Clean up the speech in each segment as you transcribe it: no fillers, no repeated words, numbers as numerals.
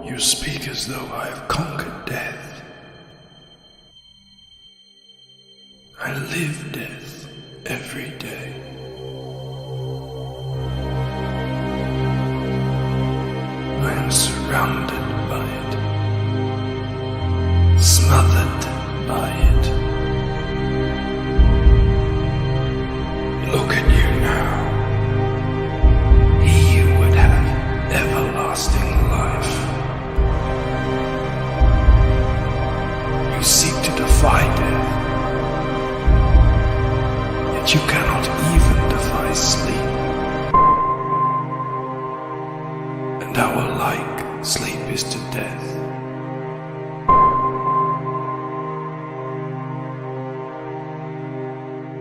You speak as though I have conquered death. I live death every day. I am surrounded by it, smothered by it. Look at you now. He would have everlasting life. You seek to defy death, yet you cannot even defy sleep. And our like sleep is to death.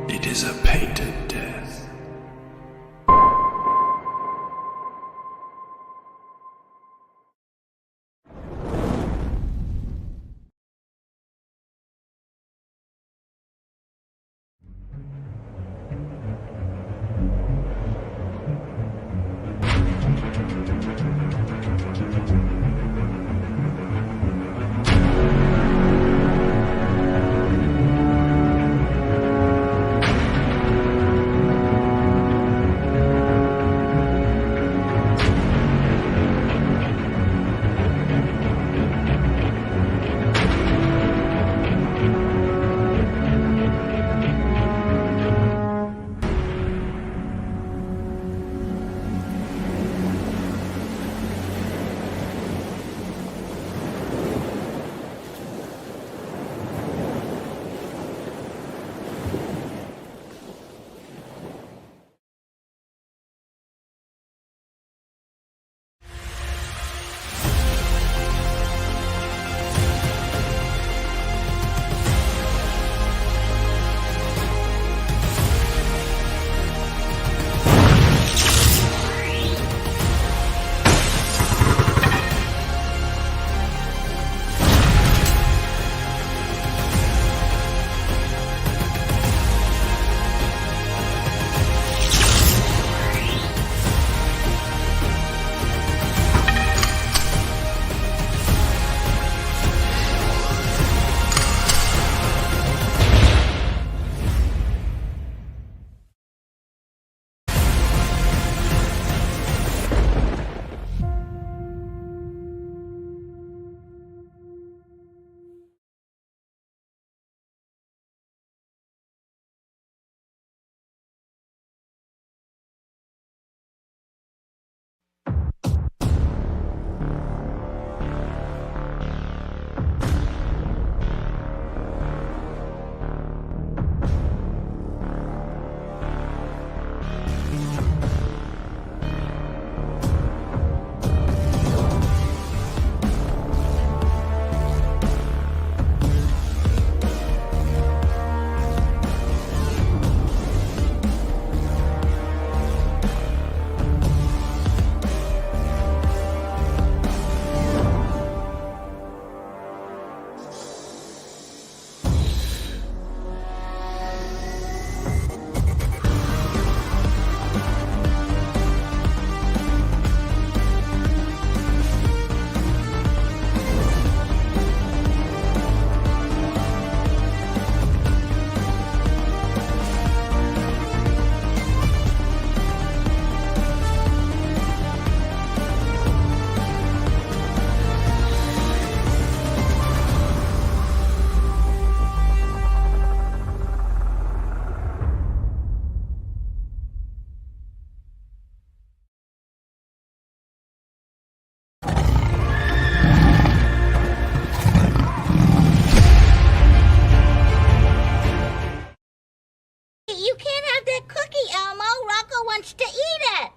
It is a painted death.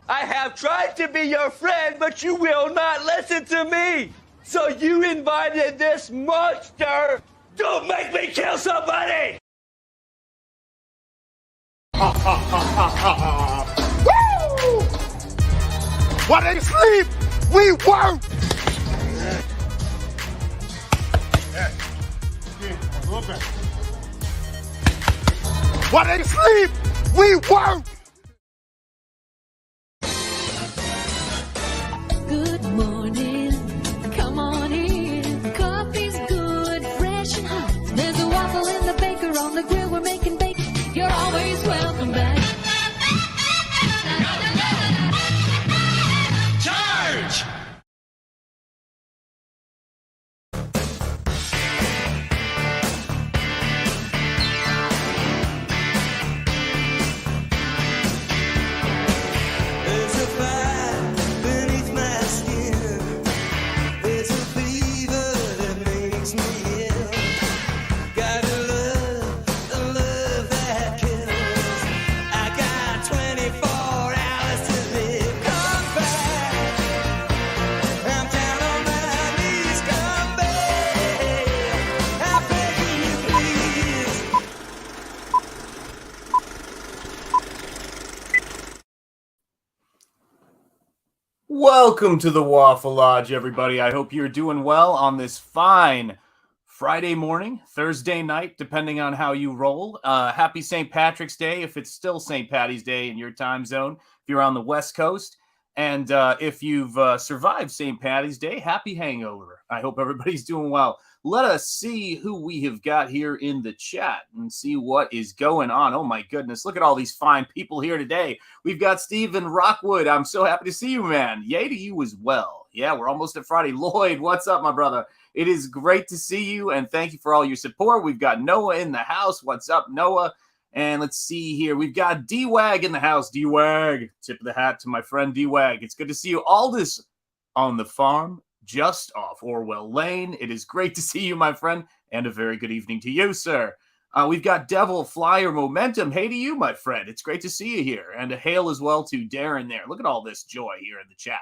I have tried to be your friend, but you will not listen to me. So you invited this monster. Don't make me kill somebody. Woo! While they sleep, we work. While they sleep, we work. Good morning. Come on. Welcome to the Waffle Lodge, everybody. I hope you're doing well on this fine Friday morning, Thursday night, depending on how you roll. Happy St. Patrick's Day, if it's still St. Patty's Day in your time zone, if you're on the West Coast. And if you've survived St. Patty's Day, happy hangover. I hope everybody's doing well. Let us see who we have got here in the chat and see what is going on. Oh, my goodness. Look at all these fine people here today. We've got Stephen Rockwood. I'm so happy to see you, man. Yay to you as well. Yeah, we're almost at Friday. Lloyd, what's up, my brother? It is great to see you, and thank you for all your support. We've got Noah in the house. What's up, Noah? And let's see here. We've got D-Wag in the house. D-Wag. Tip of the hat to my friend D-Wag. It's good to see you. Aldous on the farm, just off Orwell Lane. It is great to see you, my friend, and a very good evening to you, sir. We've got Devil Flyer Momentum. Hey to you, my friend. It's great to see you here. And a hail as well to Darren there. Look at all this joy here in the chat.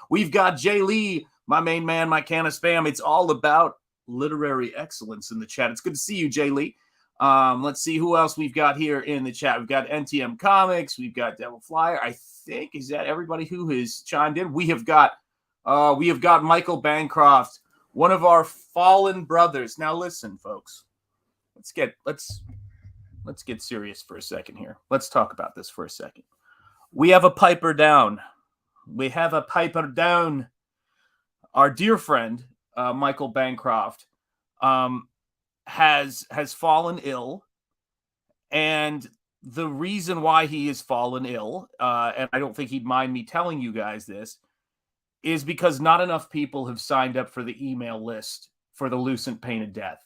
We've got Jay Lee, my main man, my can of spam. It's all about literary excellence in the chat. It's good to see you, Jay Lee. Let's see who else we've got here in the chat. We've got NTM Comics. We've got Devil Flyer. I think, is that everybody who has chimed in? We have got Michael Bancroft, one of our fallen brothers. Now listen, folks. Let's get serious for a second here. Let's talk about this for a second. We have a piper down. We have a piper down. Our dear friend, Michael Bancroft, has fallen ill, and the reason why he has fallen ill, and I don't think he'd mind me telling you guys this, is because not enough people have signed up for the email list for the Lucent Painted Death.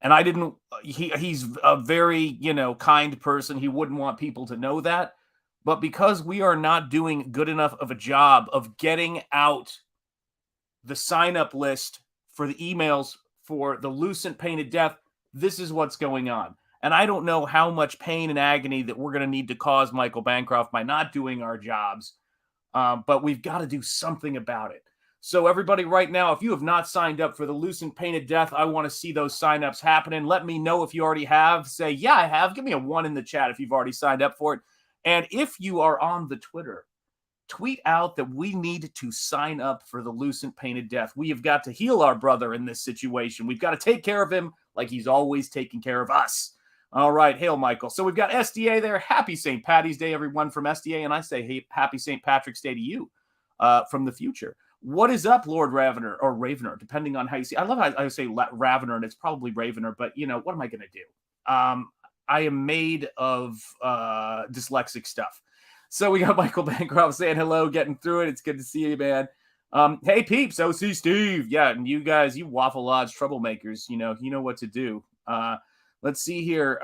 And I didn't, he's a very, kind person. He wouldn't want people to know that. But because we are not doing good enough of a job of getting out the sign-up list for the emails for the Lucent Painted Death, this is what's going on. And I don't know how much pain and agony that we're going to need to cause Michael Bancroft by not doing our jobs. But we've got to do something about it. So everybody right now, if you have not signed up for the Lucent Painted Death, I want to see those signups happening. Let me know if you already have. Say, yeah, I have. Give me a 1 in the chat if you've already signed up for it. And if you are on the Twitter, tweet out that we need to sign up for the Lucent Painted Death. We have got to heal our brother in this situation. We've got to take care of him like he's always taking care of us. All right. Hail, Michael. So we've got SDA there. Happy St. Patty's Day, everyone from SDA. And I say, hey, happy St. Patrick's Day to you from the future. What is up, Lord Ravener, or Ravener, depending on how you see. I love how I say Ravener, and it's probably Ravener, but, what am I going to do? I am made of dyslexic stuff. So we got Michael Bancroft saying hello, getting through it. It's good to see you, man. Hey, peeps, OC Steve. Yeah, and you guys, you Waffle Lodge troublemakers, you know what to do. Let's see here.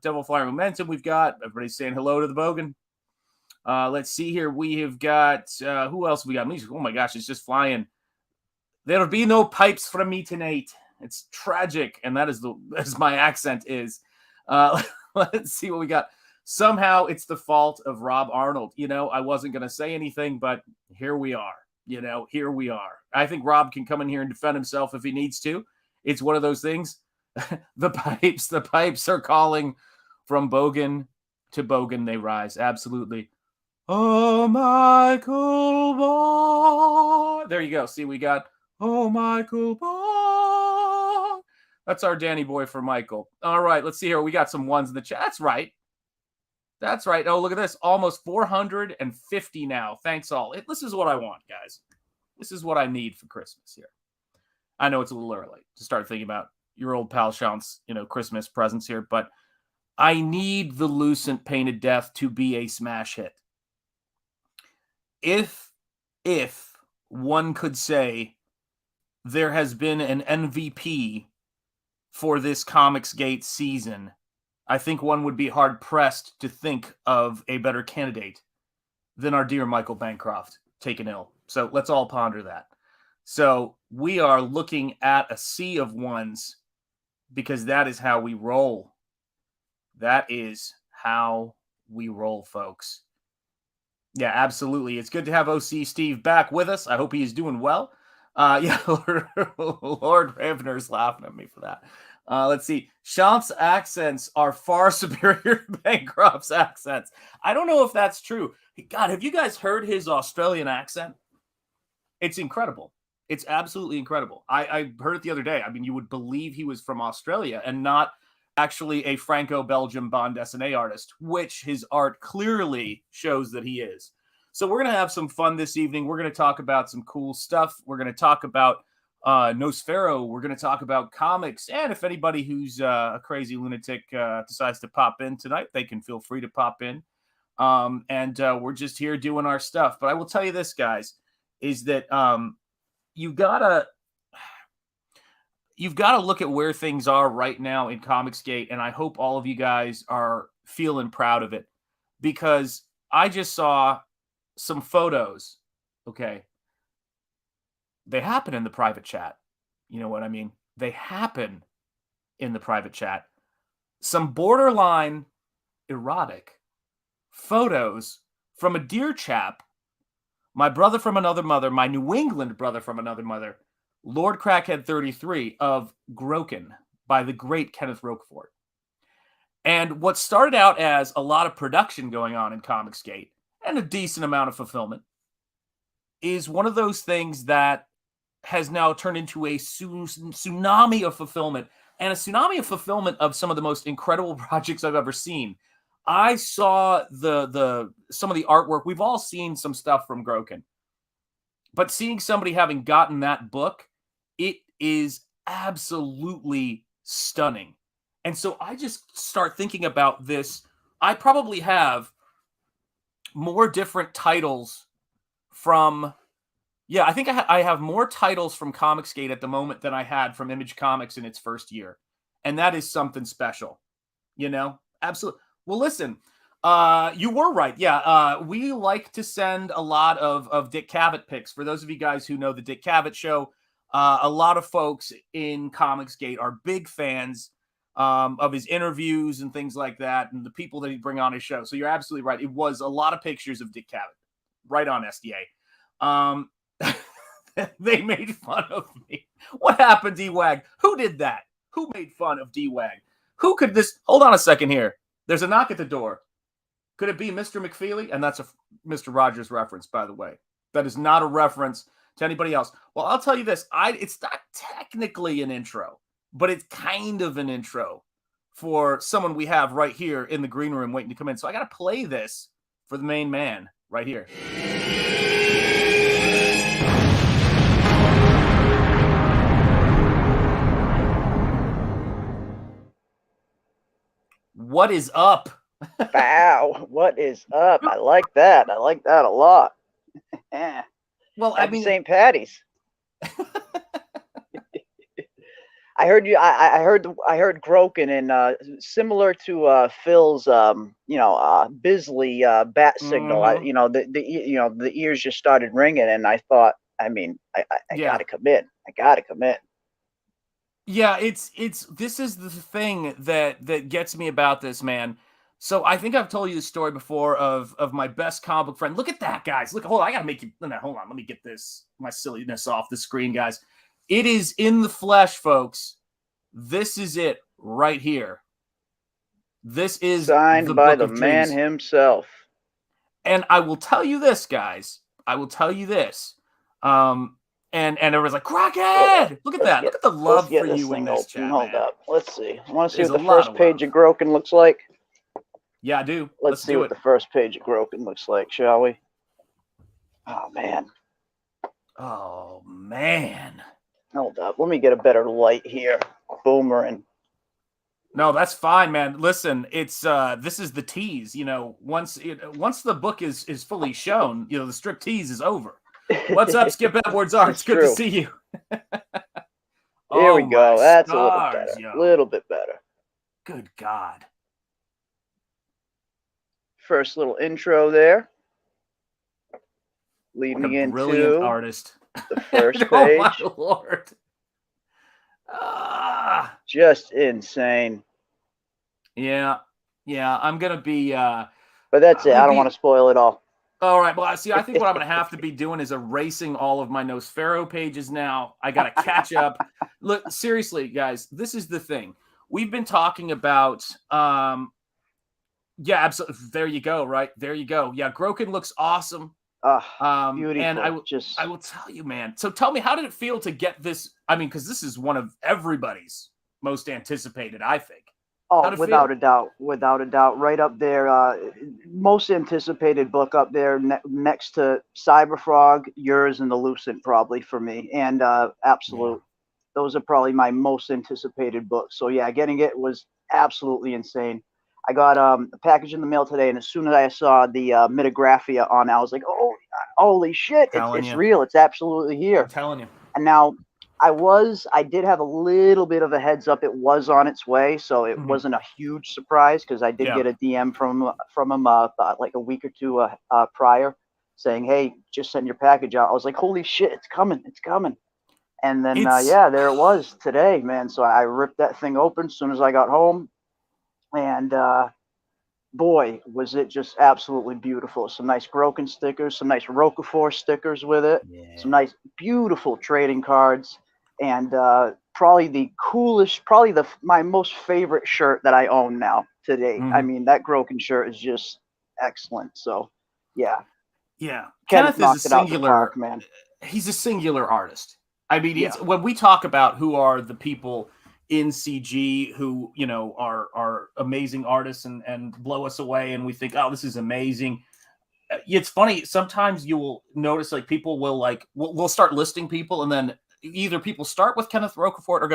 Devil Flyer Momentum we've got. Everybody's saying hello to the Bogan. Let's see here. We have got, who else we got? Oh, my gosh, it's just flying. There'll be no pipes from me tonight. It's tragic, and that is as my accent is. Let's see what we got. Somehow it's the fault of Rob Arnold. I wasn't going to say anything, but here we are. Here we are. I think Rob can come in here and defend himself if he needs to. It's one of those things. The pipes are calling from Bogan to Bogan. They rise. Absolutely. Oh, Michael Bond. There you go. See, we got, oh, Michael Bond. That's our Danny boy for Michael. All right, let's see here. We got some ones in the chat. That's right. That's right. Oh, look at this. Almost 450 now. Thanks all. This is what I want, guys. This is what I need for Christmas here. I know it's a little early to start thinking about your old pal Sean's, Christmas presents here, but I need the Lucent Painted Death to be a smash hit. If one could say there has been an MVP for this Comicsgate season, I think one would be hard-pressed to think of a better candidate than our dear Michael Bancroft taken ill. So let's all ponder that. So we are looking at a sea of ones because that is how we roll. That is how we roll, folks. Yeah, absolutely. It's good to have OC Steve back with us. I hope he is doing well. Yeah, Lord Ravener's laughing at me for that. Let's see. Champ's accents are far superior to Bancroft's accents. I don't know if that's true. God, have you guys heard his Australian accent? It's incredible. It's absolutely incredible. I heard it the other day. I mean, you would believe he was from Australia and not actually a Franco-Belgian bande dessinée artist, which his art clearly shows that he is. So we're going to have some fun this evening. We're going to talk about some cool stuff. We're going to talk about Nosfero. We're going to talk about comics. And if anybody who's a crazy lunatic decides to pop in tonight, they can feel free to pop in. We're just here doing our stuff. But I will tell you this, guys, is that you've got to look at where things are right now in Comicsgate, and I hope all of you guys are feeling proud of it, because I just saw some photos. Okay, they happen in the private chat. You know what I mean? They happen in the private chat. Some borderline erotic photos from a dear chap, my brother from another mother, my New England brother from another mother, Lord Crackhead 33 of Groken by the great Kenneth Roquefort. And what started out as a lot of production going on in Comicsgate and a decent amount of fulfillment is one of those things that has now turned into a tsunami of fulfillment, and a tsunami of fulfillment of some of the most incredible projects I've ever seen. I saw some of the artwork. We've all seen some stuff from Groken, but seeing somebody having gotten that book, it is absolutely stunning. And so I just start thinking about this. I probably have more different titles from, I think I have more titles from Comicsgate at the moment than I had from Image Comics in its first year. And that is something special, Absolutely. Well, listen, you were right. Yeah, we like to send a lot of Dick Cavett picks. For those of you guys who know the Dick Cavett show, a lot of folks in Comicsgate are big fans of his interviews and things like that, and the people that he bring on his show. So you're absolutely right. It was a lot of pictures of Dick Cavett, right on SDA. They made fun of me. What happened, D-Wag? Who did that? Who made fun of D-Wag? Who could this? Hold on a second here. There's a knock at the door. Could it be Mr. McFeely? And that's a Mr. Rogers reference, by the way. That is not a reference to anybody else. Well, I'll tell you this. It's not technically an intro, but it's kind of an intro for someone we have right here in the green room waiting to come in. So I got to play this for the main man right here. What is up? Wow, what is up? I like that. I like that a lot. Well, Happy St. Patty's. I heard you. I heard Groken, and similar to Phil's, Bisley bat signal. Mm-hmm. The ears just started ringing, and I thought, I gotta come in. I gotta come in. Yeah, this is the thing that gets me about this, man. So I think I've told you the story before of my best comic book friend. Look at that, guys. Look, hold on. I gotta make you. No, hold on. Let me get my silliness off the screen, guys. It is in the flesh, folks. This is it right here. This is signed by the man himself. And I will tell you this, guys. I will tell you this. And everyone's like, Crackhead! Look at that. Look at the love for you in this chat. Hold up. Let's see. I want to see what the first page of Groken looks like. Yeah, I do. Let's see what the first page of Groken looks like, shall we? Oh, man. Oh, man. Hold up. Let me get a better light here. Boomerang. No, that's fine, man. Listen, it's this is the tease. Once the book is fully shown, the strip tease is over. What's up, Skip Edwards Art? It's good to see you. Here we go. That's a little better. A little bit better. Good God. First little intro there. Leading into brilliant artist. The first page. Oh my Lord. Just insane. Yeah. I'm gonna be but that's it. I don't want to spoil it all. All right. Well, see, I think what I'm going to have to be doing is erasing all of my Nosfero pages now. I got to catch up. Look, seriously, guys, this is the thing. We've been talking about, absolutely. There you go, right? There you go. Yeah, Groken looks awesome. Beautiful. And I will tell you, man. So tell me, how did it feel to get this? I mean, because this is one of everybody's most anticipated, I think. Oh, without a doubt, right up there. Most anticipated book up there, next to Cyberfrog, yours, and the Lucent, probably for me. And Absolute. Yeah. Those are probably my most anticipated books. So yeah, getting it was absolutely insane. I got a package in the mail today, and as soon as I saw the Metagraphia on, I was like, "Oh, holy shit! It's real. It's absolutely here." I'm telling you. And now I did have a little bit of a heads up. It was on its way, so it wasn't a huge surprise, because I did get a DM from him like a week or two prior, saying, "Hey, just send your package out." I was like, "Holy shit! It's coming! It's coming!" And then yeah, there it was today, man. So I ripped that thing open as soon as I got home. And boy, was it just absolutely beautiful. Some nice broken stickers, some nice Roquefort stickers with it, some nice, beautiful trading cards, and probably the coolest, my most favorite shirt that I own now to date. I mean, that Groken shirt is just excellent. So, yeah. Yeah. Kenneth is a singular, park, man. He's a singular artist. I mean, when we talk about who are the people in CG who, you know, are amazing artists and blow us away, and we think, oh, this is amazing. It's funny, sometimes you will notice, like, people will we'll start listing people, and then either people start with Kenneth Roquefort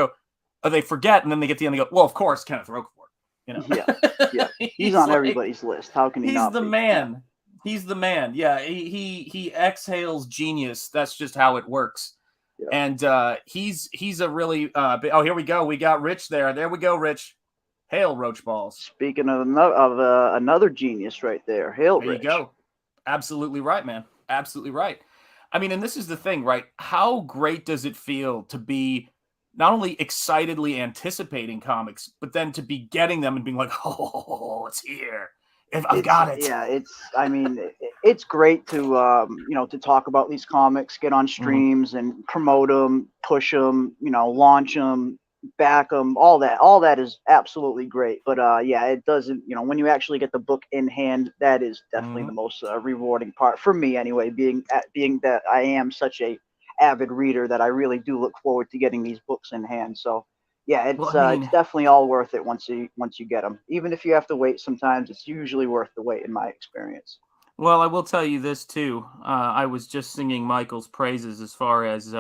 or they forget, and then they get to the end and go, well, of course, Kenneth Roquefort, you know. Yeah. He's on everybody's list. How can he not be? He's the man. He's the man. Yeah, he exhales genius. That's just how it works. Yeah. And he's a really oh, here we go. We got Rich there. There we go, Rich. Hail, Roach Balls. Speaking of another genius right there. Hail, there Rich. You go. Absolutely right, man. Absolutely right. I mean, and this is the thing, right? How great does it feel to be not only excitedly anticipating comics, but then to be getting them and being like, oh, it's here. I've got it. Yeah, it's great to to talk about these comics, get on streams and promote them, push them, launch them, back them, all that is absolutely great. But yeah, it doesn't, when you actually get the book in hand, that is definitely the most rewarding part for me anyway, being that I am such a avid reader that I really do look forward to getting these books in hand. So yeah, it's definitely all worth it once you get them. Even if you have to wait, sometimes it's usually worth the wait in my experience. Well, I will tell you this too. I was just singing Michael's praises as far as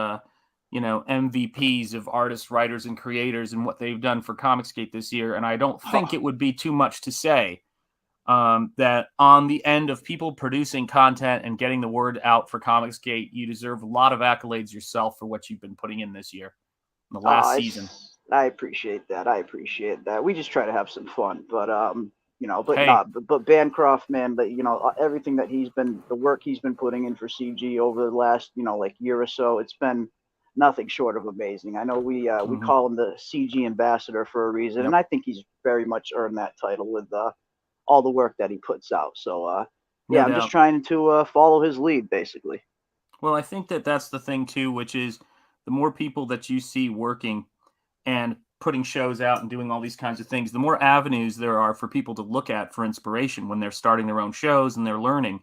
MVPs of artists, writers, and creators and what they've done for Comicsgate this year. And I don't think it would be too much to say that on the end of people producing content and getting the word out for Comicsgate, you deserve a lot of accolades yourself for what you've been putting in this year, in the last season. I appreciate that. We just try to have some fun, but Bancroft, man, everything that the work he's been putting in for CG over the last, year or so, it's been nothing short of amazing. I know we call him the CG ambassador for a reason, and I think he's very much earned that title with all the work that he puts out. So I'm just trying to follow his lead, basically. Well, I think that's the thing too, which is the more people that you see working and putting shows out and doing all these kinds of things, the more avenues there are for people to look at for inspiration when they're starting their own shows and they're learning.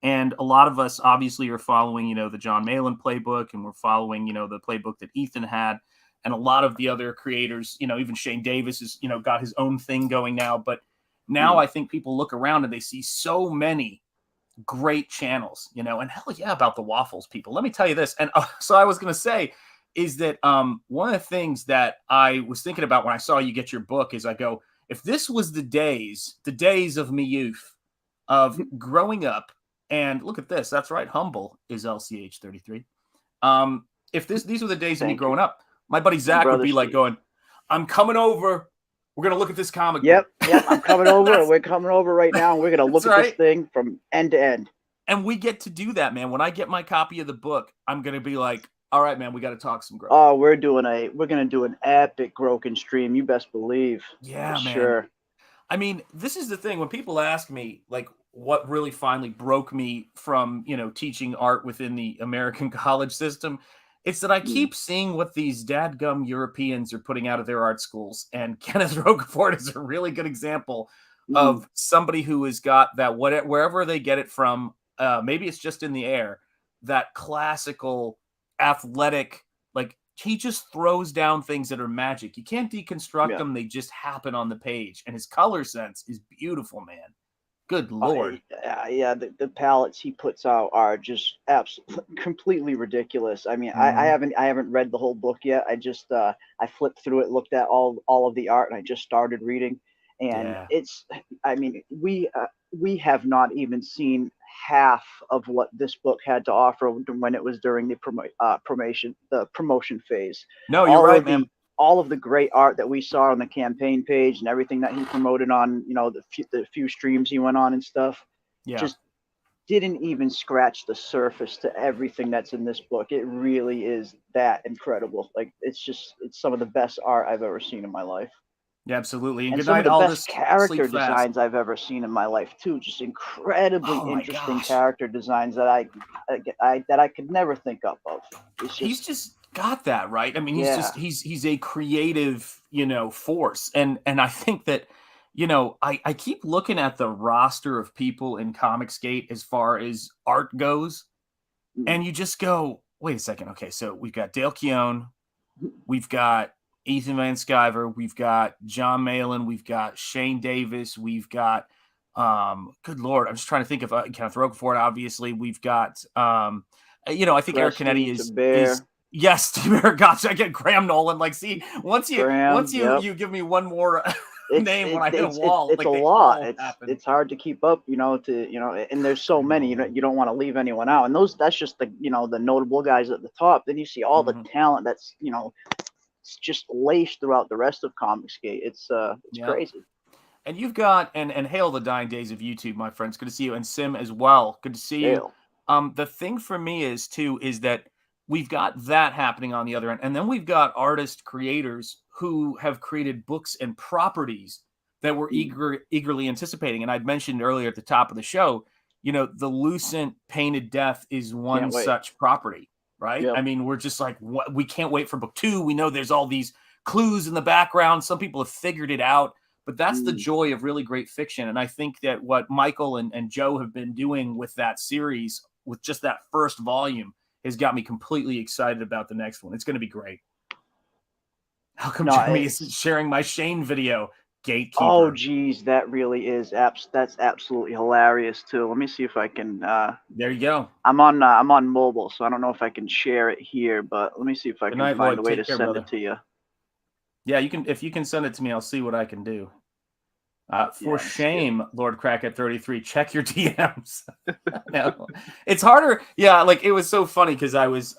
And a lot of us obviously are following, the John Malin playbook, and we're following, the playbook that Ethan had. And a lot of the other creators, even Shane Davis is, got his own thing going now. But now I think people look around and they see so many great channels, and hell yeah, about the Waffles people. Let me tell you this. And so I was going to say, is that one of the things that I was thinking about when I saw you get your book is I go, if this was the days of me youth of growing up, and look at this, that's right, Humble is LCH 33. If these were the days of me growing up, my buddy Zach would be like going, I'm coming over. We're going to look at this comic book. Yep, I'm coming over. We're coming over right now. And we're going to look at this thing from end to end. And we get to do that, man. When I get my copy of the book, I'm going to be like, all right, man, we got to talk some Groken. Oh, we're going to do an epic Groken stream. You best believe. Yeah, man. Sure. I mean, this is the thing. When people ask me, like, what really finally broke me from, teaching art within the American college system, it's that I keep seeing what these dadgum Europeans are putting out of their art schools. And Kenneth Roquefort is a really good example of somebody who has got that, wherever they get it from, maybe it's just in the air, that classical athletic, like he just throws down things that are magic. You can't deconstruct them. They just happen on the page. And his color sense is beautiful, man. Good Lord. Yeah, the palettes he puts out are just absolutely completely ridiculous. I mean, I haven't read the whole book yet. I just I flipped through it, looked at all of the art, and I just started reading. And it's, I mean, we have not even seen half of what this book had to offer when it was during the promotion phase. No, you're right, man. All of the great art that we saw on the campaign page and everything that he promoted on, the few streams he went on and stuff, just didn't even scratch the surface to everything that's in this book. It really is that incredible. Like, it's some of the best art I've ever seen in my life. Yeah, absolutely. And some of the best character designs I've ever seen in my life too. Just incredibly interesting character designs that I could never think up of. He's just got that, right? I mean, he's a creative, force. And I think that, I keep looking at the roster of people in Comicsgate as far as art goes, and you just go, wait a second. Okay, so we've got Dale Keown, we've got Ethan Van Sciver, we've got John Malin, we've got Shane Davis, we've got good Lord, I'm just trying to think of Kenneth Roquefort, obviously. We've got I think Eric Canetti is yes, gotcha. I get Graham Nolan. Like, see, once you give me one more name when I hit a wall. It's a lot. It's hard to keep up, and there's so many, you don't want to leave anyone out. And that's just the notable guys at the top. Then you see all the talent that's, it's just laced throughout the rest of Comicsgate. It's crazy. And you've got and hail the dying days of YouTube, my friends. Good to see you. And Sim as well. Good to see you. The thing for me is that we've got that happening on the other end. And then we've got artist creators who have created books and properties that we're eagerly anticipating. And I'd mentioned earlier at the top of the show, the Lucent Painted Death is one such property, right? Yep. I mean, we're just like, we can't wait for book 2. We know there's all these clues in the background. Some people have figured it out, but that's the joy of really great fiction. And I think that what Michael and Joe have been doing with that series, with just that first volume, has got me completely excited about the next one. It's going to be great. How come Jimmy is sharing my Shane video? Gatekeeper. Oh, geez, that really is. That's absolutely hilarious too. Let me see if I can. There you go. I'm on mobile, so I don't know if I can share it here, but let me see if I can find a way to send it to you. Yeah, you can. If you can send it to me, I'll see what I can do. For shame, Lord Crackhead 33, check your DMs. No, it's harder. Yeah, like it was so funny because I was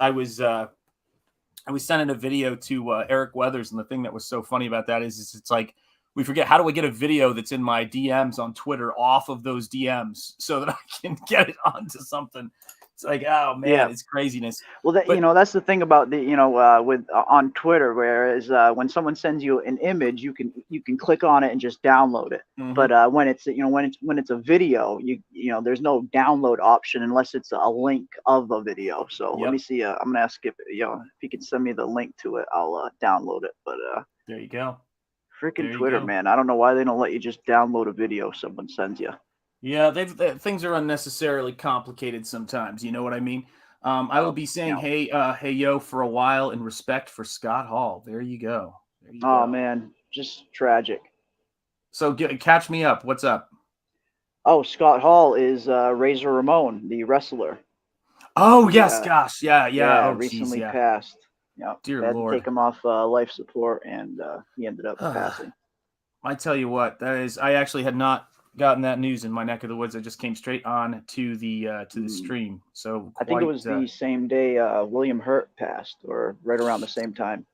sending a video to Eric Weathers, and the thing that was so funny about that is it's like we forget, how do I get a video that's in my DMs on Twitter off of those DMs so that I can get it onto something? It's like, oh man, it's craziness. Well, that's the thing about the with on Twitter, whereas when someone sends you an image, you can click on it and just download it. But when it's when it's a video, there's no download option unless it's a link of a video. So let me see. I'm gonna ask if if you can send me the link to it, I'll download it. But there you go. Freaking Twitter, man! I don't know why they don't let you just download a video someone sends you. Yeah, things are unnecessarily complicated sometimes. You know what I mean? I will be saying, hey, yo, for a while in respect for Scott Hall. There you go. Oh, man, just tragic. So catch me up. What's up? Oh, Scott Hall is Razor Ramon, the wrestler. Oh, yes, gosh. Yeah. Oh, recently passed. Yeah, dear Lord. Take him off life support, and he ended up passing. I tell you what, I actually had not gotten that news in my neck of the woods. I just came straight on to the stream. So I think it was the same day William Hurt passed, or right around the same time.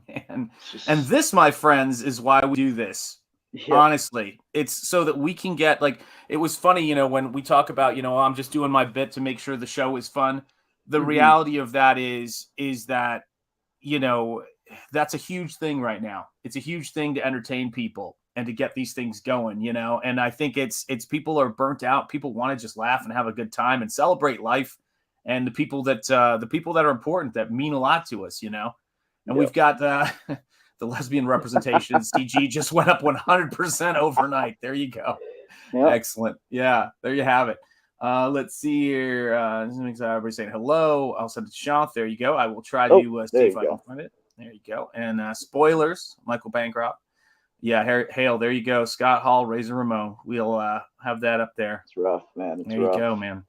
Man. And this, my friends, is why we do this. Yeah. Honestly, it's so that we can get, like, it was funny, when we talk about, I'm just doing my bit to make sure the show is fun. The reality of that is that, that's a huge thing right now. It's a huge thing to entertain people and to get these things going, and I think it's people are burnt out. People want to just laugh and have a good time and celebrate life, and the people that are important, that mean a lot to us, and we've got the lesbian representation. CG just went up 100% overnight. There you go. Yep. Excellent. Yeah, there you have it. Let's see here. Everybody saying hello. I'll send it to Sean. There you go. I will try to see if I can find it. There you go. And spoilers, Michael Bancroft. Yeah, Hale, there you go. Scott Hall, Razor Ramon. We'll have that up there. It's rough, man. There you go, man.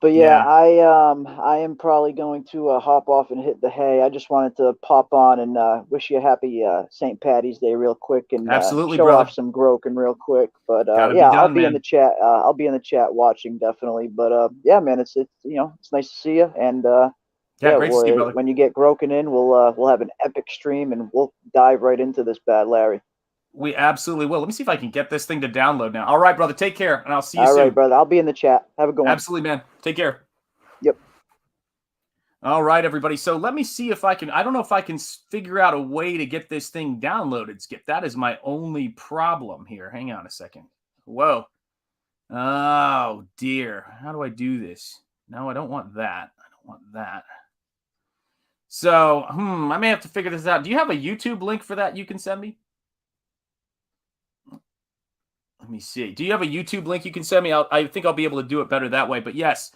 But yeah, I am probably going to hop off and hit the hay. I just wanted to pop on and wish you a happy St. Patty's Day real quick and absolutely, show brother. off some Groken real quick. But yeah, I'll be in the chat. I'll be in the chat watching definitely. But yeah, man, it's it's nice to see you. And great to see you, brother. When you get Groken in, we'll have an epic stream and we'll dive right into this bad Larry. We absolutely will. Let me see if I can get this thing to download now. All right, brother. Take care, and I'll see you soon. All right, brother. I'll be in the chat. Have a good one. Absolutely, man. Take care. Yep. All right, everybody. So let me see if I can. I don't know if I can figure out a way to get this thing downloaded, Skip. That is my only problem here. Hang on a second. Whoa. Oh, dear. How do I do this? No, I don't want that. I don't want that. So, I may have to figure this out. Do you have a YouTube link for that you can send me? Let me see. Do you have a YouTube link you can send me? I think I'll be able to do it better that way. But yes,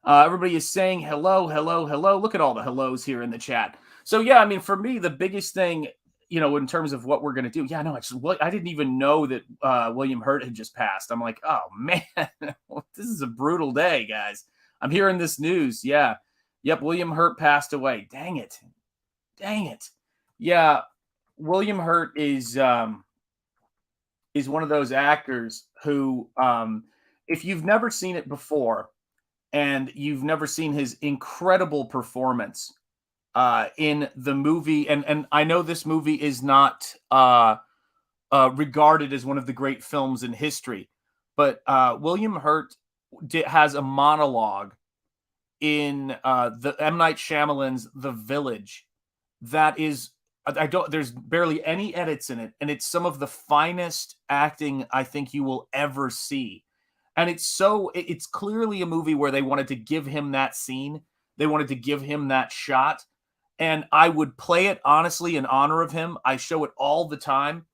everybody is saying hello, hello, hello. Look at all the hellos here in the chat. So yeah, I mean, for me, the biggest thing, in terms of what we're going to do. Yeah, no, I didn't even know that William Hurt had just passed. I'm like, oh man, this is a brutal day, guys. I'm hearing this news. Yeah. Yep. William Hurt passed away. Dang it. Yeah. William Hurt is one of those actors who, if you've never seen it before and you've never seen his incredible performance in the movie, and I know this movie is not regarded as one of the great films in history, but William Hurt has a monologue in the M. Night Shyamalan's The Village that is, there's barely any edits in it, and it's some of the finest acting I think you will ever see. And it's clearly a movie where they wanted to give him that scene. They wanted to give him that shot. And I would play it honestly in honor of him. I show it all the time.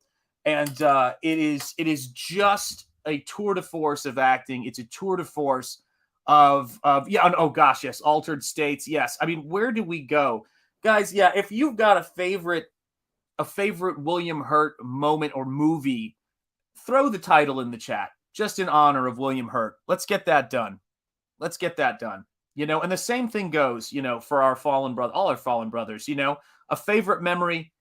And it is just a tour de force of acting. It's a tour de force of oh gosh, yes, Altered States. Yes. I mean, where do we go? Guys, yeah, if you've got a favorite William Hurt moment or movie, throw the title in the chat just in honor of William Hurt. Let's get that done. And the same thing goes, for our fallen brother, all our fallen brothers, a favorite memory,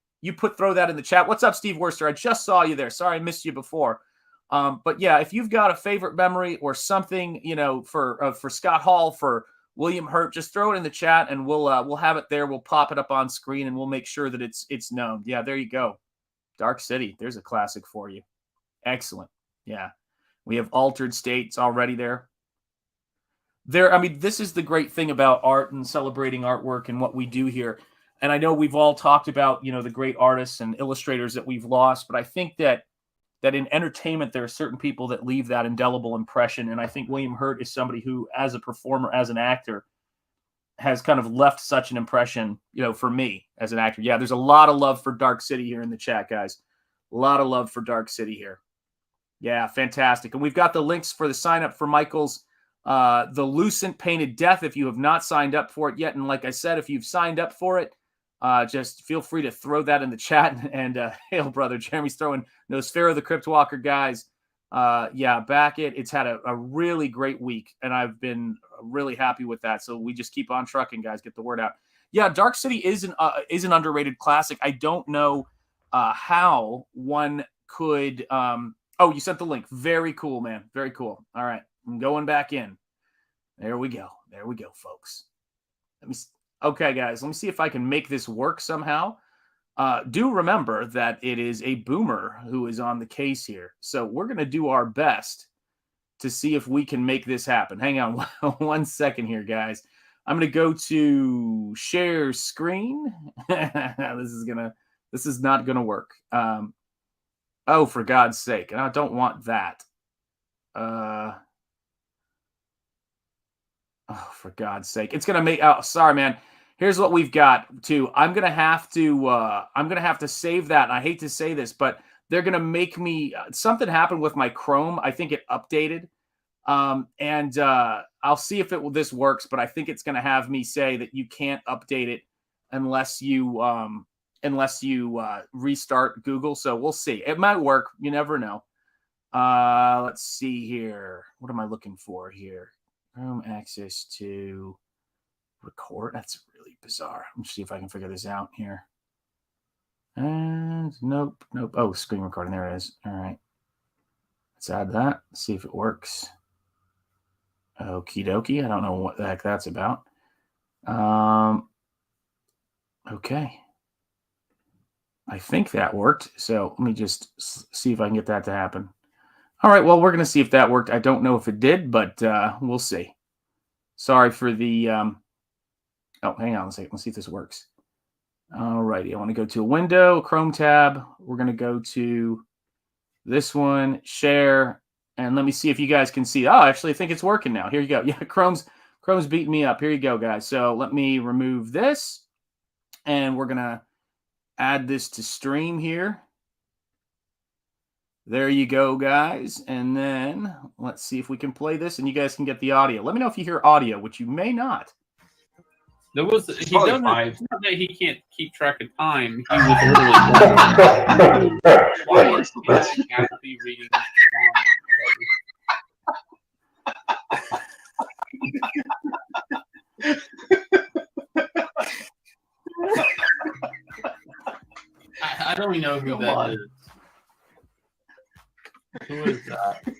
throw that in the chat. What's up, Steve Worcester? I just saw you there. Sorry, I missed you before. But yeah, if you've got a favorite memory or something, for Scott Hall, for William Hurt, just throw it in the chat and we'll have it there. We'll pop it up on screen and we'll make sure that it's known. Yeah, there you go. Dark City. There's a classic for you. Excellent. Yeah. We have Altered States already there. This is the great thing about art and celebrating artwork and what we do here. And I know we've all talked about, the great artists and illustrators that we've lost, but I think that in entertainment, there are certain people that leave that indelible impression. And I think William Hurt is somebody who, as a performer, as an actor, has kind of left such an impression, for me as an actor. Yeah, there's a lot of love for Dark City here in the chat, guys. A lot of love for Dark City here. Yeah, fantastic. And we've got the links for the sign up for Michael's the Lucent Painted Death if you have not signed up for it yet. And like I said, if you've signed up for it, just feel free to throw that in the chat. And hail, brother. Jeremy's throwing Nosfero the Crypt Walker, guys. Back it. It's had a really great week, and I've been really happy with that. So we just keep on trucking, guys. Get the word out. Yeah, Dark City is an underrated classic. I don't know how one could. Oh, you sent the link. Very cool, man. Very cool. All right, I'm going back in. There we go. There we go, folks. Okay, guys. Let me see if I can make this work somehow. Do remember that it is a boomer who is on the case here. So we're going to do our best to see if we can make this happen. Hang on 1 second here, guys. I'm going to go to share screen. This is not going to work. Oh, for God's sake. I don't want that. Oh, for God's sake. It's going to make, oh, sorry, man. Here's what we've got too. I'm going to have to save that. And I hate to say this, but they're going to make me, something happened with my Chrome. I think it updated And I'll see if this works, but I think it's going to have me say that you can't update it unless you restart Google. So we'll see. It might work. You never know. Let's see here. What am I looking for here? Chrome access to record. That's really bizarre. Let me see if I can figure this out here. And nope. Oh, screen recording. There it is. All right. Let's add that. See if it works. Okie dokie. I don't know what the heck that's about. Okay. I think that worked. So let me just see if I can get that to happen. All right. Well, we're going to see if that worked. I don't know if it did, but we'll see. Sorry for the... Oh, hang on a second. Let's see if this works. All righty. I want to go to a window, Chrome tab. We're going to go to this one, share, and let me see if you guys can see. Oh, actually, I think it's working now. Here you go. Yeah, Chrome's beating me up. Here you go, guys. So let me remove this, and we're going to add this to stream here. There you go, guys. And then let's see if we can play this, and you guys can get the audio. Let me know if you hear audio, which you may not. He doesn't that he can't keep track of time. He was literally reading. I don't even know who that is. Who is that?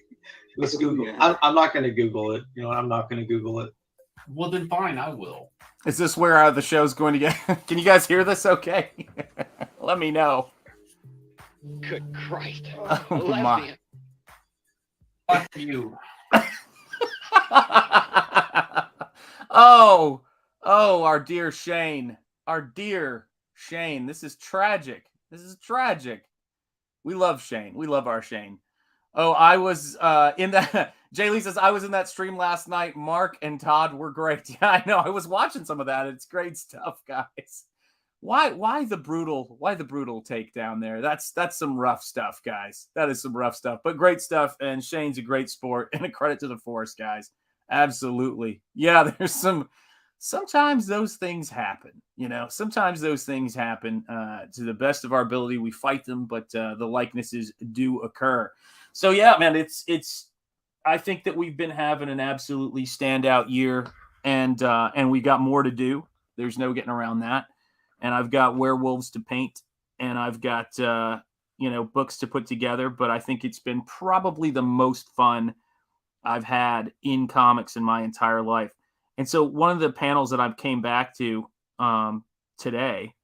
Let's Google it. I'm not going to Google it. You know, I'm not going to Google it. Well, then fine, I will. Is this where the show's going to get? Can you guys hear this okay? Let me know. Good Christ. Oh, my. Fuck you. Oh, our dear Shane. Our dear Shane. This is tragic. We love Shane. We love our Shane. Oh, I was in that. Jay Lee says, I was in that stream last night. Mark and Todd were great. Yeah, I know. I was watching some of that. It's great stuff, guys. Why the brutal takedown there? That's some rough stuff, guys. That is some rough stuff, but great stuff. And Shane's a great sport and a credit to the force, guys. Absolutely. Yeah, sometimes those things happen, sometimes those things happen to the best of our ability. We fight them, but the likenesses do occur. So yeah, man, I think that we've been having an absolutely standout year, and we got more to do. There's no getting around that. And I've got werewolves to paint, and I've got books to put together. But I think it's been probably the most fun I've had in comics in my entire life. And so one of the panels that I came back to today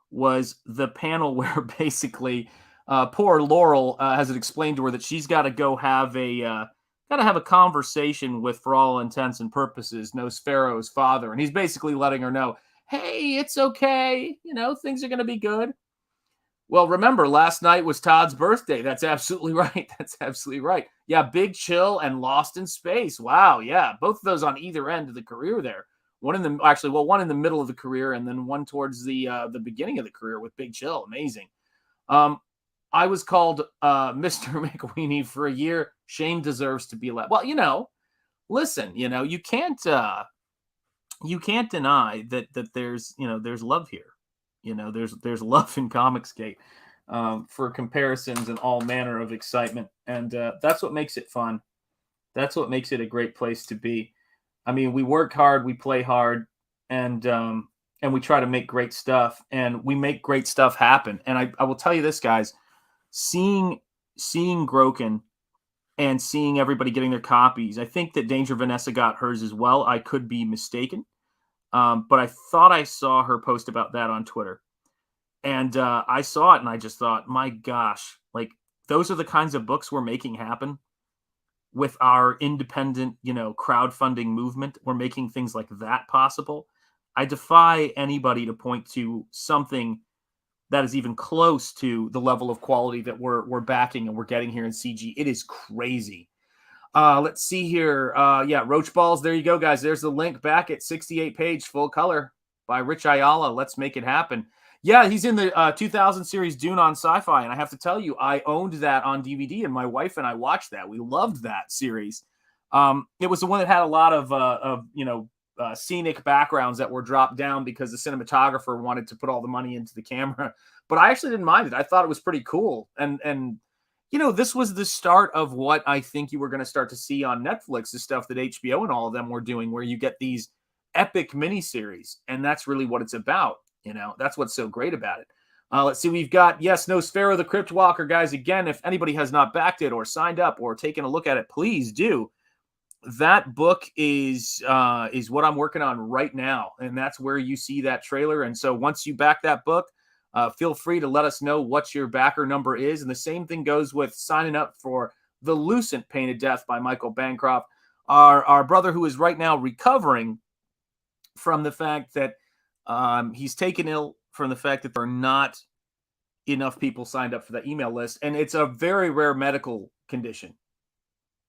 was the panel where basically poor Laurel has it explained to her that she's got to go have a conversation with, for all intents and purposes, Nosfero's father. And he's basically letting her know, hey, it's okay. Things are going to be good. Well, remember, last night was Todd's birthday. That's absolutely right. Yeah, Big Chill and Lost in Space. Wow, yeah. Both of those on either end of the career there. One in the middle of the career, and then one towards the beginning of the career with Big Chill. Amazing. I was called Mr. McWeenie for a year. Shane deserves to be left. Well, listen, you can't deny that there's love here. There's love in Comicsgate for comparisons and all manner of excitement. And that's what makes it fun. That's what makes it a great place to be. I mean, we work hard, we play hard, and we try to make great stuff, and we make great stuff happen. And I will tell you this, guys, seeing Groken and seeing everybody getting their copies, I think that Danger Vanessa got hers as well. I could be mistaken. But I thought I saw her post about that on Twitter. And I saw it and I just thought, my gosh, like those are the kinds of books we're making happen with our independent, crowdfunding movement. We're making things like that possible. I defy anybody to point to something that is even close to the level of quality that we're backing and we're getting here in CG. It is crazy. Let's see here. Roach Balls. There you go, guys. There's the link back at 68-page full color by Rich Ayala. Let's make it happen. Yeah, he's in the 2000 series Dune on Sci-Fi, and I have to tell you, I owned that on DVD, and my wife and I watched that. We loved that series. It was the one that had a lot of scenic backgrounds that were dropped down because the cinematographer wanted to put all the money into the camera. But I actually didn't mind it. I thought it was pretty cool. And this was the start of what I think you were going to start to see on Netflix, the stuff that HBO and all of them were doing, where you get these epic miniseries. And that's really what it's about. That's what's so great about it. Let's see. We've got, Nosfero, the Crypt Walker, guys. Again, if anybody has not backed it or signed up or taken a look at it, please do. That book is what I'm working on right now. And that's where you see that trailer. And so once you back that book, feel free to let us know what your backer number is. And the same thing goes with signing up for the Lucent Painted Death by Michael Bancroft, our brother who is right now recovering from the fact that he's taken ill from the fact that there are not enough people signed up for the email list. And it's a very rare medical condition.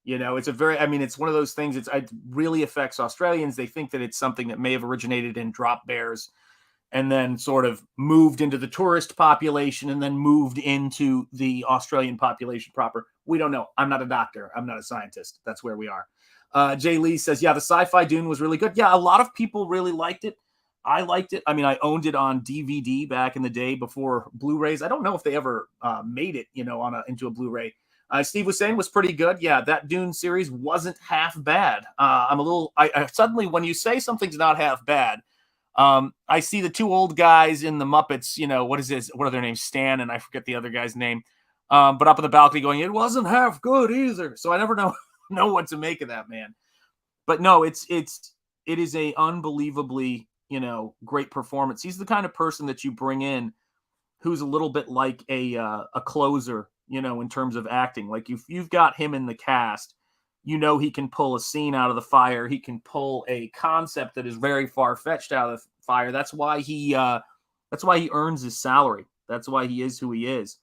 It's one of those things. It really affects Australians. They think that it's something that may have originated in drop bears and then sort of moved into the tourist population and then moved into the Australian population proper. We don't know. I'm not a doctor. I'm not a scientist. That's where we are. Jay Lee says, the sci-fi Dune was really good. Yeah, a lot of people really liked it. I liked it. I mean, I owned it on DVD back in the day before Blu-rays. I don't know if they ever made it, into a Blu-ray. Steve was saying it was pretty good. Yeah, that Dune series wasn't half bad. I suddenly, when you say something's not half bad, I see the two old guys in the Muppets, what is this? What are their names? Stan, and I forget the other guy's name. But up on the balcony going, it wasn't half good either. So I never know what to make of that, man. But no, it is a unbelievably, great performance. He's the kind of person that you bring in who's a little bit like a closer, in terms of acting. Like you've got him in the cast, he can pull a scene out of the fire. He can pull a concept that is very far-fetched out of the fire. That's why he earns his salary. That's why he is who he is,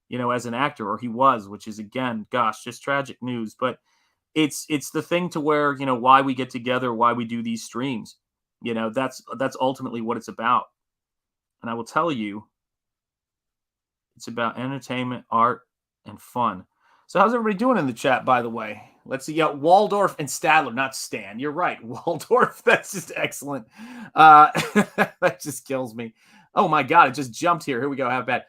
as an actor, or he was, which is, again, gosh, just tragic news. But it's the thing to where, why we get together, why we do these streams. That's ultimately what it's about. And I will tell you, it's about entertainment, art, and fun. So how's everybody doing in the chat, by the way? Let's see. Yeah, Waldorf and Stadler, not Stan. You're right. Waldorf, that's just excellent. That just kills me. Oh, my God, it just jumped here. Here we go. How bad?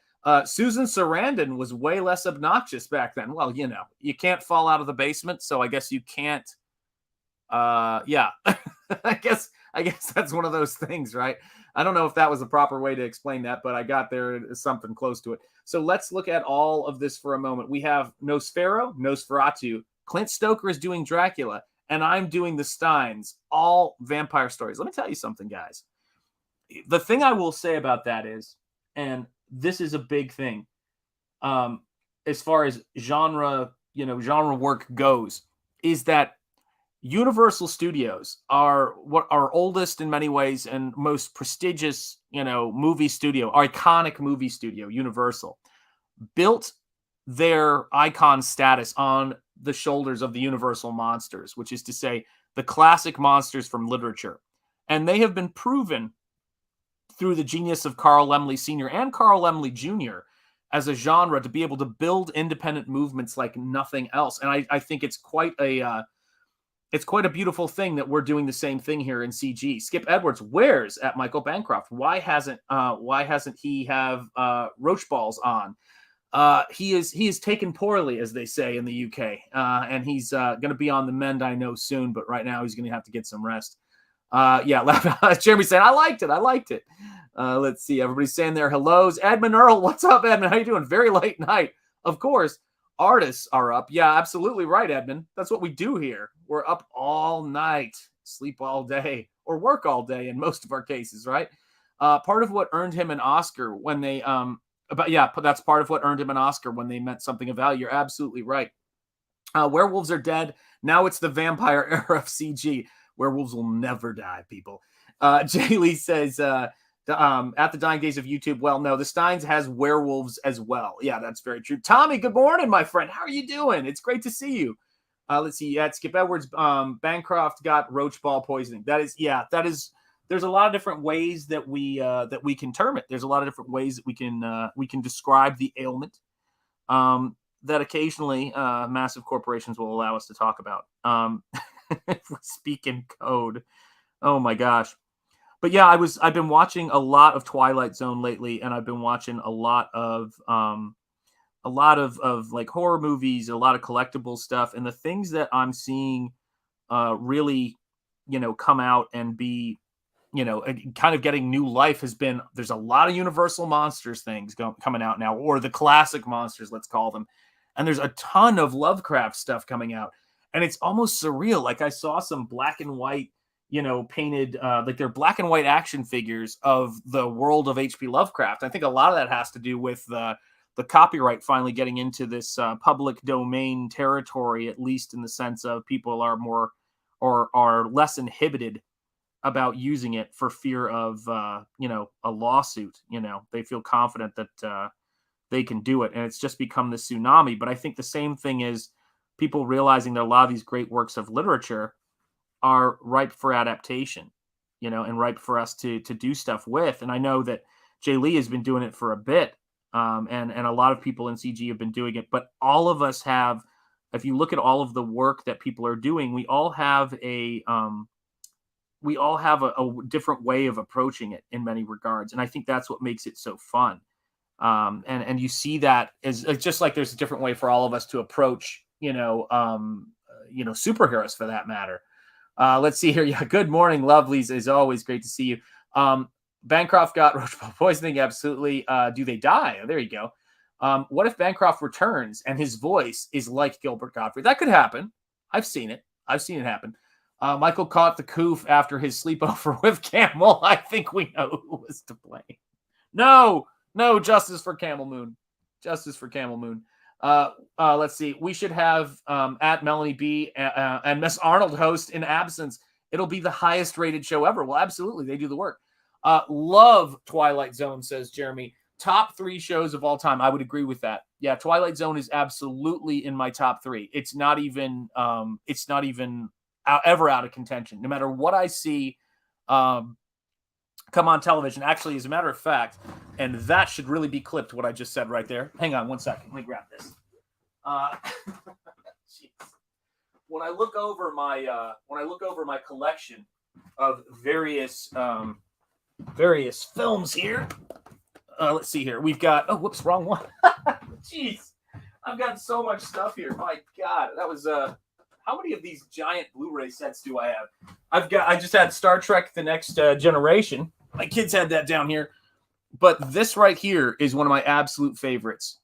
Susan Sarandon was way less obnoxious back then. Well, you can't fall out of the basement, so I guess you can't. Yeah, I guess that's one of those things, right? I don't know if that was a proper way to explain that, but I got there something close to it. So let's look at all of this for a moment. We have Nosfero, Nosferatu. Clint Stoker is doing Dracula, and I'm doing the Steins, all vampire stories. Let me tell you something, guys. The thing I will say about that is, and this is a big thing, as far as genre work goes, is that Universal Studios are what our oldest in many ways and most prestigious, movie studio, iconic movie studio, Universal, built their icon status on the shoulders of the Universal monsters, which is to say the classic monsters from literature. And they have been proven through the genius of Carl Laemmle Sr. and Carl Laemmle Jr. as a genre to be able to build independent movements like nothing else. And I think it's quite a beautiful thing that we're doing the same thing here in CG. Skip Edwards, where's at Michael Bancroft? Why hasn't he have roach balls on? He is taken poorly, as they say in the UK, and he's going to be on the mend, I know, soon. But right now, he's going to have to get some rest. Jeremy saying, I liked it. Let's see. Everybody's saying their hellos. Edmund Earl, what's up, Edmund? How you doing? Very late night. Of course, artists are up. Yeah, absolutely right, Edmund. That's what we do here. We're up all night, sleep all day, or work all day in most of our cases, right? Part of what earned him an Oscar when they that's part of what earned him an Oscar when they meant something of value. You're absolutely right. Werewolves are dead. Now it's the vampire era of CG. Werewolves will never die, people. Jay Lee says, at the dying days of YouTube, well, no, the Steins has werewolves as well. Yeah, that's very true. Tommy, good morning, my friend. How are you doing? It's great to see you. Let's see. Yeah, Skip Edwards, Bancroft got roach ball poisoning. There's a lot of different ways that we can term it. There's a lot of different ways that we can describe the ailment. that occasionally massive corporations will allow us to talk about. If we speak in code. Oh my gosh. But yeah, I've been watching a lot of Twilight Zone lately, and I've been watching a lot of like horror movies, a lot of collectible stuff, and the things that I'm seeing really, come out and be, kind of getting new life has been, there's a lot of Universal Monsters things coming out now, or the classic monsters, let's call them. And there's a ton of Lovecraft stuff coming out. And it's almost surreal. Like I saw some black and white, painted, like they're black and white action figures of the world of H.P. Lovecraft. I think a lot of that has to do with the copyright finally getting into this public domain territory, at least in the sense of people are more or are less inhibited about using it for fear of, a lawsuit. They feel confident that they can do it. And it's just become this tsunami. But I think the same thing is people realizing that a lot of these great works of literature are ripe for adaptation, and ripe for us to do stuff with. And I know that Jay Lee has been doing it for a bit. And a lot of people in CG have been doing it, but all of us have, if you look at all of the work that people are doing, we all have a different way of approaching it in many regards. And I think that's what makes it so fun. And you see that as just like there's a different way for all of us to approach, superheroes for that matter. Let's see here. Yeah. Good morning, lovelies. As always, great to see you. Bancroft got roach poisoning. Absolutely. Do they die? Oh, there you go. What if Bancroft returns and his voice is like Gilbert Gottfried? That could happen. I've seen it happen. Michael caught the coof after his sleepover with Camel. I think we know who was to blame. No, justice for Camel Moon. Justice for Camel Moon. Let's see. We should have at Melanie B and Miss Arnold host in absence. It'll be the highest rated show ever. Well, absolutely. They do the work. Love Twilight Zone, says Jeremy. Top 3 shows of all time. I would agree with that. Yeah, Twilight Zone is absolutely in my top 3. It's not even ever out of contention. No matter what I see come on television. Actually, as a matter of fact, and that should really be clipped, what I just said right there. Hang on one second. Let me grab this. When I look over my collection of various films here. Let's see here. We've got, wrong one. Jeez. I've got so much stuff here. My God. That was, how many of these giant Blu-ray sets do I have? I just had Star Trek The Next Generation. My kids had that down here. But this right here is one of my absolute favorites,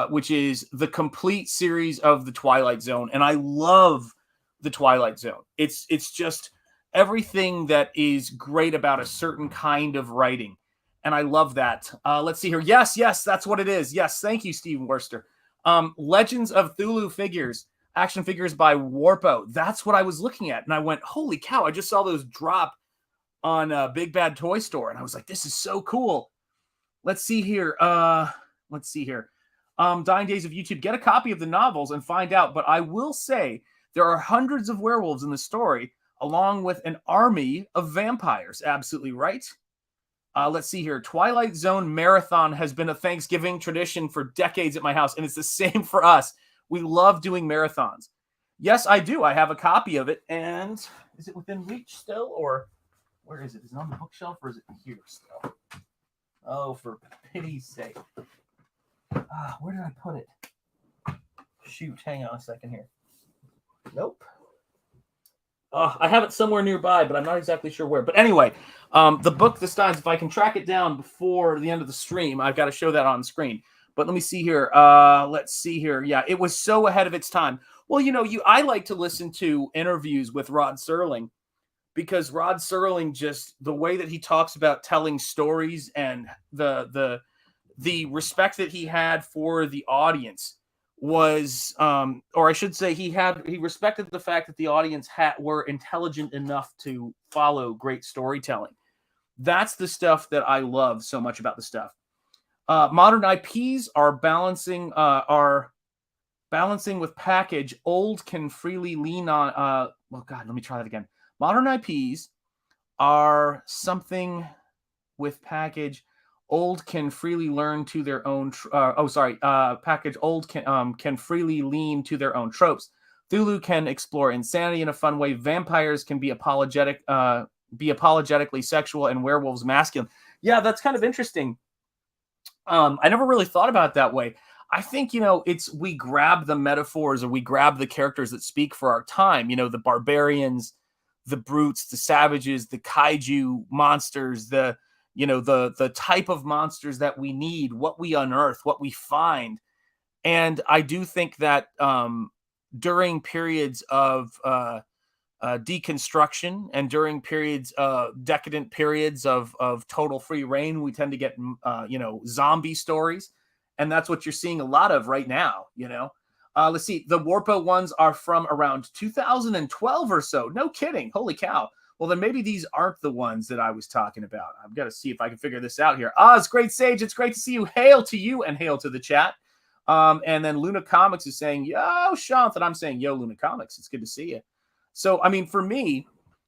which is the complete series of The Twilight Zone. And I love The Twilight Zone. It's just everything that is great about a certain kind of writing. And I love that. Let's see here. Yes, that's what it is. Yes, thank you, Steve Worcester. Legends of Cthulhu figures, action figures by Warpo. That's what I was looking at. And I went, holy cow, I just saw those drop on Big Bad Toy Store. And I was like, this is so cool. Let's see here. Dying Days of YouTube. Get a copy of the novels and find out. But I will say there are hundreds of werewolves in the story, along with an army of vampires. Absolutely right. Let's see here. Twilight Zone Marathon has been a Thanksgiving tradition for decades at my house, and it's the same for us. We love doing marathons. Yes, I do. I have a copy of it, and is it within reach still, or where is it? Is it on the bookshelf, or is it here still? Oh, for pity's sake. Where did I put it? Shoot, hang on a second here. Nope. I have it somewhere nearby, but I'm not exactly sure where. But anyway, the book this time, if I can track it down before the end of the stream, I've got to show that on screen. But let me see here. Let's see here. Yeah, it was so ahead of its time. Well, I like to listen to interviews with Rod Serling, because Rod Serling, just the way that he talks about telling stories and the respect that he had for the audience was, or I should say, he respected the fact that the audience were intelligent enough to follow great storytelling. That's the stuff that I love so much about the stuff. Modern IPs are balancing with package. Old can freely lean on. Let me try that again. Modern IPs are something with package. Old can freely learn to their own. Package old can freely lean to their own tropes. Cthulhu can explore insanity in a fun way. Vampires can be apologetically sexual, and werewolves masculine. Yeah, that's kind of interesting. I never really thought about it that way. I think, we grab the metaphors, or we grab the characters that speak for our time. The barbarians, the brutes, the savages, the kaiju monsters, the type of monsters that we need, what we unearth, what we find. And I do think that during periods of deconstruction, and during decadent periods of total free reign, we tend to get zombie stories, and that's what you're seeing a lot of right now. Let's see, the Warpo ones are from around 2012 or so. No kidding. Holy cow. Well, then maybe these aren't the ones that I was talking about. I've got to see if I can figure this out here. It's Great Sage. It's great to see you. Hail to you, and hail to the chat. And then Luna Comics is saying, yo, Shanth, and I'm saying, yo, Luna Comics. It's good to see you. So, I mean, for me,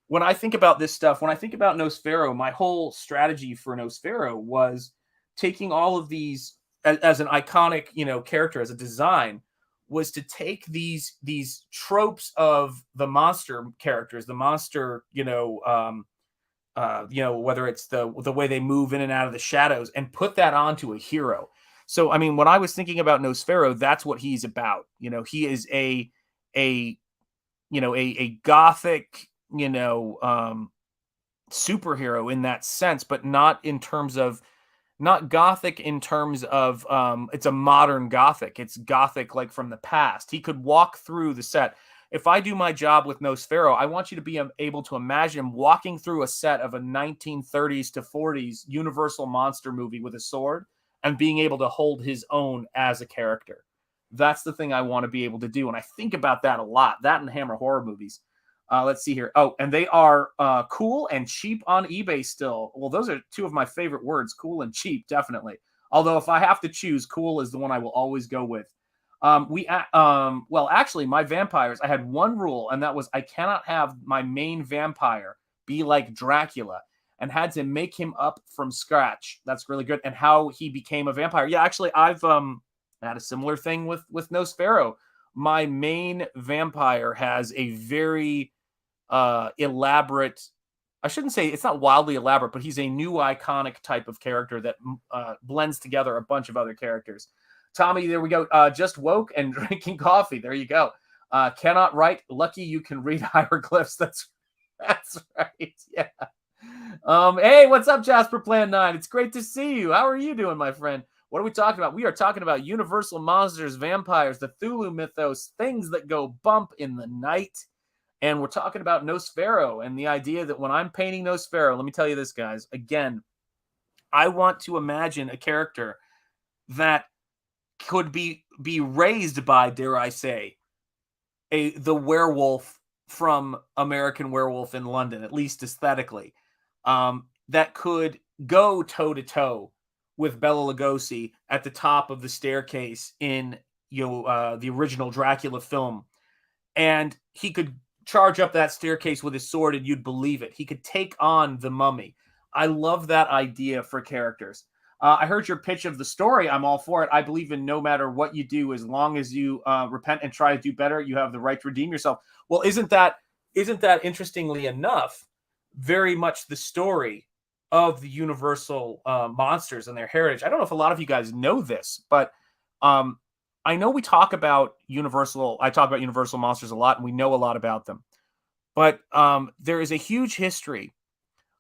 when I think about this stuff, when I think about Nosfero, my whole strategy for Nosfero was taking all of these as an iconic, character, as a design, was to take these tropes of the monster characters, the monster, whether it's the way they move in and out of the shadows, and put that onto a hero. So, I mean, when I was thinking about Nosfero, that's what he's about. He is a gothic, superhero in that sense, but not gothic in terms of it's a modern gothic. It's gothic like from the past. He could walk through the set. If I do my job with Nosfero, I want you to be able to imagine him walking through a set of a 1930s to 40s Universal monster movie with a sword, and being able to hold his own as a character. That's the thing I want to be able to do. And I think about that a lot, that and Hammer horror movies. Let's see here. Oh, and they are cool and cheap on eBay still. Well, those are two of my favorite words, cool and cheap, definitely. Although if I have to choose, cool is the one I will always go with. Actually, my vampires, I had one rule, and that was I cannot have my main vampire be like Dracula, and had to make him up from scratch. That's really good. And how he became a vampire. Yeah, actually, I've had a similar thing with Nosfero. My main vampire has a very elaborate, I shouldn't say it's not wildly elaborate, but he's a new iconic type of character that blends together a bunch of other characters. Tommy, there we go. Just woke and drinking coffee. There you go. Cannot write. Lucky you can read hieroglyphs. That's right. Yeah. Hey, what's up, Jasper Plan 9? It's great to see you. How are you doing, my friend? What are we talking about? We are talking about universal monsters, vampires, the Cthulhu mythos, things that go bump in the night. And we're talking about Nosfero and the idea that when I'm painting Nosfero, let me tell you this, guys. Again, I want to imagine a character that could be raised by, dare I say, the werewolf from American Werewolf in London, at least aesthetically, that could go toe-to-toe with Bela Lugosi at the top of the staircase in the original Dracula film. And he could charge up that staircase with his sword and you'd believe it. He could take on the Mummy. I love that idea for characters. I heard your pitch of the story. I'm all for it. I believe in no matter what you do, as long as you repent and try to do better, you have the right to redeem yourself. Well, isn't that interestingly enough, very much the story of the Universal monsters and their heritage? I don't know if a lot of you guys know this, but I know we talk about Universal. I talk about Universal monsters a lot, and we know a lot about them. But there is a huge history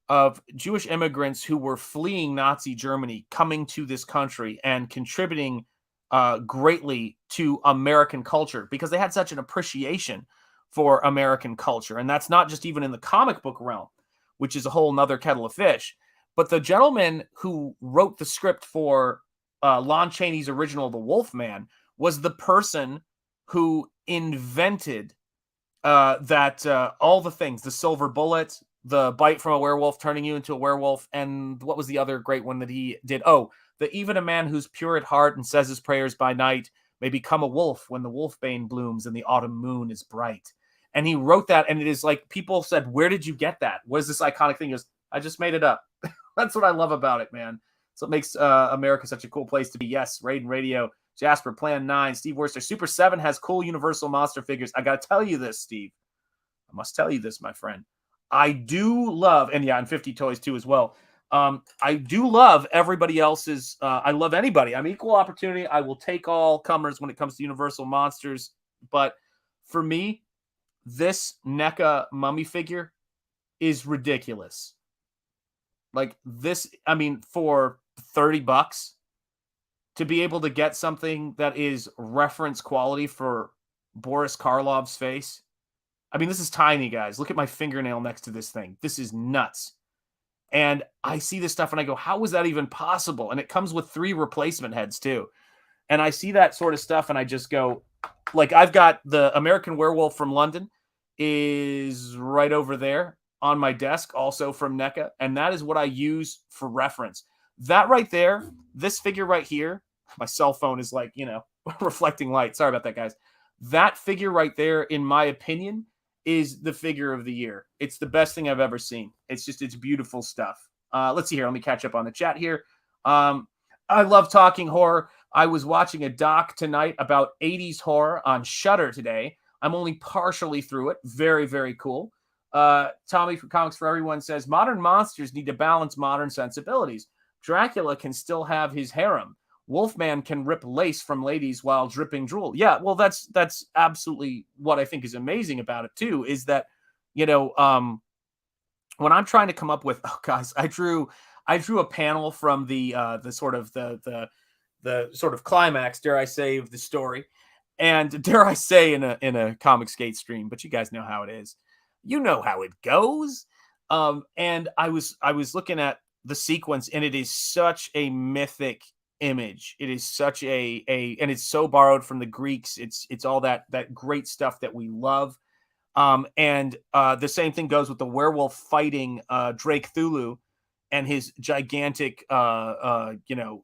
of Jewish immigrants who were fleeing Nazi Germany, coming to this country and contributing greatly to American culture because they had such an appreciation for American culture. And that's not just even in the comic book realm, which is a whole nother kettle of fish. But the gentleman who wrote the script for Lon Chaney's original The Wolfman was the person who invented that all the things, the silver bullet, the bite from a werewolf turning you into a werewolf, and what was the other great one that he did? Oh, that even a man who's pure at heart and says his prayers by night may become a wolf when the wolfbane blooms and the autumn moon is bright. And he wrote that, and it is like people said, where did you get that? What is this iconic thing? He goes, I just made it up. That's what I love about it, man. So it makes America such a cool place to be. Yes, Raiden Radio, Jasper, Plan 9, Steve Worcester. Super 7 has cool Universal monster figures. I got to tell you this, Steve. I must tell you this, my friend. I do love, and 50 Toys too as well. I do love everybody else's. I love anybody. I'm equal opportunity. I will take all comers when it comes to Universal monsters. But for me, this NECA mummy figure is ridiculous. Like this, I mean, for $30 to be able to get something that is reference quality for Boris Karloff's face. I mean, this is tiny, guys. Look at my fingernail next to this thing. This is nuts. And I see this stuff and I go, how is that even possible? And it comes with 3 replacement heads too. And I see that sort of stuff and I just go, like, I've got the American Werewolf from London is right over there on my desk, also from NECA. And that is what I use for reference. That right there, this figure right here, my cell phone is like, reflecting light. Sorry about that, guys. That figure right there, in my opinion, is the figure of the year. It's the best thing I've ever seen. It's beautiful stuff. Let's see here. Let me catch up on the chat here. I love talking horror. I was watching a doc tonight about 80s horror on Shudder today. I'm only partially through it. Very, very cool. Tommy from Comics for Everyone says, modern monsters need to balance modern sensibilities. Dracula can still have his harem. Wolfman can rip lace from ladies while dripping drool. Yeah, well, that's absolutely what I think is amazing about it too, is that, when I'm trying to come up with, guys, I drew a panel from the sort of the sort of climax, dare I say, of the story, and dare I say in a Comic Skate stream, but you guys know how it is. You know how it goes. And I was looking at the sequence, and it is such a mythic image. It is such and it's so borrowed from the Greeks. It's all that great stuff that we love. And the same thing goes with the werewolf fighting Drake Thulu and his gigantic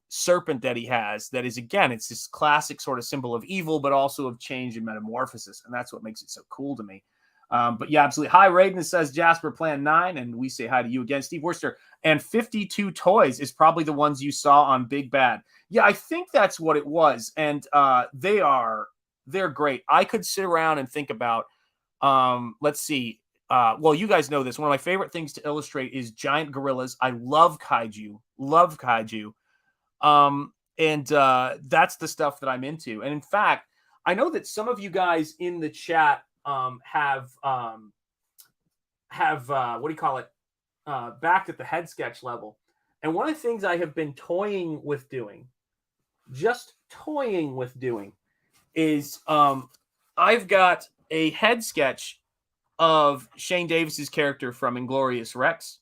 serpent that he has. That is, again, it's this classic sort of symbol of evil, but also of change and metamorphosis, and that's what makes it so cool to me. But yeah, absolutely. Hi, Raiden says Jasper Plan 9, and we say hi to you again, Steve Worcester. And 52 Toys is probably the ones you saw on Big Bad. Yeah, I think that's what it was. And they're great. I could sit around and think about, let's see. Well, you guys know this. One of my favorite things to illustrate is giant gorillas. I love kaiju. And that's the stuff that I'm into. And in fact, I know that some of you guys in the chat have what do you call it? Back at the head sketch level. And one of the things I have been toying with doing is I've got a head sketch of Shane Davis's character from Inglourious Rex,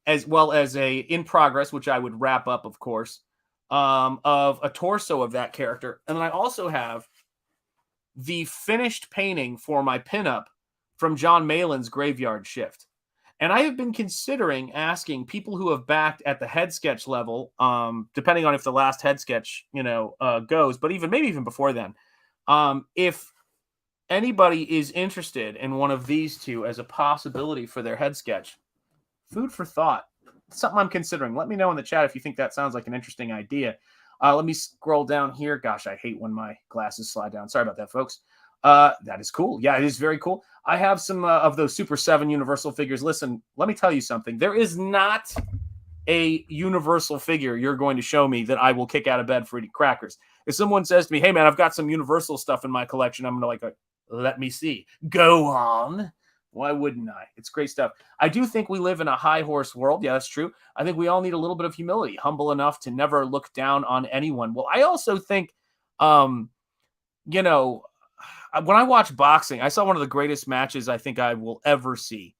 as well as a in progress, which I would wrap up, of course, of a torso of that character. And then I also have the finished painting for my pinup from John Malin's Graveyard Shift. And I have been considering asking people who have backed at the head sketch level, depending on if the last head sketch, goes, but maybe even before then, if anybody is interested in one of these two as a possibility for their head sketch. Food for thought. Something I'm considering. Let me know in the chat if you think that sounds like an interesting idea. Let me scroll down here. Gosh, I hate when my glasses slide down. Sorry about that, folks. That is cool. Yeah, it is very cool. I have some of those Super 7 Universal figures. Listen, let me tell you something. There is not a Universal figure you're going to show me that I will kick out of bed for eating crackers. If someone says to me, hey, man, I've got some Universal stuff in my collection, I'm going to let me see. Go on. Why wouldn't I? It's great stuff. I do think we live in a high horse world. Yeah, that's true. I think we all need a little bit of humility, humble enough to never look down on anyone. Well, I also think, when I watch boxing, I saw one of the greatest matches I think I will ever see,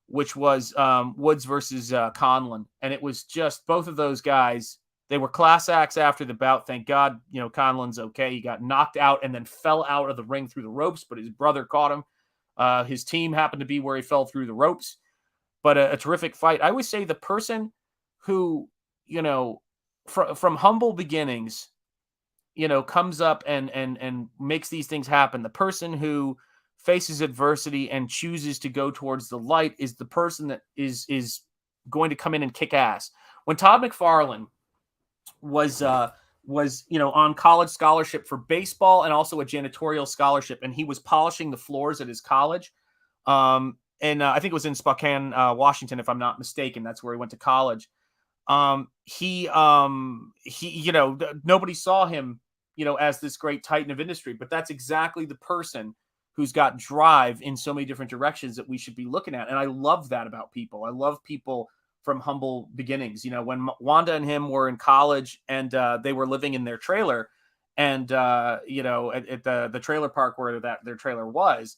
which was Woods versus Conlon. And it was just both of those guys. They were class acts after the bout. Thank God, Conlon's okay. He got knocked out and then fell out of the ring through the ropes, but his brother caught him. His team happened to be where he fell through the ropes. But a terrific fight. I always say the person who, from humble beginnings, comes up and makes these things happen. The person who faces adversity and chooses to go towards the light is the person that is going to come in and kick ass. When Todd McFarlane was on college scholarship for baseball and also a janitorial scholarship, and he was polishing the floors at his college. And I think it was in Spokane, Washington, if I'm not mistaken. That's where he went to college. He nobody saw him, as this great titan of industry, but that's exactly the person who's got drive in so many different directions that we should be looking at. And I love that about people. I love people from humble beginnings. When Wanda and him were in college and they were living in their trailer and, at the trailer park where their trailer was,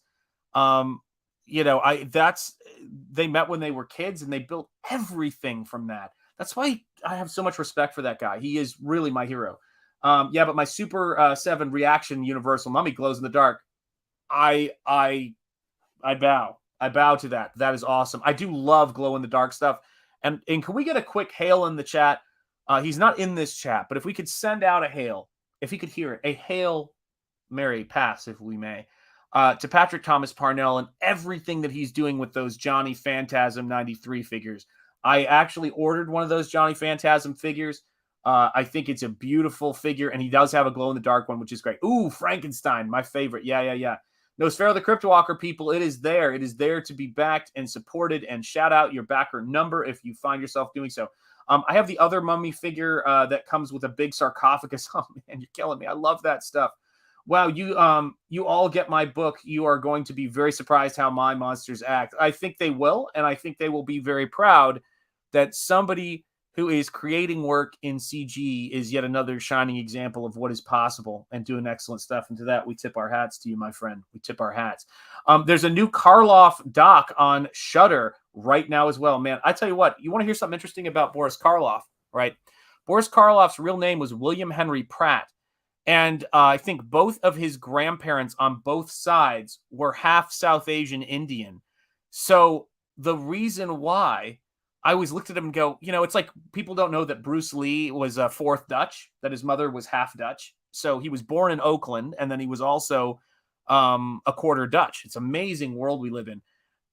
they met when they were kids and they built everything from that. That's why I have so much respect for that guy. He is really my hero. But my Super 7 reaction universal mummy glows in the dark. I bow to that. That is awesome. I do love glow in the dark stuff. And can we get a quick hail in the chat? He's not in this chat, but if we could send out a hail, if he could hear it, a hail Mary pass, if we may, to Patrick Thomas Parnell and everything that he's doing with those Johnny Phantasm 93 figures. I actually ordered one of those Johnny Phantasm figures. I think it's a beautiful figure, and he does have a glow-in-the-dark one, which is great. Ooh, Frankenstein, my favorite. Yeah. Nosfero the Cryptwalker, people, it is there. It is there to be backed and supported, and shout out your backer number if you find yourself doing so. I have the other mummy figure that comes with a big sarcophagus. Oh, man, you're killing me. I love that stuff. Wow, you all get my book. You are going to be very surprised how my monsters act. I think they will, and I think they will be very proud that somebody who is creating work in CG is yet another shining example of what is possible and doing excellent stuff. And to that, we tip our hats to you, my friend. We tip our hats. There's a new Karloff doc on Shudder right now as well. Man, I tell you what, you want to hear something interesting about Boris Karloff, right? Boris Karloff's real name was William Henry Pratt. And I think both of his grandparents on both sides were half South Asian Indian. So the reason why I always looked at him and go, it's like people don't know that Bruce Lee was fourth Dutch, that his mother was half Dutch. So he was born in Oakland, and then he was also a quarter Dutch. It's an amazing world we live in.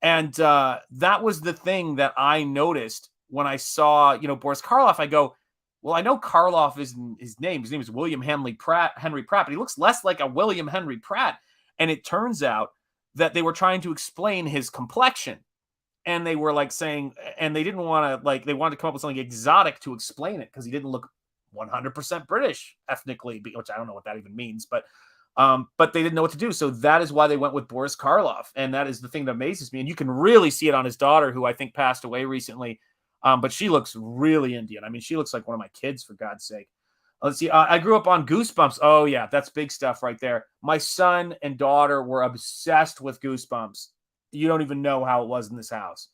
And that was the thing that I noticed when I saw, Boris Karloff. I go, well, I know Karloff isn't his name. His name is William Henry Pratt, but he looks less like a William Henry Pratt. And it turns out that they were trying to explain his complexion. And they were saying, and they didn't want to, they wanted to come up with something exotic to explain it because he didn't look 100% British ethnically, which I don't know what that even means, but they didn't know what to do. So that is why they went with Boris Karloff. And that is the thing that amazes me. And you can really see it on his daughter, who I think passed away recently. But she looks really Indian. I mean, she looks like one of my kids, for God's sake. Let's see. I grew up on Goosebumps. Oh, yeah, that's big stuff right there. My son and daughter were obsessed with Goosebumps. You don't even know how it was in this house.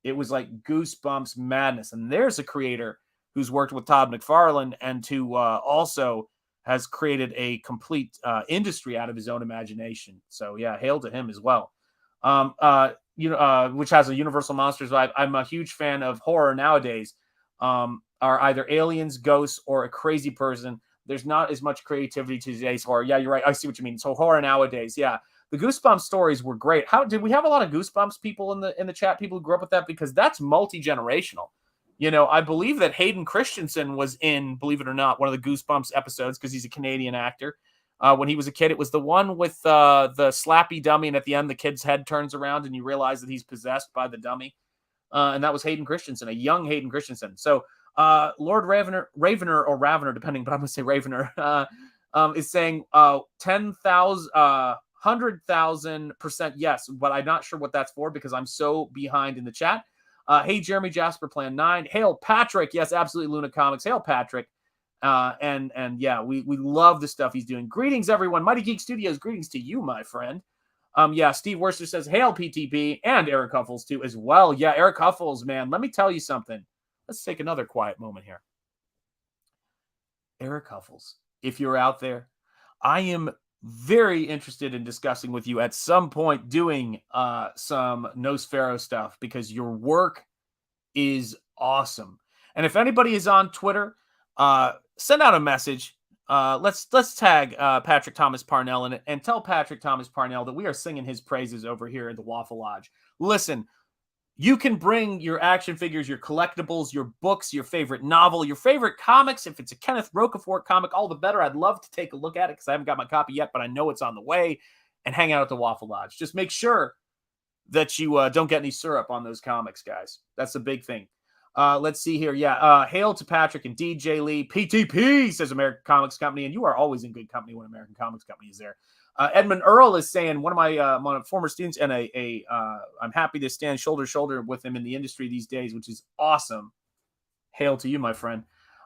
It was like Goosebumps madness. And there's a creator who's worked with Todd McFarlane and who also has created a complete industry out of his own imagination. So, yeah, hail to him as well. Which has a Universal Monsters vibe. I'm a huge fan of horror nowadays. Are either aliens, ghosts, or a crazy person. There's not as much creativity to today's horror. Yeah, you're right. I see what you mean. So horror nowadays, yeah. The Goosebumps stories were great. How did we have a lot of Goosebumps people in the chat? People who grew up with that, because that's multi-generational. I believe that Hayden Christensen was in, believe it or not, one of the Goosebumps episodes because he's a Canadian actor. When he was a kid, it was the one with the slappy dummy, and at the end the kid's head turns around and you realize that he's possessed by the dummy. And that was Hayden Christensen, a young Hayden Christensen. So Lord Ravener, or Ravener, depending, but I'm going to say Ravener, is saying 10,000... 100,000% yes, but I'm not sure what that's for because I'm so behind in the chat. Hey, Jeremy Jasper, Plan 9. Hail, Patrick. Yes, absolutely, Luna Comics. Hail, Patrick. And yeah, we love the stuff he's doing. Greetings, everyone. Mighty Geek Studios, greetings to you, my friend. Yeah, Steve Worcester says, hail, PTP, and Eric Huffles, too, as well. Yeah, Eric Huffles, man, let me tell you something. Let's take another quiet moment here. Eric Huffles, if you're out there, I am very interested in discussing with you at some point doing some Nosfero stuff because your work is awesome. And if anybody is on Twitter, send out a message. Let's tag Patrick Thomas Parnell in it and tell Patrick Thomas Parnell that we are singing his praises over here at the Waffle Lodge. Listen, You can bring your action figures, your collectibles, your books, your favorite novel, your favorite comics. If it's a Kenneth Roquefort comic, all the better. I'd love to take a look at it because I haven't got my copy yet, but I know it's on the way, and hang out at the Waffle Lodge. Just make sure that you don't get any syrup on those comics, guys. That's the big thing. Let's see here. Yeah. Hail to Patrick and DJ Lee. PTP, says American Comics Company. And you are always in good company when American Comics Company is there. Edmund Earl is saying, one of my former students, and I'm happy to stand shoulder to shoulder with him in the industry these days, which is awesome. Hail to you, my friend.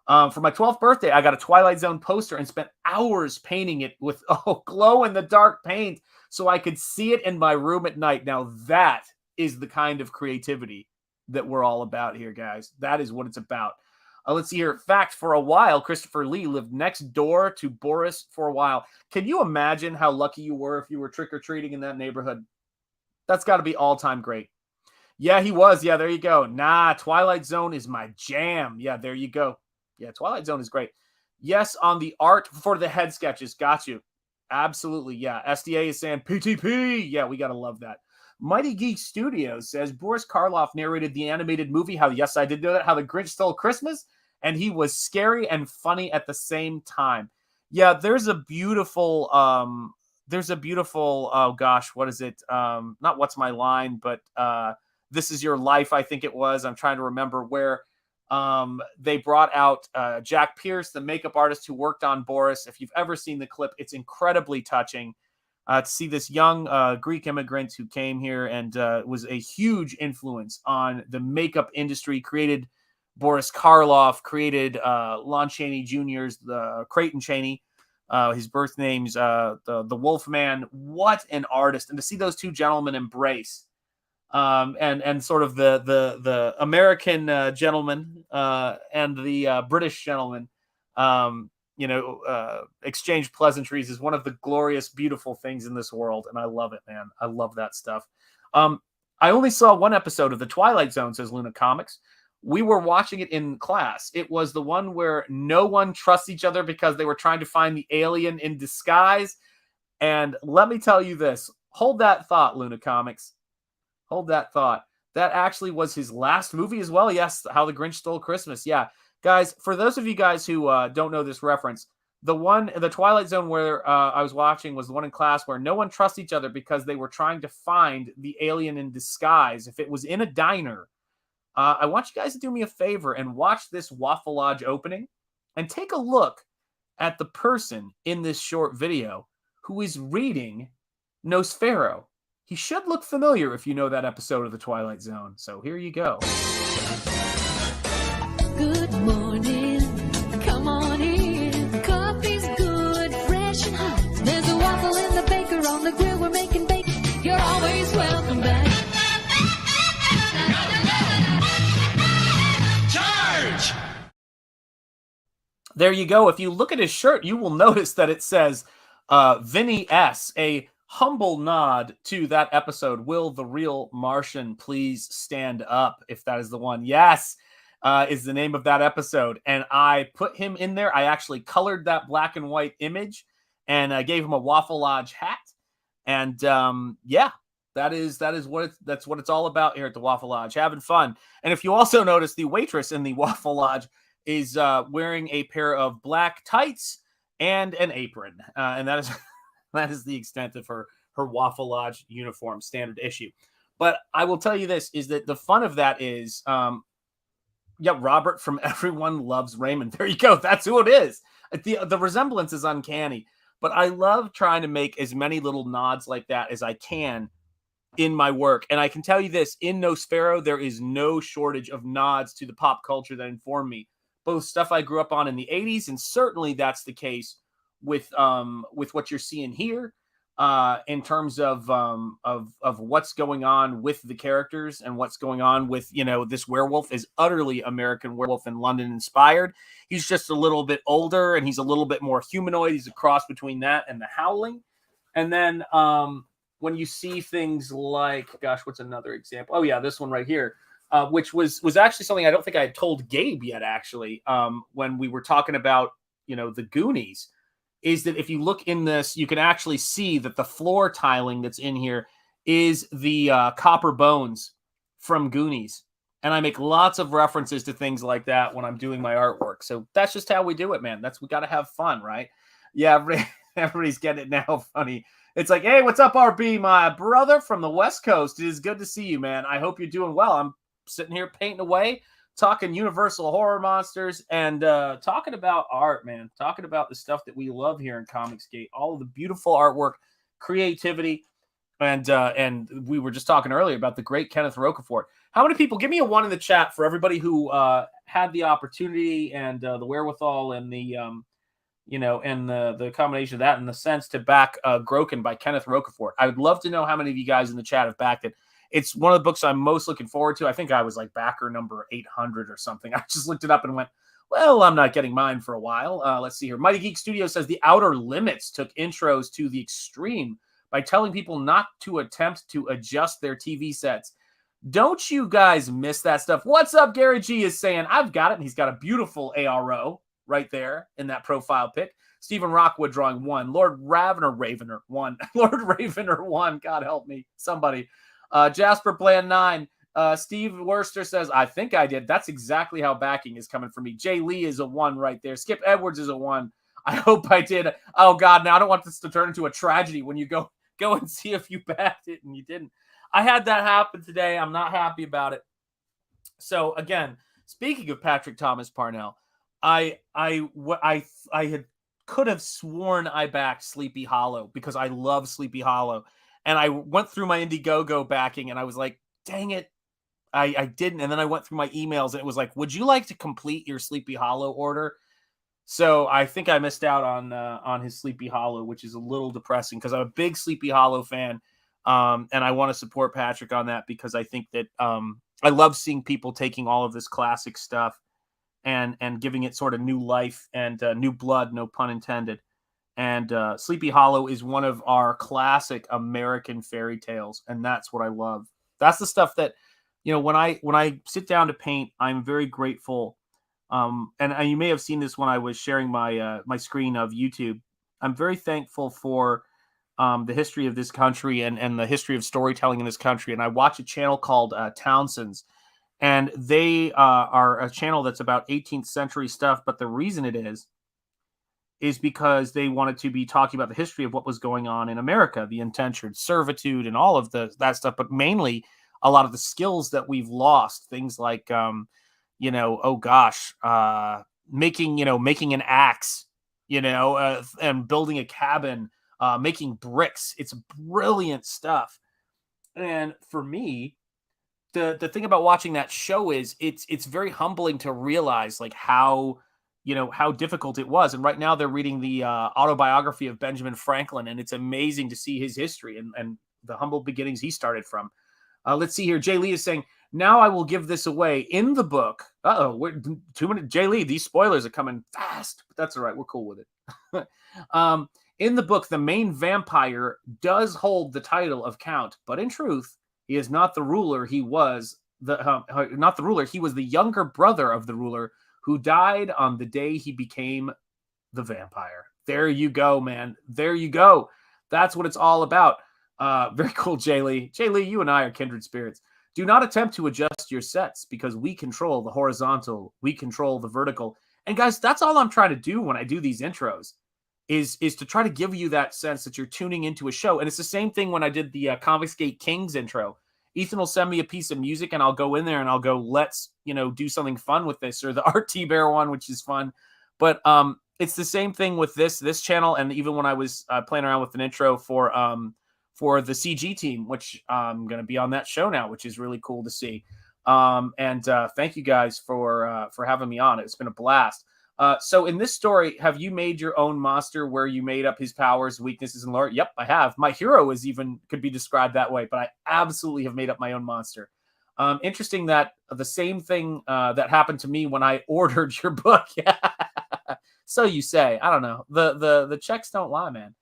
For my 12th birthday, I got a Twilight Zone poster and spent hours painting it with glow-in-the-dark paint so I could see it in my room at night. Now, that is the kind of creativity that we're all about here, guys. That is what it's about. Let's see here. Fact, for a while, Christopher Lee lived next door to Boris for a while. Can you imagine how lucky you were if you were trick-or-treating in that neighborhood? That's got to be all-time great. Yeah, he was. Yeah, there you go. Nah, Twilight Zone is my jam. Yeah, there you go. Yeah, Twilight Zone is great. Yes, on the art for the head sketches. Got you. Absolutely. Yeah, SDA is saying PTP. Yeah, we got to love that. Mighty Geek Studios says Boris Karloff narrated the animated movie. Yes, I did know that. How the Grinch Stole Christmas. And he was scary and funny at the same time. Yeah, there's a beautiful, oh gosh, what is it? Not What's My Line, but This Is Your Life, I think it was. I'm trying to remember where they brought out Jack Pierce, the makeup artist who worked on Boris. If you've ever seen the clip, it's incredibly touching. To see this young Greek immigrant who came here and was a huge influence on the makeup industry, created Boris Karloff, created Lon Chaney Jr.'s Creighton Chaney, his birth name's the Wolfman. What an artist! And to see those two gentlemen embrace and sort of the American gentleman and the British gentleman, exchange pleasantries is one of the glorious, beautiful things in this world. And I love it, man. I love that stuff. I only saw one episode of The Twilight Zone, says Luna Comics. We were watching it in class. It was the one where no one trusts each other because they were trying to find the alien in disguise. And let me tell you this. Hold that thought, Luna Comics. Hold that thought. That actually was his last movie as well. Yes, How the Grinch Stole Christmas. Yeah. Guys, for those of you guys who don't know this reference, the Twilight Zone where I was watching was the one in class where no one trusts each other because they were trying to find the alien in disguise. If it was in a diner, I want you guys to do me a favor and watch this Waffle Lodge opening and take a look at the person in this short video who is reading Nosfero. He should look familiar if you know that episode of The Twilight Zone. So here you go. Good morning, come on in. Coffee's good, fresh and hot. There's a waffle in the baker on the grill. We're making bacon. You're always welcome back. Charge! There you go. If you look at his shirt, you will notice that it says Vinny S., a humble nod to that episode. Will the real Martian please stand up? If that is the one. Yes. Is the name of that episode. And I put him in there. I actually colored that black and white image and I gave him a Waffle Lodge hat. And yeah, that's what it's all about here at the Waffle Lodge, having fun. And if you also notice, the waitress in the Waffle Lodge is wearing a pair of black tights and an apron. And that is the extent of her Waffle Lodge uniform, standard issue. But I will tell you this, is that the fun of that is, yeah, Robert from Everyone Loves Raymond. There you go. That's who it is. The resemblance is uncanny. But I love trying to make as many little nods like that as I can in my work. And I can tell you this, in Nosfero, there is no shortage of nods to the pop culture that inform me. Both stuff I grew up on in the 80s, and certainly that's the case with what you're seeing here. In terms of what's going on with the characters and what's going on with, this werewolf is utterly American Werewolf in London inspired. He's just a little bit older and he's a little bit more humanoid. He's a cross between that and the Howling. And then when you see things like, gosh, what's another example? Oh yeah, this one right here, which was actually something I don't think I had told Gabe yet, actually, when we were talking about, the Goonies. Is that if you look in this, you can actually see that the floor tiling that's in here is the copper bones from Goonies. And I make lots of references to things like that when I'm doing my artwork. So that's just how we do it, man. We got to have fun, right? Yeah, everybody's getting it now. Funny. It's like, hey, what's up, RB? My brother from the West Coast. It is good to see you, man. I hope you're doing well. I'm sitting here painting away, talking Universal horror monsters, and talking about art, man. Talking about the stuff that we love here in Comicsgate. All of the beautiful artwork, creativity, and we were just talking earlier about the great Kenneth Rocafort. How many people? Give me a 1 in the chat for everybody who had the opportunity and the wherewithal and the and the combination of that and the sense to back Groken by Kenneth Rocafort. I would love to know how many of you guys in the chat have backed it. It's one of the books I'm most looking forward to. I think I was like backer number 800 or something. I just looked it up and went, well, I'm not getting mine for a while. Let's see here. Mighty Geek Studio says The Outer Limits took intros to the extreme by telling people not to attempt to adjust their TV sets. Don't you guys miss that stuff? What's up, Gary G is saying, I've got it. And he's got a beautiful ARO right there in that profile pic. Stephen Rockwood drawing 1. Lord Ravener 1. Lord Ravener 1. God help me. Somebody. Jasper Bland 9. Steve Worcester says, I think I did. That's exactly how backing is coming for me. Jay Lee is a 1 right there. Skip Edwards is a 1. I hope I did. Oh, God, now I don't want this to turn into a tragedy when you go and see if you backed it and you didn't. I had that happen today. I'm not happy about it. So, again, speaking of Patrick Thomas Parnell, I could have sworn I backed Sleepy Hollow because I love Sleepy Hollow. And I went through my Indiegogo backing and I was like, dang it, I didn't. And then I went through my emails and it was like, would you like to complete your Sleepy Hollow order? So I think I missed out on his Sleepy Hollow, which is a little depressing because I'm a big Sleepy Hollow fan. And I want to support Patrick on that because I think that I love seeing people taking all of this classic stuff and giving it sort of new life and new blood, no pun intended. And Sleepy Hollow is one of our classic American fairy tales, and that's what I love. That's the stuff that, when I sit down to paint, I'm very grateful. And you may have seen this when I was sharing my my screen of YouTube. I'm very thankful for the history of this country and the history of storytelling in this country. And I watch a channel called Townsend's, and they are a channel that's about 18th century stuff. But the reason it is because they wanted to be talking about the history of what was going on in America, the indentured servitude and all of that stuff, but mainly a lot of the skills that we've lost, things like, making an axe, and building a cabin, making bricks. It's brilliant stuff. And for me, the thing about watching that show is it's very humbling to realize like how difficult it was. And right now they're reading the autobiography of Benjamin Franklin, and it's amazing to see his history and the humble beginnings he started from. Let's see here. Jay Lee is saying, now I will give this away in the book. We're 2 minutes. Jay Lee, these spoilers are coming fast, but that's all right. We're cool with it. In the book, the main vampire does hold the title of Count, but in truth, he is not the ruler. He was not the ruler. He was the younger brother of the ruler who died on the day he became the vampire. There you go, man. There you go. That's what it's all about. Very cool, Jay Lee. Jay Lee, you and I are kindred spirits. Do not attempt to adjust your sets because we control the horizontal. We control the vertical. And guys, that's all I'm trying to do when I do these intros is to try to give you that sense that you're tuning into a show. And it's the same thing when I did the Comicsgate Kings intro. Ethan will send me a piece of music and I'll go in there and I'll go, let's, do something fun with this, or the RT Bear one, which is fun. But it's the same thing with this channel. And even when I was playing around with an intro for the CG team, which I'm going to be on that show now, which is really cool to see. And thank you guys for having me on. It's been a blast. So in this story, have you made your own monster where you made up his powers, weaknesses, and lore? Yep, I have. My hero could be described that way, but I absolutely have made up my own monster. Interesting that the same thing that happened to me when I ordered your book. So you say. I don't know. The checks don't lie, man.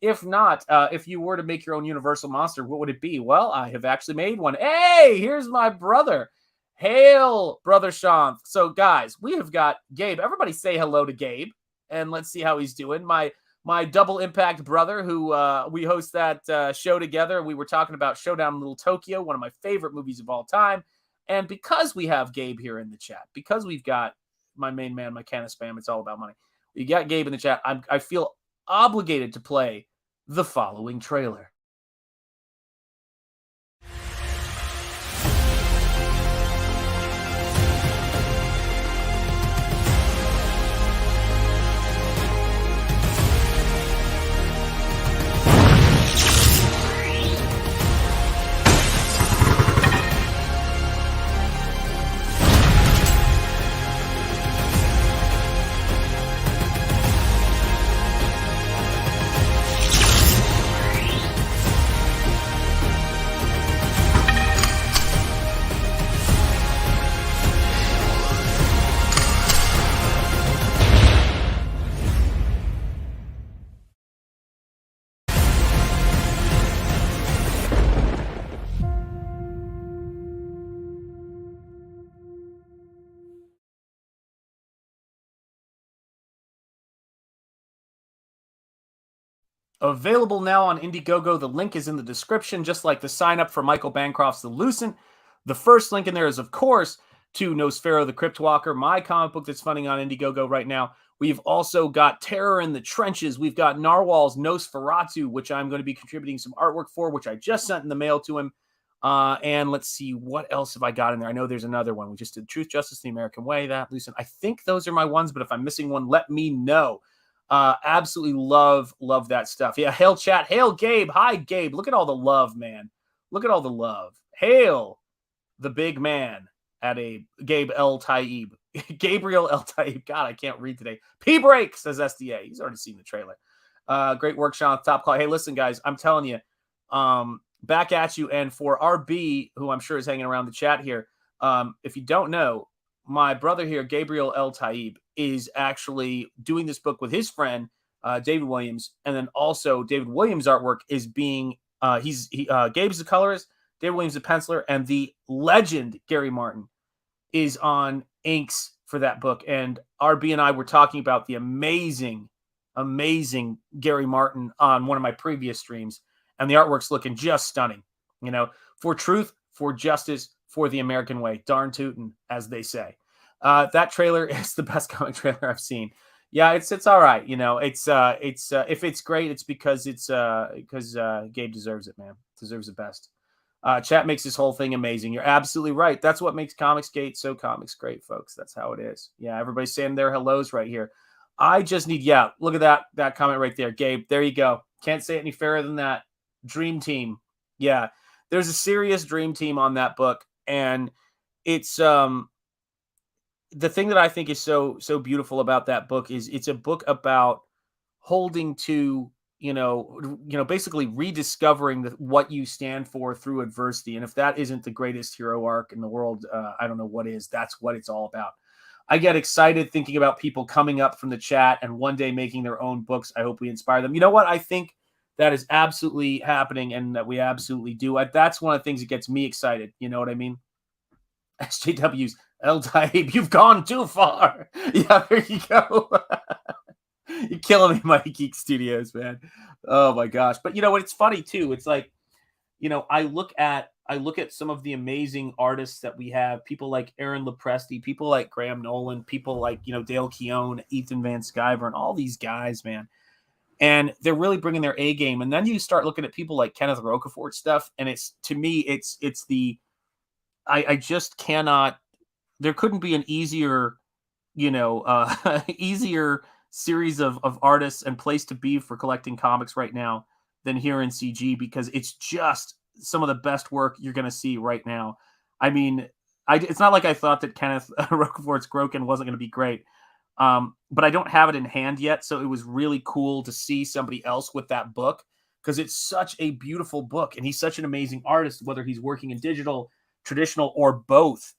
If not, if you were to make your own universal monster, what would it be? Well, I have actually made one. Hey, here's my brother. Hail, Brother Sean. So, guys, we have got Gabe. Everybody say hello to Gabe, and let's see how he's doing. My my double impact brother, who we host that show together. We were talking about Showdown in Little Tokyo, one of my favorite movies of all time. And because we have Gabe here in the chat, because we've got my main man, my can of spam, it's all about money. We got Gabe in the chat. I feel obligated to play the following trailer. Available now on Indiegogo. The link is in the description, just like the sign up for Michael Bancroft's The Lucent. The first link in there is, of course, to Nosfero the Crypt Walker, my comic book that's funding on Indiegogo right now. We've also got Terror in the Trenches. We've got Narwhal's Nosferatu, which I'm going to be contributing some artwork for, which I just sent in the mail to him. And let's see, what else have I got in there? I know there's another one. We just did Truth, Justice, the American Way, that, Lucent. I think those are my ones, but if I'm missing one, let me know. Absolutely love that stuff. Yeah, hail chat. Hail Gabe. Hi, Gabe. Look at all the love, man. Look at all the love. Hail the big man at a Gabe L. Taib. Gabriel L. Taib. God, I can't read today. P-Break, says SDA. He's already seen the trailer. Great work, Sean. Top call. Hey, listen, guys, I'm telling you, back at you. And for RB, who I'm sure is hanging around the chat here, if you don't know, my brother here, Gabriel L. Taib, is actually doing this book with his friend, David Williams. And then also David Williams' artwork is being, Gabe's the colorist, David Williams the penciler, and the legend Gary Martin is on inks for that book. And RB and I were talking about the amazing Gary Martin on one of my previous streams. And the artwork's looking just stunning, you know, for truth, for justice, for the American way. Darn tootin', as they say. That trailer is the best comic trailer I've seen. Yeah, it's all right. You know, it's if it's great, it's because Gabe deserves it, man. Deserves the best. Chat makes this whole thing amazing. You're absolutely right. That's what makes Comicsgate so comics great, folks. That's how it is. Yeah, everybody's saying their hellos right here. I just need, yeah, look at that comment right there, Gabe. There you go. Can't say it any fairer than that. Dream team. Yeah, there's a serious dream team on that book, and it's the thing that I think is so beautiful about that book is it's a book about holding to, you know, basically rediscovering what you stand for through adversity. And if that isn't the greatest hero arc in the world, I don't know what is. That's what it's all about. I get excited thinking about people coming up from the chat and one day making their own books. I hope we inspire them. You know what? I think that is absolutely happening and that we absolutely do. That's one of the things that gets me excited. You know what I mean? SJW's L-Type, you've gone too far. Yeah, there you go. You're killing me, Mighty Geek Studios, man. Oh my gosh. But you know what? It's funny too. It's like, you know, I look at some of the amazing artists that we have, people like Aaron Lopresti, people like Graham Nolan, people like, you know, Dale Keown, Ethan Van Sciver, and all these guys, man. And they're really bringing their A game. And then you start looking at people like Kenneth Rocafort stuff. And it's, to me, it's the, I just cannot, there couldn't be an easier, you know, easier series of artists and place to be for collecting comics right now than here in CG, because it's just some of the best work you're going to see right now. I mean, it's not like I thought that Kenneth Rocafort's Groken wasn't going to be great, but I don't have it in hand yet, so it was really cool to see somebody else with that book, because it's such a beautiful book, and he's such an amazing artist, whether he's working in digital, traditional, or both.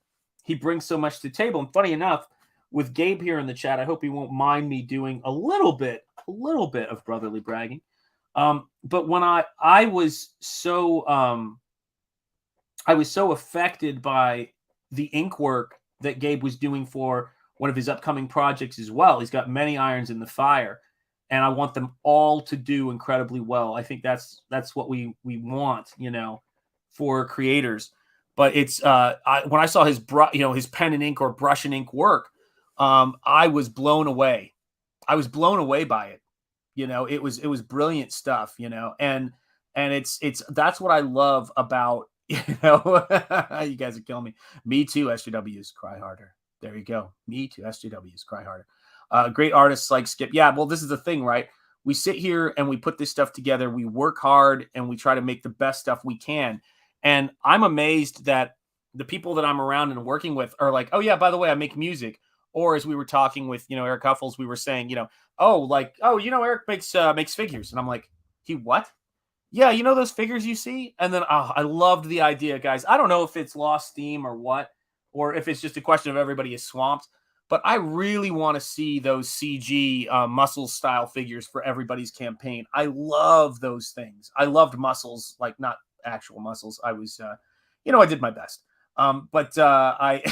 He brings so much to the table. And funny enough, with Gabe here in the chat, I hope he won't mind me doing a little bit of brotherly bragging. But when I was so affected by the ink work that Gabe was doing for one of his upcoming projects as well. He's got many irons in the fire. and I want them all to do incredibly well. I think that's what we want, you know, for creators. But it's when I saw his his pen and ink or brush and ink work, I was blown away. I was blown away by it. You know, it was brilliant stuff, you know, and it's that's what I love about, you know, you guys are killing me. Me too, SJWs, cry harder. There you go. Me too, SJWs, cry harder. Great artists like Skip. Yeah, well, this is the thing, right? We sit here and we put this stuff together. We work hard and we try to make the best stuff we can. And I'm amazed that the people that I'm around and working with are like, oh yeah, by the way, I make music. Or as we were talking with, you know, Eric Huffles, we were saying, you know, you know, Eric makes figures. And I'm like, he what? Yeah, you know those figures you see? And then I loved the idea, guys. I don't know if it's lost steam or what, or if it's just a question of everybody is swamped. But I really want to see those CG muscles style figures for everybody's campaign. I love those things. I loved muscles, like not actual muscles. I was, you know, I did my best. But I,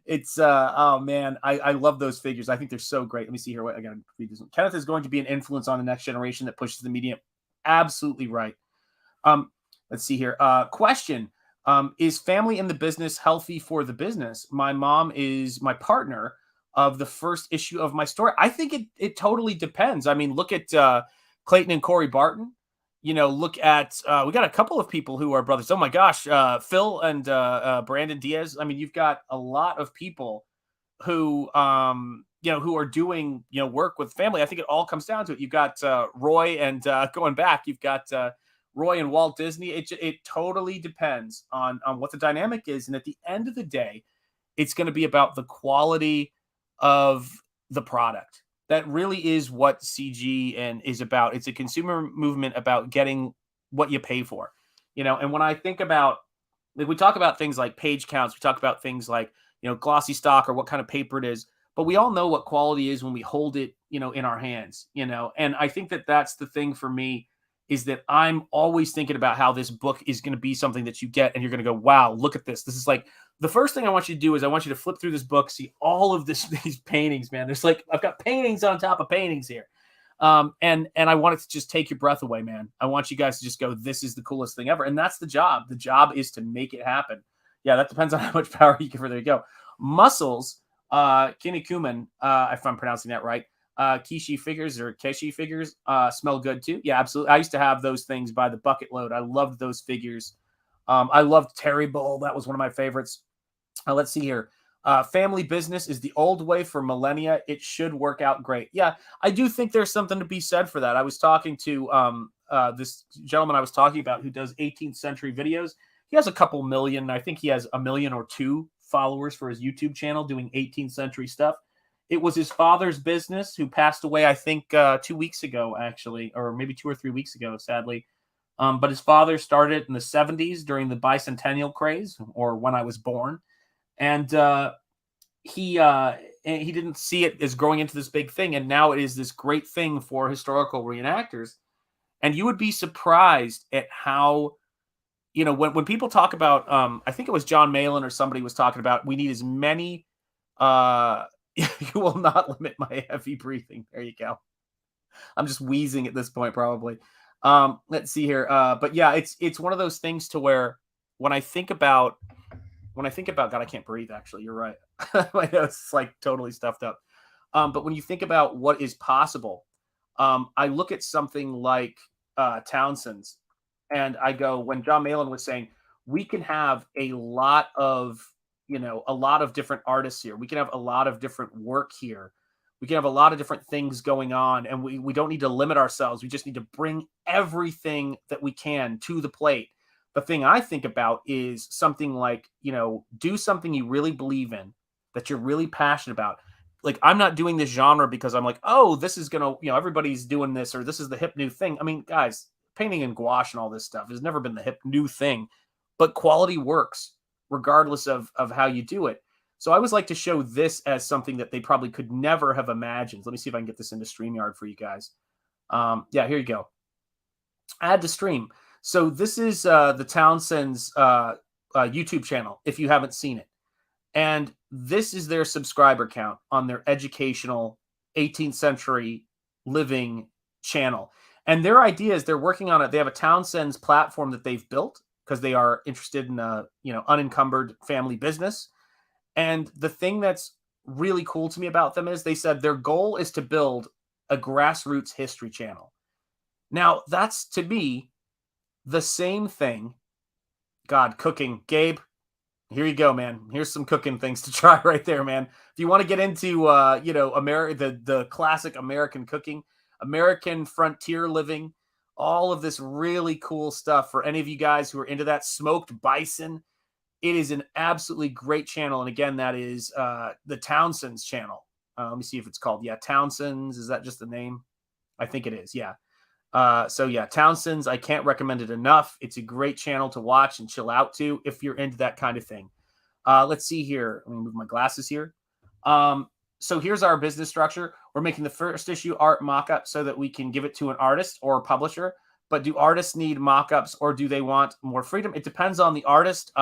it's, oh man, I love those figures. I think they're so great. Let me see here. I gotta read this one. Kenneth is going to be an influence on the next generation that pushes the medium. Absolutely right. Let's see here. Question. Is family in the business healthy for the business? My mom is my partner of the first issue of my story. I think it totally depends. I mean, look at Clayton and Corey Barton. You know, look at we got a couple of people who are brothers. Oh my gosh, Phil and Brandon Diaz. I mean, you've got a lot of people who you know, who are doing, you know, work with family. I think it all comes down to it. You've got Roy and going back, you've got Roy and Walt Disney. It totally depends on what the dynamic is. And at the end of the day, it's going to be about the quality of the product. That really is what CG and is about. It's a consumer movement about getting what you pay for, you know. And when I think about, like, we talk about things like page counts, we talk about things like, you know, glossy stock or what kind of paper it is, but we all know what quality is when we hold it, you know, in our hands, you know. And I think that that's the thing for me, is that I'm always thinking about how this book is going to be something that you get and you're going to go, wow, look at this. This is like, the first thing I want you to do is I want you to flip through this book, see all of these paintings, man. There's like, I've got paintings on top of paintings here. And I want it to just take your breath away, man. I want you guys to just go, this is the coolest thing ever. And that's the job. The job is to make it happen. Yeah, that depends on how much power you give her. There you go. Muscles, Kinnikuman, if I'm pronouncing that right. Kishi figures or Keshi figures smell good too. Yeah, absolutely. I used to have those things by the bucket load. I loved those figures. I loved Terry Bull. That was one of my favorites. Let's see here. Family business is the old way for millennia. It should work out great. Yeah, I do think there's something to be said for that. I was talking to this gentleman I was talking about who does 18th century videos. He has a couple million. I think he has 1 million or 2 followers for his YouTube channel doing 18th century stuff. It was his father's business, who passed away, I think, 2 weeks ago, actually, or maybe 2 or 3 weeks ago, sadly. But his father started in the 70s during the bicentennial craze, or when I was born. And he didn't see it as growing into this big thing. And now it is this great thing for historical reenactors. And you would be surprised at how, you know, when people talk about, I think it was John Malin or somebody was talking about, we need as many, you will not limit my heavy breathing. There you go. I'm just wheezing at this point, probably. Let's see here. But yeah, it's one of those things to where when I think about, God, I can't breathe, actually. You're right. My nose is like totally stuffed up. But when you think about what is possible, I look at something like Townsend's, and I go, when John Malin was saying, we can have a lot of different artists here. We can have a lot of different work here. We can have a lot of different things going on, and we don't need to limit ourselves. We just need to bring everything that we can to the plate. The thing I think about is something like, you know, do something you really believe in, that you're really passionate about. Like, I'm not doing this genre because I'm like, oh, this is going to, you know, everybody's doing this, or this is the hip new thing. I mean, guys, painting in gouache and all this stuff has never been the hip new thing, but quality works regardless of how you do it. So I always like to show this as something that they probably could never have imagined. Let me see if I can get this into StreamYard for you guys. Yeah, here you go. Add to stream. So this is the Townsend's YouTube channel, if you haven't seen it. And this is their subscriber count on their educational 18th century living channel. And their idea is they're working on it. They have a Townsend's platform that they've built because they are interested in a, unencumbered family business. And the thing that's really cool to me about them is they said their goal is to build a grassroots history channel. Now, that's, to me, the same thing. God, cooking. Gabe, here you go, man. Here's some cooking things to try right there, man. If you want to get into, the classic American cooking, American frontier living, all of this really cool stuff for any of you guys who are into that, smoked bison, it is an absolutely great channel. And again, that is the Townsend's channel. Let me see if it's called. Yeah, Townsend's. Is that just the name? I think it is. Yeah. Townsend's. I can't recommend it enough. It's a great channel to watch and chill out to if you're into that kind of thing. Let's see here. Let me move my glasses here. So here's our business structure. We're making the first issue art mock-up so that we can give it to an artist or a publisher. But do artists need mock-ups or do they want more freedom? It depends on the artist.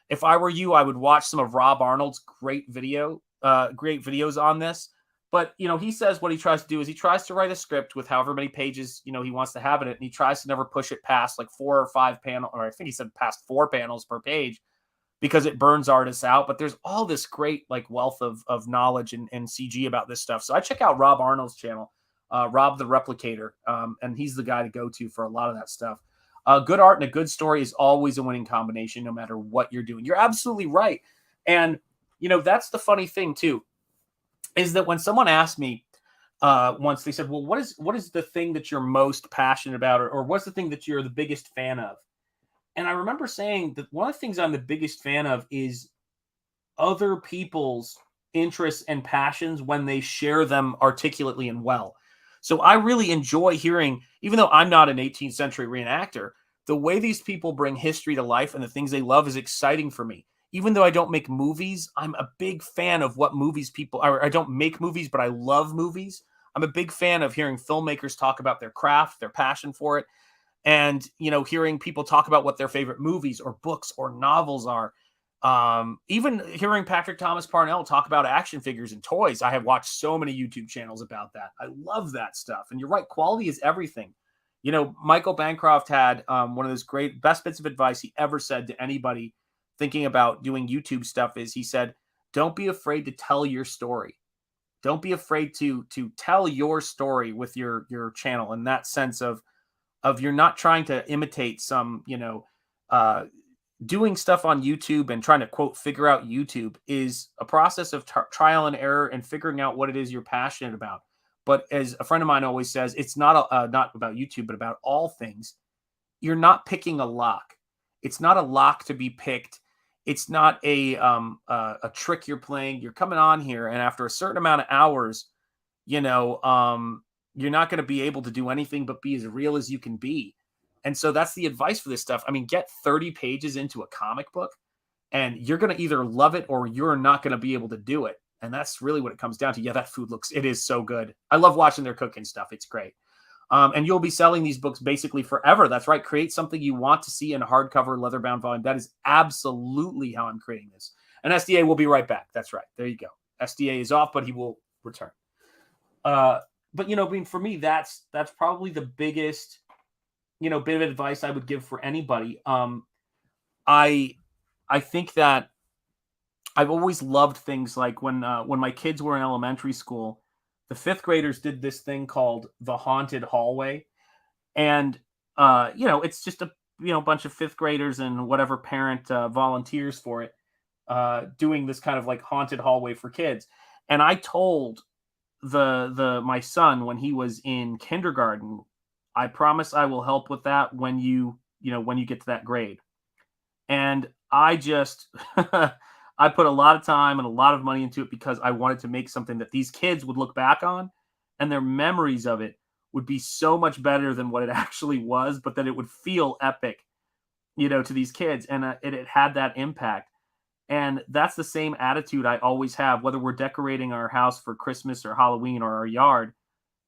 If I were you, I would watch some of Rob Arnold's great videos on this. But, he says what he tries to do is he tries to write a script with however many pages, he wants to have in it. And he tries to never push it past like 4 or 5 panels, or I think he said past 4 panels per page because it burns artists out. But there's all this great like wealth of knowledge and CG about this stuff. So I check out Rob Arnold's channel, Rob the Replicator. And he's the guy to go to for a lot of that stuff. Good art and a good story is always a winning combination, no matter what you're doing. You're absolutely right. And, that's the funny thing, too, is that when someone asked me once, they said, well, what is the thing that you're most passionate about? Or what's the thing that you're the biggest fan of? And I remember saying that one of the things I'm the biggest fan of is other people's interests and passions when they share them articulately and well. So I really enjoy hearing, even though I'm not an 18th century reenactor, the way these people bring history to life and the things they love is exciting for me. Even though I don't make movies, I'm a big fan of what movies people are. I don't make movies, but I love movies. I'm a big fan of hearing filmmakers talk about their craft, their passion for it. And, hearing people talk about what their favorite movies or books or novels are. Even hearing Patrick Thomas Parnell talk about action figures and toys. I have watched so many YouTube channels about that. I love that stuff. And you're right. Quality is everything. Michael Bancroft had one of those great best bits of advice he ever said to anybody thinking about doing YouTube stuff is he said, don't be afraid to tell your story. Don't be afraid to tell your story with your channel in that sense of you're not trying to imitate some, doing stuff on YouTube and trying to, quote, figure out YouTube is a process of trial and error and figuring out what it is you're passionate about. But as a friend of mine always says, it's not about YouTube, but about all things. You're not picking a lock. It's not a lock to be picked. It's not a trick you're playing. You're coming on here, and after a certain amount of hours, you're not going to be able to do anything but be as real as you can be. And so that's the advice for this stuff. I mean, get 30 pages into a comic book and you're going to either love it or you're not going to be able to do it. And that's really what it comes down to. Yeah, that food it is so good. I love watching their cooking stuff. It's great. And you'll be selling these books basically forever. That's right. Create something you want to see in a hardcover, leather-bound volume. That is absolutely how I'm creating this. And SDA will be right back. That's right. There you go. SDA is off, but he will return. But, for me, that's probably the biggest, bit of advice I would give for anybody. I think that I've always loved things like when my kids were in elementary school, the 5th graders did this thing called the Haunted Hallway. And, it's just a, bunch of 5th graders and whatever parent volunteers for it, doing this kind of like haunted hallway for kids. And I told my son when he was in kindergarten, I promise I will help with that when you get to that grade. And I just, I put a lot of time and a lot of money into it because I wanted to make something that these kids would look back on and their memories of it would be so much better than what it actually was, but that it would feel epic, to these kids. And it had that impact. And that's the same attitude I always have, whether we're decorating our house for Christmas or Halloween or our yard,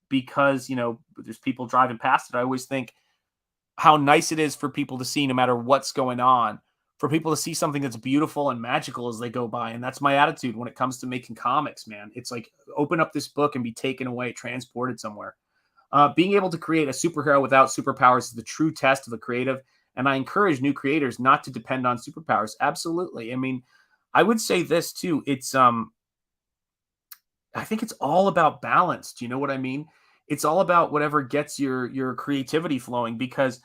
because, there's people driving past it. I always think how nice it is for people to see, no matter what's going on, for people to see something that's beautiful and magical as they go by. And that's my attitude when it comes to making comics, man. It's like, open up this book and be taken away, transported somewhere. Being able to create a superhero without superpowers is the true test of a creative. And I encourage new creators not to depend on superpowers. Absolutely. I mean, I would say this too. It's, I think it's all about balance. Do you know what I mean? It's all about whatever gets your creativity flowing, because,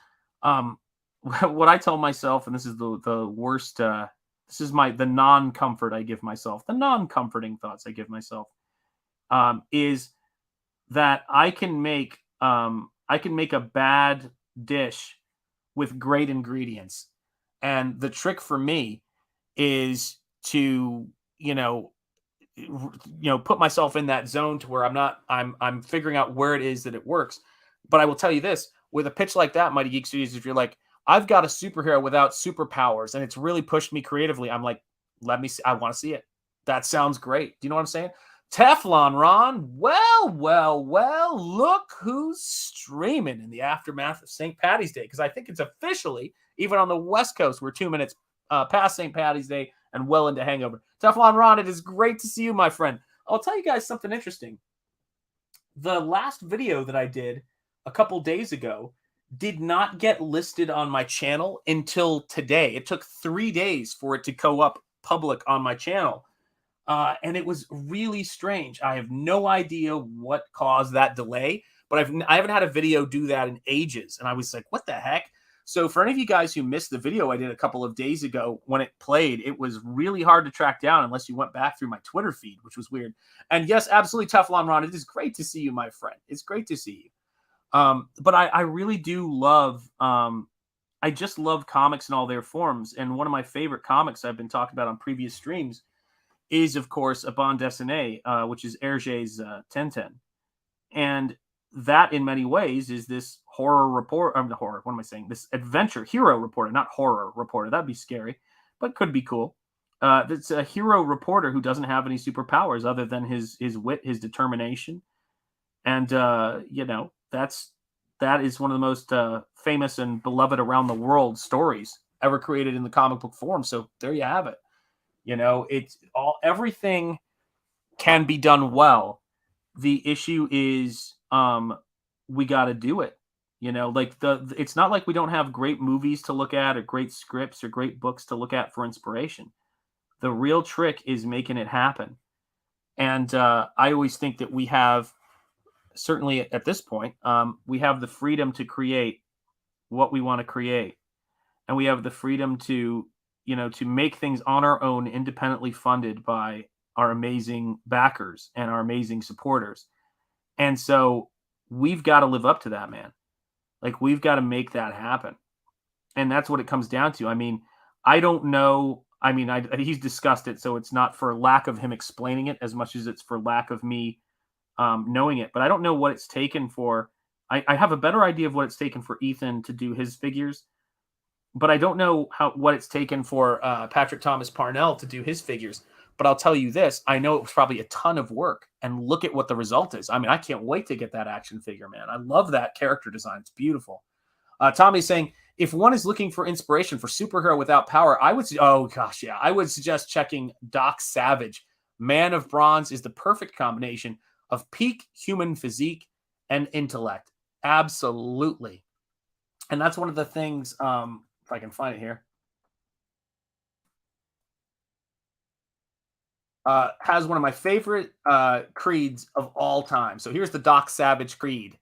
what I tell myself, and this is the worst, this is the non-comfort I give myself, the non-comforting thoughts I give myself, is that I can make a bad dish with great ingredients. And the trick for me is to, put myself in that zone to where I'm figuring out where it is that it works. But I will tell you this, with a pitch like that, Mighty Geek Studios, if you're like, I've got a superhero without superpowers and it's really pushed me creatively, I'm like, let me see. I want to see it. That sounds great. Do you know what I'm saying? Teflon Ron, well, look who's streaming in the aftermath of St. Paddy's Day, because I think it's officially, even on the West Coast, we're 2 minutes past St. Paddy's Day and well into Hangover. Teflon Ron, it is great to see you, my friend. I'll tell you guys something interesting. The last video that I did a couple days ago did not get listed on my channel until today. It took 3 days for it to go up public on my channel. And it was really strange. I have no idea what caused that delay, but I haven't had a video do that in ages. And I was like, what the heck? So for any of you guys who missed the video I did a couple of days ago when it played, it was really hard to track down unless you went back through my Twitter feed, which was weird. And yes, absolutely, Teflon Ron, it is great to see you, my friend. It's great to see you. But I really do love, I just love comics in all their forms. And one of my favorite comics I've been talking about on previous streams is, of course, a bande dessinée, which is Hergé's Tintin. And that, in many ways, is this this adventure, hero reporter, not horror reporter. That'd be scary, but could be cool. It's a hero reporter who doesn't have any superpowers other than his wit, his determination. And, that is one of the most famous and beloved around the world stories ever created in the comic book form. So there you have it. Everything can be done well. The issue is, we got to do it. It's not like we don't have great movies to look at or great scripts or great books to look at for inspiration. The real trick is making it happen. And I always think that we have, certainly at this point, we have the freedom to create what we want to create. And we have the freedom to make things on our own, independently funded by our amazing backers and our amazing supporters. And so we've got to live up to that, man. Like, we've got to make that happen. And that's what it comes down to. I mean, I don't know. I mean, he's discussed it, so it's not for lack of him explaining it as much as it's for lack of me knowing it. But I don't know what it's taken for. I have a better idea of what it's taken for Ethan to do his figures, but I don't know what it's taken for Patrick Thomas Parnell to do his figures. But I'll tell you this, I know it was probably a ton of work, and look at what the result is. I mean, I can't wait to get that action figure, man. I love that character design. It's beautiful. Tommy's saying, if one is looking for inspiration for superhero without power, I would suggest checking Doc Savage. Man of Bronze is the perfect combination of peak human physique and intellect. Absolutely. And that's one of the things, if I can find it here, has one of my favorite creeds of all time. So here's the Doc Savage creed.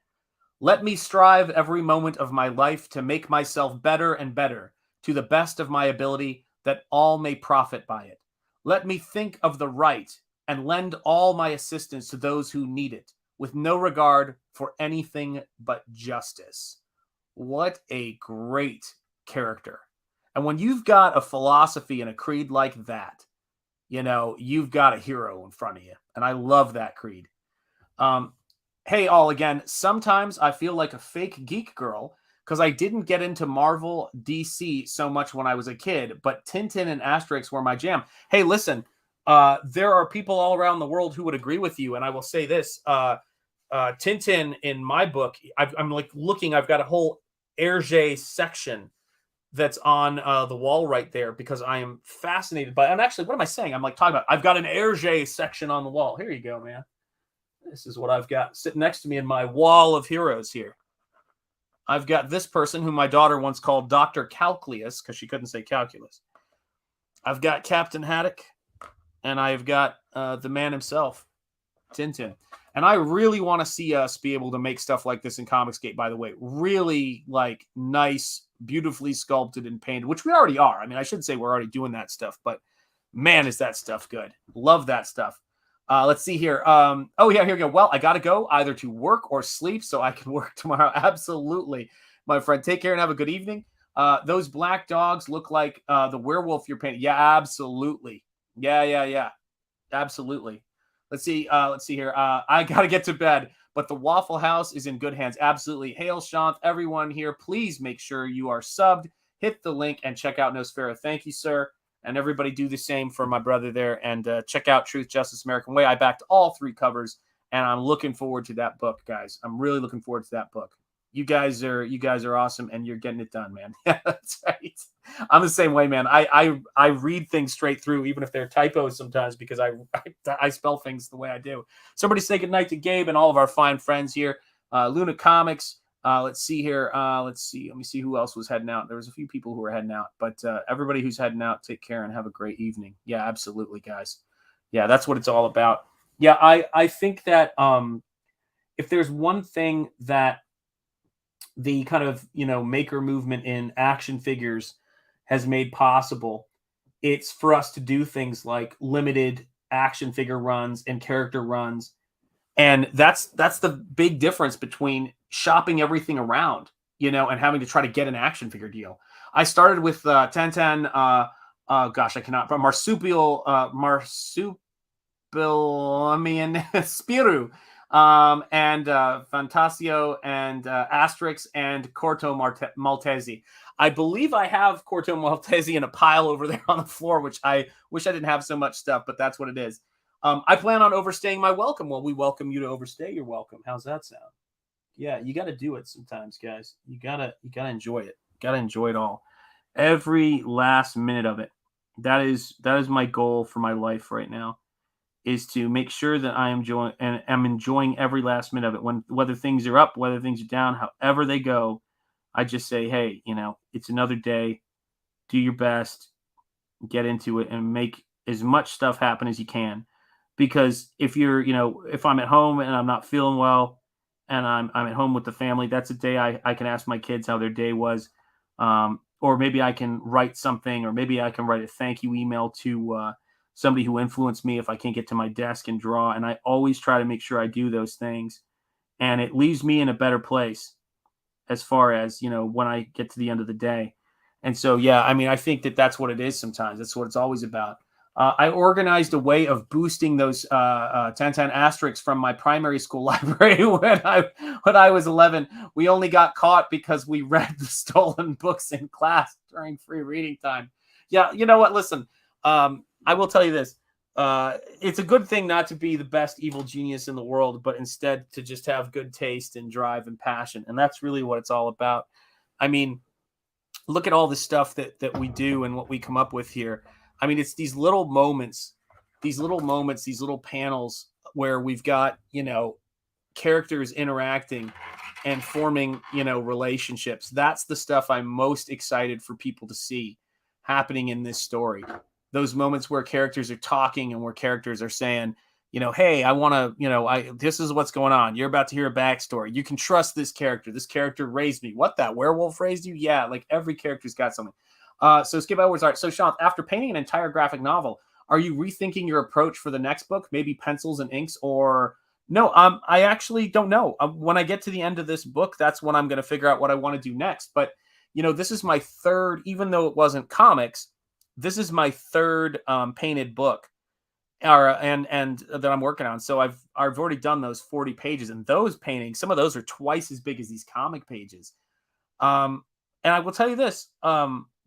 Let me strive every moment of my life to make myself better and better, to the best of my ability, that all may profit by it. Let me think of the right and lend all my assistance to those who need it, with no regard for anything but justice. What a great character. And when you've got a philosophy and a creed like that, you've got a hero in front of you. And I love that creed. Hey, all again, sometimes I feel like a fake geek girl because I didn't get into Marvel DC so much when I was a kid, but Tintin and Asterix were my jam. Hey, listen, there are people all around the world who would agree with you. And I will say this, Tintin in my book, I'm like looking, I've got a whole Hergé section that's on the wall right there because I am fascinated by. And actually, what am I saying? I'm like talking about. I've got an Hergé section on the wall. Here you go, man. This is what I've got sitting next to me in my wall of heroes here. I've got this person who my daughter once called Dr. Calculus because she couldn't say calculus. I've got Captain Haddock, and I've got the man himself, Tintin. And I really want to see us be able to make stuff like this in Comicsgate, by the way. Really, like, nice, beautifully sculpted and painted, which we already are. I mean, I should say we're already doing that stuff, but man, is that stuff good. Love that stuff. Let's see here. Oh, yeah, here we go. Well, I got to go either to work or sleep so I can work tomorrow. Absolutely, my friend. Take care and have a good evening. Those black dogs look like the werewolf you're painting. Yeah, absolutely. Yeah. Absolutely. Let's see here. I got to get to bed, but the Waffle House is in good hands. Absolutely. Hail, Shant, everyone here. Please make sure you are subbed. Hit the link and check out Nosfero. Thank you, sir. And everybody do the same for my brother there. And check out Truth, Justice, American Way. I backed all 3 covers, and I'm looking forward to that book, guys. I'm really looking forward to that book. You guys are awesome, and you're getting it done, man. Yeah, that's right. I'm the same way, man. I read things straight through, even if they're typos sometimes, because I spell things the way I do. Somebody say goodnight to Gabe and all of our fine friends here. Luna Comics. Let's see here. Let me see who else was heading out. There was a few people who were heading out, but everybody who's heading out, take care and have a great evening. Yeah, absolutely, guys. Yeah, that's what it's all about. Yeah, I think that if there's one thing that the kind of, maker movement in action figures has made possible, it's for us to do things like limited action figure runs and character runs. And that's the big difference between shopping everything around, and having to try to get an action figure deal. I started with Tantan, marsupial, Spiru, and Fantasio and Asterix and Corto Maltese. I believe I have Corto Maltese in a pile over there on the floor, which I wish I didn't have so much stuff, but that's what it is. I plan on overstaying my welcome. Well, we welcome you to overstay your welcome. How's that sound? Yeah, you got to do it sometimes, guys. You gotta enjoy it. Got to enjoy it all, every last minute of it. That is my goal for my life right now, is to make sure that I am enjoying every last minute of it. Whether things are up, whether things are down, however they go, I just say, hey, it's another day. Do your best, get into it, and make as much stuff happen as you can. Because if I'm at home and I'm not feeling well, and I'm at home with the family, that's a day I can ask my kids how their day was. Or maybe I can write something, or maybe I can write a thank you email to somebody who influenced me if I can't get to my desk and draw. And I always try to make sure I do those things. And it leaves me in a better place as far as, when I get to the end of the day. And so, yeah, I mean, I think that's what it is sometimes. That's what it's always about. I organized a way of boosting those Tantan Asterix from my primary school library when I was 11. We only got caught because we read the stolen books in class during free reading time. Yeah, you know what? Listen, I will tell you this. It's a good thing not to be the best evil genius in the world, but instead to just have good taste and drive and passion. And that's really what it's all about. I mean, look at all the stuff that we do and what we come up with here. I mean, it's these little moments, these little panels where we've got, characters interacting and forming, relationships. That's the stuff I'm most excited for people to see happening in this story. Those moments where characters are talking and where characters are saying, hey, I want to, this is what's going on. You're about to hear a backstory. You can trust this character. This character raised me. What, that werewolf raised you? Yeah, like every character's got something. So Skip Edwards, all right. So Sean, after painting an entire graphic novel, are you rethinking your approach for the next book? Maybe pencils and inks, or no? I actually don't know. When I get to the end of this book, that's when I'm going to figure out what I want to do next. But this is my third, even though it wasn't comics, this is my third painted book, and that I'm working on. So I've already done those 40 pages, and those paintings, some of those are twice as big as these comic pages. And I will tell you this.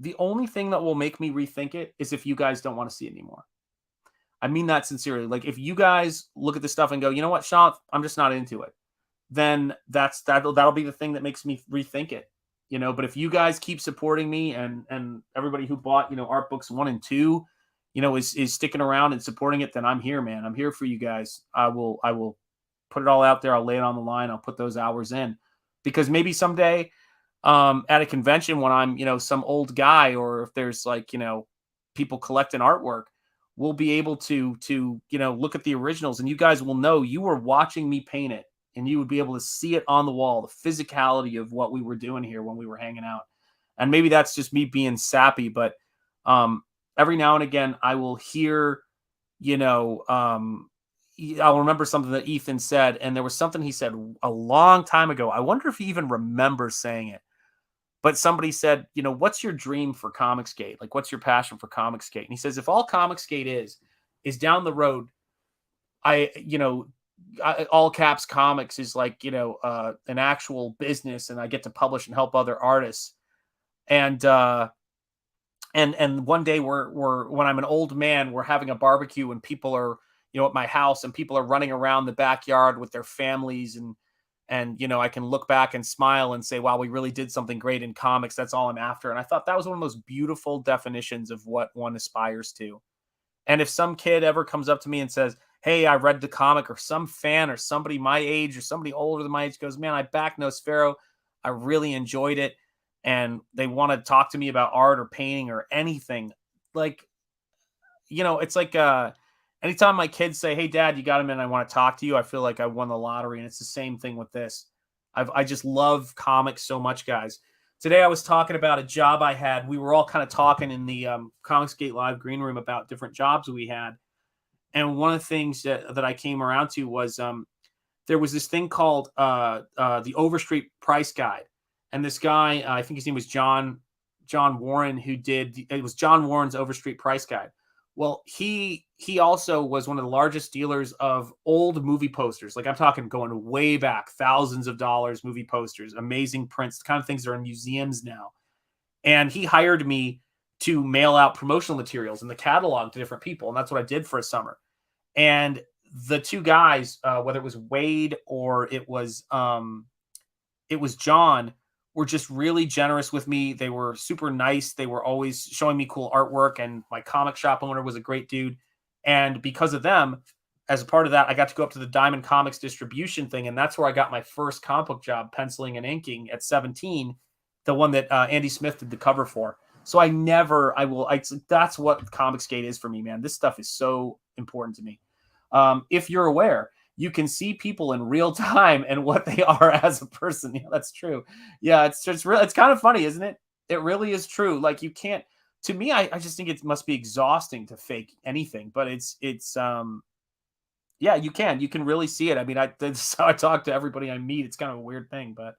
The only thing that will make me rethink it is if you guys don't want to see it anymore. I mean that sincerely. Like, if you guys look at this stuff and go, you know what, Sean, I'm just not into it, then that'll be the thing that makes me rethink it. but if you guys keep supporting me and everybody who bought, art books 1 and 2, is sticking around and supporting it, then I'm here, man. I'm here for you guys. I will put it all out there. I'll lay it on the line. I'll put those hours in, because maybe someday at a convention when I'm, some old guy, or if there's like, people collecting artwork, we'll be able to look at the originals, and you guys will know you were watching me paint it, and you would be able to see it on the wall, the physicality of what we were doing here when we were hanging out. And maybe that's just me being sappy, but every now and again, I will hear, I'll remember something that Ethan said, and there was something he said a long time ago. I wonder if he even remembers saying it, but somebody said, what's your dream for Comicsgate? Like, what's your passion for Comicsgate? And he says, if all Comicsgate is down the road, all caps comics is like, an actual business, and I get to publish and help other artists. And one day when I'm an old man, we're having a barbecue and people are, at my house, and people are running around the backyard with their families, and I can look back and smile and say, wow, we really did something great in comics. That's all I'm after. And I thought that was one of the most beautiful definitions of what one aspires to. And if some kid ever comes up to me and says, hey, I read the comic, or some fan or somebody my age or somebody older than my age goes, man, I backed Nosfero, I really enjoyed it, and they want to talk to me about art or painting or anything, like, it's like anytime my kids say, hey, Dad, you got him in, I want to talk to you, I feel like I won the lottery. And it's the same thing with this. I just love comics so much, guys. Today I was talking about a job I had. We were all kind of talking in the Comicsgate Live green room about different jobs we had. And one of the things that I came around to was there was this thing called the Overstreet Price Guide. And this guy, I think his name was John Warren, it was John Warren's Overstreet Price Guide. Well, he also was one of the largest dealers of old movie posters. Like, I'm talking going way back, thousands of dollars movie posters, amazing prints, the kind of things that are in museums now. And he hired me to mail out promotional materials in the catalog to different people. And that's what I did for a summer. And the two guys, whether it was Wade or it was John, were just really generous with me. They were super nice. They were always showing me cool artwork, and my comic shop owner was a great dude. And because of them, as a part of that, I got to go up to the Diamond Comics distribution thing. And that's where I got my first comic book job, penciling and inking at 17, the one that Andy Smith did the cover for. So that's what Comicsgate is for me, man. This stuff is so important to me. If you're aware, you can see people in real time and what they are as a person. Yeah, that's true. Yeah, it's kind of funny, isn't it? It really is true. Like, you can't, to me, I just think it must be exhausting to fake anything, but it's yeah, you can really see it. I mean, that's how I talk to everybody I meet. It's kind of a weird thing, but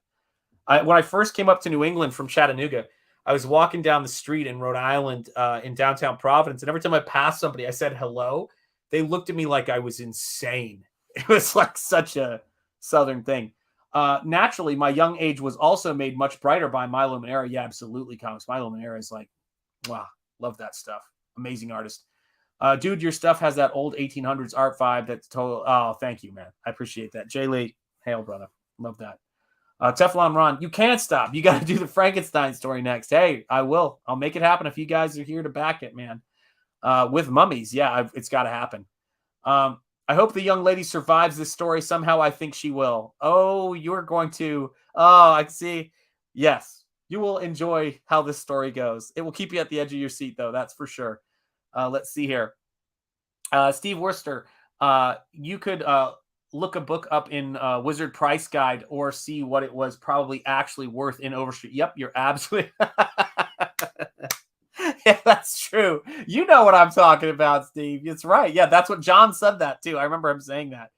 when I first came up to New England from Chattanooga, I was walking down the street in Rhode Island, in downtown Providence, and every time I passed somebody, I said hello. They looked at me like I was insane. It was like such a Southern thing. Naturally, my young age was also made much brighter by Milo Manera. Yeah, absolutely, comics. Milo Manera is like, wow, love that stuff. Amazing artist. Dude, your stuff has that old 1800s art vibe. That's total. Oh, thank you, man. I appreciate that. Jay Lee, hail, brother. Love that. Teflon Ron, you can't stop. You got to do the Frankenstein story next. Hey, I will. I'll make it happen if you guys are here to back it, man. With mummies, yeah, it's got to happen. I hope the young lady survives this story somehow. I think she will. Oh, you're going to. Oh, I see. Yes, you will enjoy how this story goes. It will keep you at the edge of your seat, though. That's for sure. Let's see here. Steve Worcester, you could look a book up in Wizard Price Guide or see what it was probably actually worth in Overstreet. Yep, you're absolutely. Yeah, that's true. You know what I'm talking about, Steve. It's right. Yeah, that's what John said that too. I remember him saying that,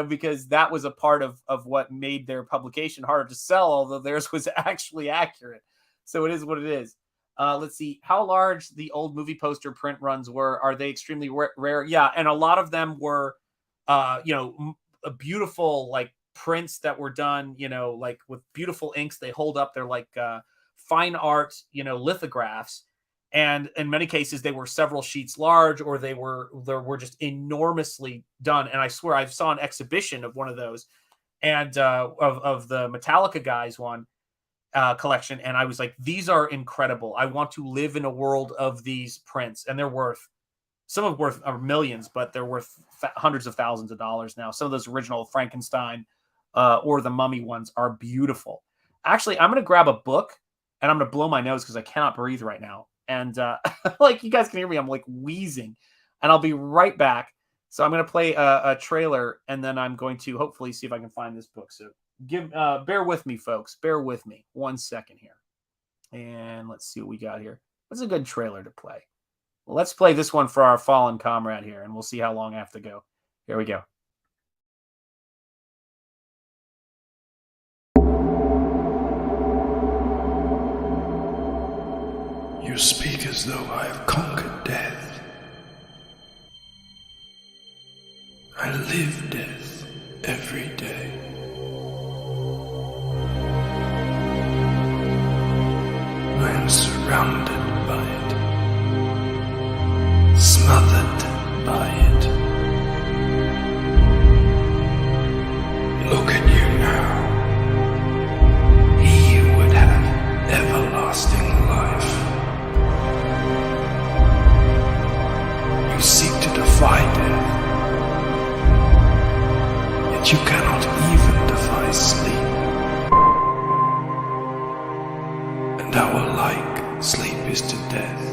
because that was a part of what made their publication harder to sell, although theirs was actually accurate. So it is what it is. Let's see how large the old movie poster print runs were. Are they extremely rare? Yeah. And a lot of them were, a beautiful, like, prints that were done, like with beautiful inks. They hold up. They're like fine art, lithographs. And in many cases, they were several sheets large, or they were just enormously done. And I swear, I saw an exhibition of one of those, and of the Metallica guys one. collection, and I was like, these are incredible. I want to live in a world of these prints, and they're worth, some of worth are millions, but they're worth hundreds of thousands of dollars now. Some of those original Frankenstein or the Mummy ones are beautiful. Actually, I'm going to grab a book, and I'm going to blow my nose because I cannot breathe right now. And like you guys can hear me, I'm like wheezing, and I'll be right back. So I'm going to play a trailer, and then I'm going to hopefully see if I can find this book. So bear with me, folks. Bear with me 1 second here. And let's see what we got here. What's a good trailer to play? Well, let's play this one for our fallen comrade here, and we'll see how long I have to go. Here we go. You speak as though I have conquered death. I live death every day. I am surrounded by it, smothered by it. Look at you now. He would have everlasting life. You seek to defy death, yet you cannot even defy sleep. And our like sleep is to death.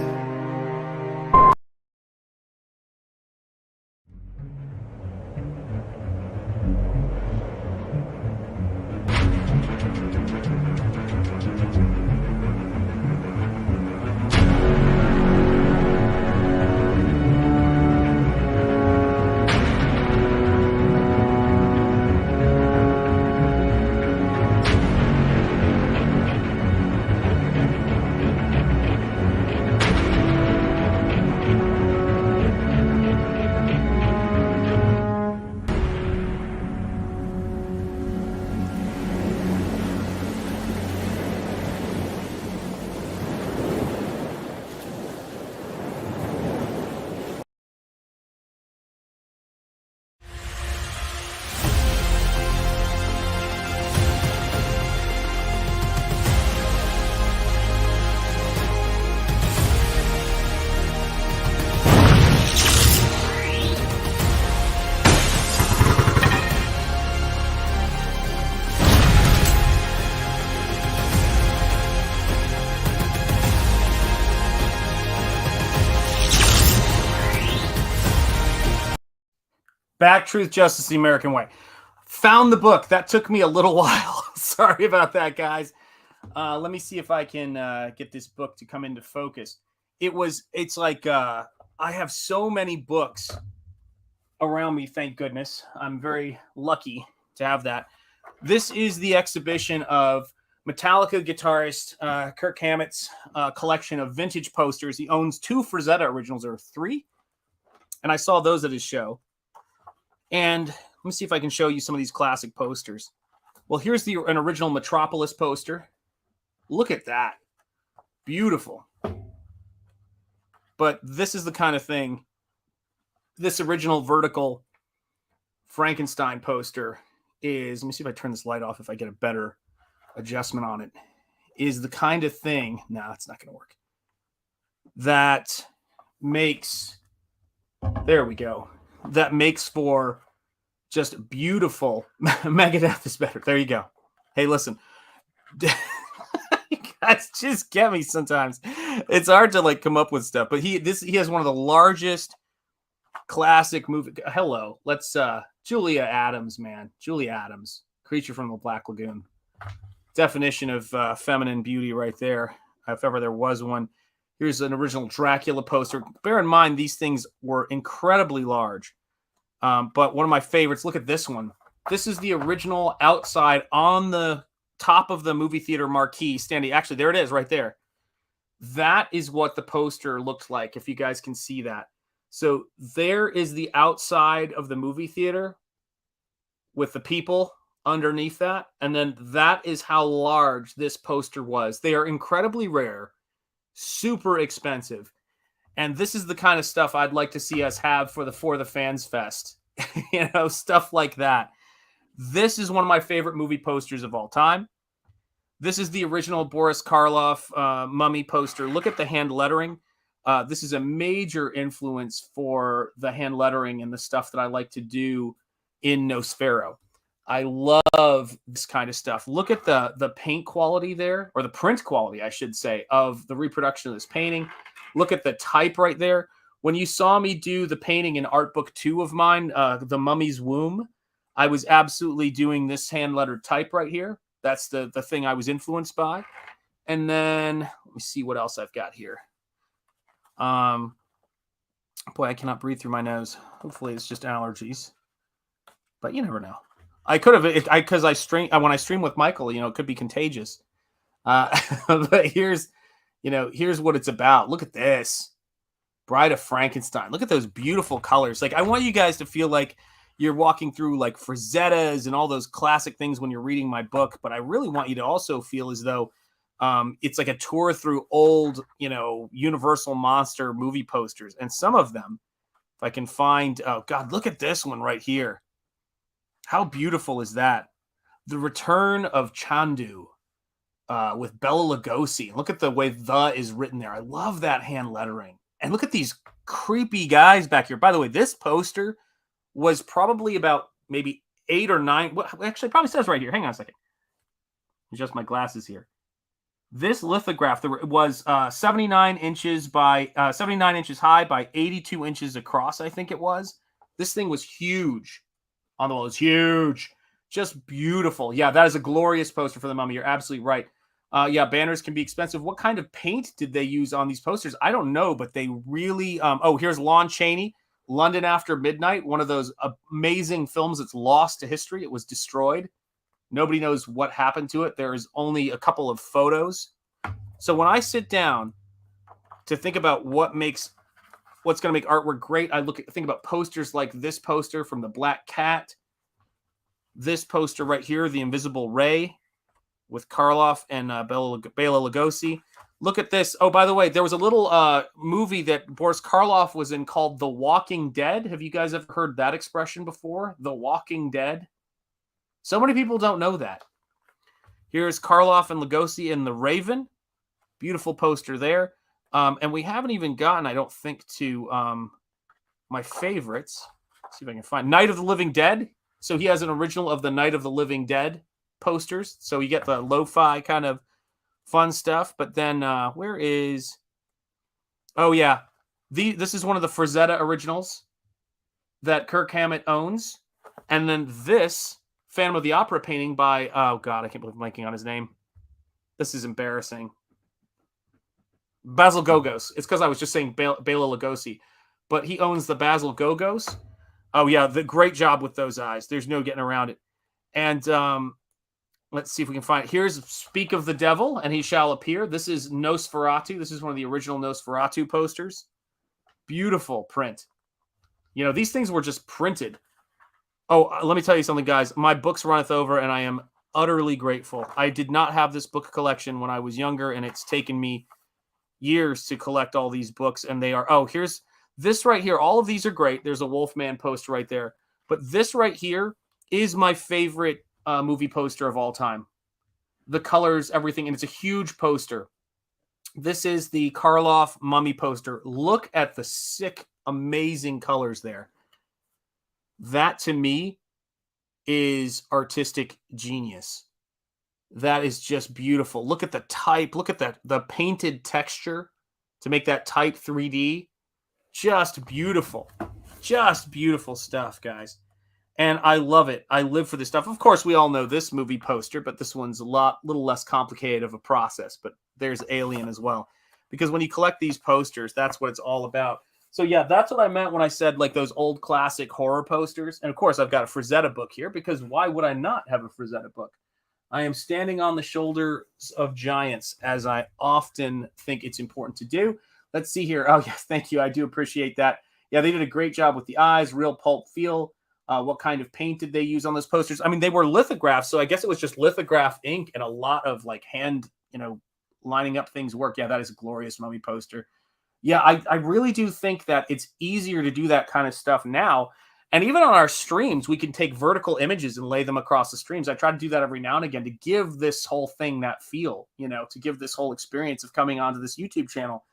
Back, Truth, Justice, the American Way. Found the book. That took me a little while. Sorry about that, guys. Let me see if I can get this book to come into focus. It's like I have so many books around me, thank goodness. I'm very lucky to have that. This is the exhibition of Metallica guitarist Kirk Hammett's collection of vintage posters. He owns 2 Frazetta originals, or 3. And I saw those at his show. And let me see if I can show you some of these classic posters. Well, here's an original Metropolis poster. Look at that. Beautiful. But this is the kind of thing, this original vertical Frankenstein poster is, let me see if I turn this light off, if I get a better adjustment on it, is the kind of thing, no, it's not going to work, that makes, there we go, that makes for just beautiful. Megadeth is better. There you go. Hey, listen. You guys just get me sometimes. It's hard to like come up with stuff, but he has one of the largest classic movie. Hello. Let's Julia Adams, man. Julia Adams, Creature from the Black Lagoon. Definition of feminine beauty right there, if ever there was one. Here's an original Dracula poster. Bear in mind, these things were incredibly large. But one of my favorites, look at this one. This is the original outside on the top of the movie theater marquee standing. Actually, there it is right there. That is what the poster looked like, if you guys can see that. So there is the outside of the movie theater with the people underneath that. And then that is how large this poster was. They are incredibly rare, super expensive. And this is the kind of stuff I'd like to see us have for the Fans Fest. You know, stuff like that. This is one of my favorite movie posters of all time. This is the original Boris Karloff mummy poster. Look at the hand lettering. This is a major influence for the hand lettering and the stuff that I like to do in Nosfero. I love this kind of stuff. Look at the paint quality there, or the print quality, I should say, of the reproduction of this painting. Look at the type right there. When you saw me do the painting in art book 2 of mine, The Mummy's Womb, I was absolutely doing this hand-lettered type right here. That's the thing I was influenced by. And then, let me see what else I've got here. Boy, I cannot breathe through my nose. Hopefully it's just allergies. But you never know. I could have, because when I stream with Michael, you know, it could be contagious. But here's what it's about. Look at this. Bride of Frankenstein. Look at those beautiful colors. Like, I want you guys to feel like you're walking through like Frazettas and all those classic things when you're reading my book. But I really want you to also feel as though it's like a tour through old, you know, Universal Monster movie posters. And some of them, if I can find, oh God, look at this one right here. How beautiful is that? The Return of Chandu with Bela Lugosi. Look at the way "the" is written there. I love that hand lettering. And look at these creepy guys back here. By the way, this poster was probably about maybe 8 or 9. Well, actually, it probably says right here. Hang on a second. Adjust my glasses here. This lithograph was 79 inches by 79 inches high by 82 inches across, I think it was. This thing was huge. On the wall, it's huge. Just beautiful. Yeah, that is a glorious poster for the Mummy. You're absolutely right. Yeah, banners can be expensive. What kind of paint did they use on these posters? I don't know, but they really... oh, here's Lon Chaney, London After Midnight, one of those amazing films that's lost to history. It was destroyed. Nobody knows what happened to it. There's only a couple of photos. So when I sit down to think about what's going to make artwork great, I think about posters like this poster from The Black Cat, this poster right here, The Invisible Ray, with Karloff and Bela Lugosi. Look at this. Oh, by the way, there was a little movie that Boris Karloff was in called The Walking Dead. Have you guys ever heard that expression before? The Walking Dead? So many people don't know that. Here's Karloff and Lugosi in The Raven. Beautiful poster there. And we haven't even gotten, I don't think, to my favorites. Let's see if I can find Night of the Living Dead. So he has an original of the Night of the Living Dead posters. So you get the lo-fi kind of fun stuff. But then where is... Oh, yeah. This is one of the Frazetta originals that Kirk Hammett owns. And then this Phantom of the Opera painting by... Oh, God, I can't believe I'm blanking on his name. This is embarrassing. Basil Gogos. It's because I was just saying Bela Lugosi. But he owns the Basil Gogos. Oh, yeah, the great job with those eyes. There's no getting around it. And let's see if we can find it. Here's Speak of the Devil, and He Shall Appear. This is Nosferatu. This is one of the original Nosferatu posters. Beautiful print. You know, these things were just printed. Oh, let me tell you something, guys. My books runneth over, and I am utterly grateful. I did not have this book collection when I was younger, and it's taken me years to collect all these books, and they are... Oh, here's this right here. All of these are great. There's a Wolfman poster right there. But this right here is my favorite movie poster of all time. The colors, everything, and it's a huge poster. This is the Karloff Mummy poster. Look at the sick, amazing colors there. That, to me, is artistic genius. That is just beautiful. Look at the type. Look at the painted texture to make that type 3D. Just beautiful. Just beautiful stuff, guys. And I love it. I live for this stuff. Of course, we all know this movie poster, but this one's little less complicated of a process. But there's Alien as well. Because when you collect these posters, that's what it's all about. So yeah, that's what I meant when I said like those old classic horror posters. And of course, I've got a Frazetta book here because why would I not have a Frazetta book? I am standing on the shoulders of giants, as I often think it's important to do. Let's see here. Oh, yes, thank you. I do appreciate that. Yeah, they did a great job with the eyes, real pulp feel. What kind of paint did they use on those posters? I mean, they were lithographs, so I guess it was just lithograph ink and a lot of like hand, lining up things work. Yeah, that is a glorious Mummy poster. Yeah, I really do think that it's easier to do that kind of stuff now. And even on our streams, we can take vertical images and lay them across the streams. I try to do that every now and again to give this whole thing that feel, to give this whole experience of coming onto this YouTube channel,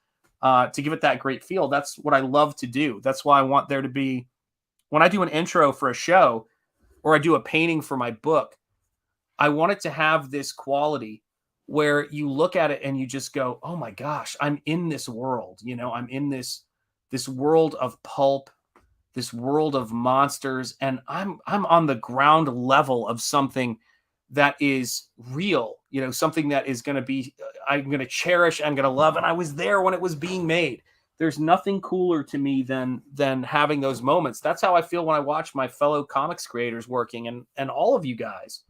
to give it that great feel. That's what I love to do. That's why I want there to be, when I do an intro for a show or I do a painting for my book, I want it to have this quality where you look at it and you just go, oh my gosh, I'm in this world. I'm in this world of pulp, this world of monsters, and I'm on the ground level of something that is real, something that is going to be, I'm going to cherish, I'm going to love, and I was there when it was being made. There's nothing cooler to me than having those moments. That's how I feel when I watch my fellow comics creators working, and all of you guys.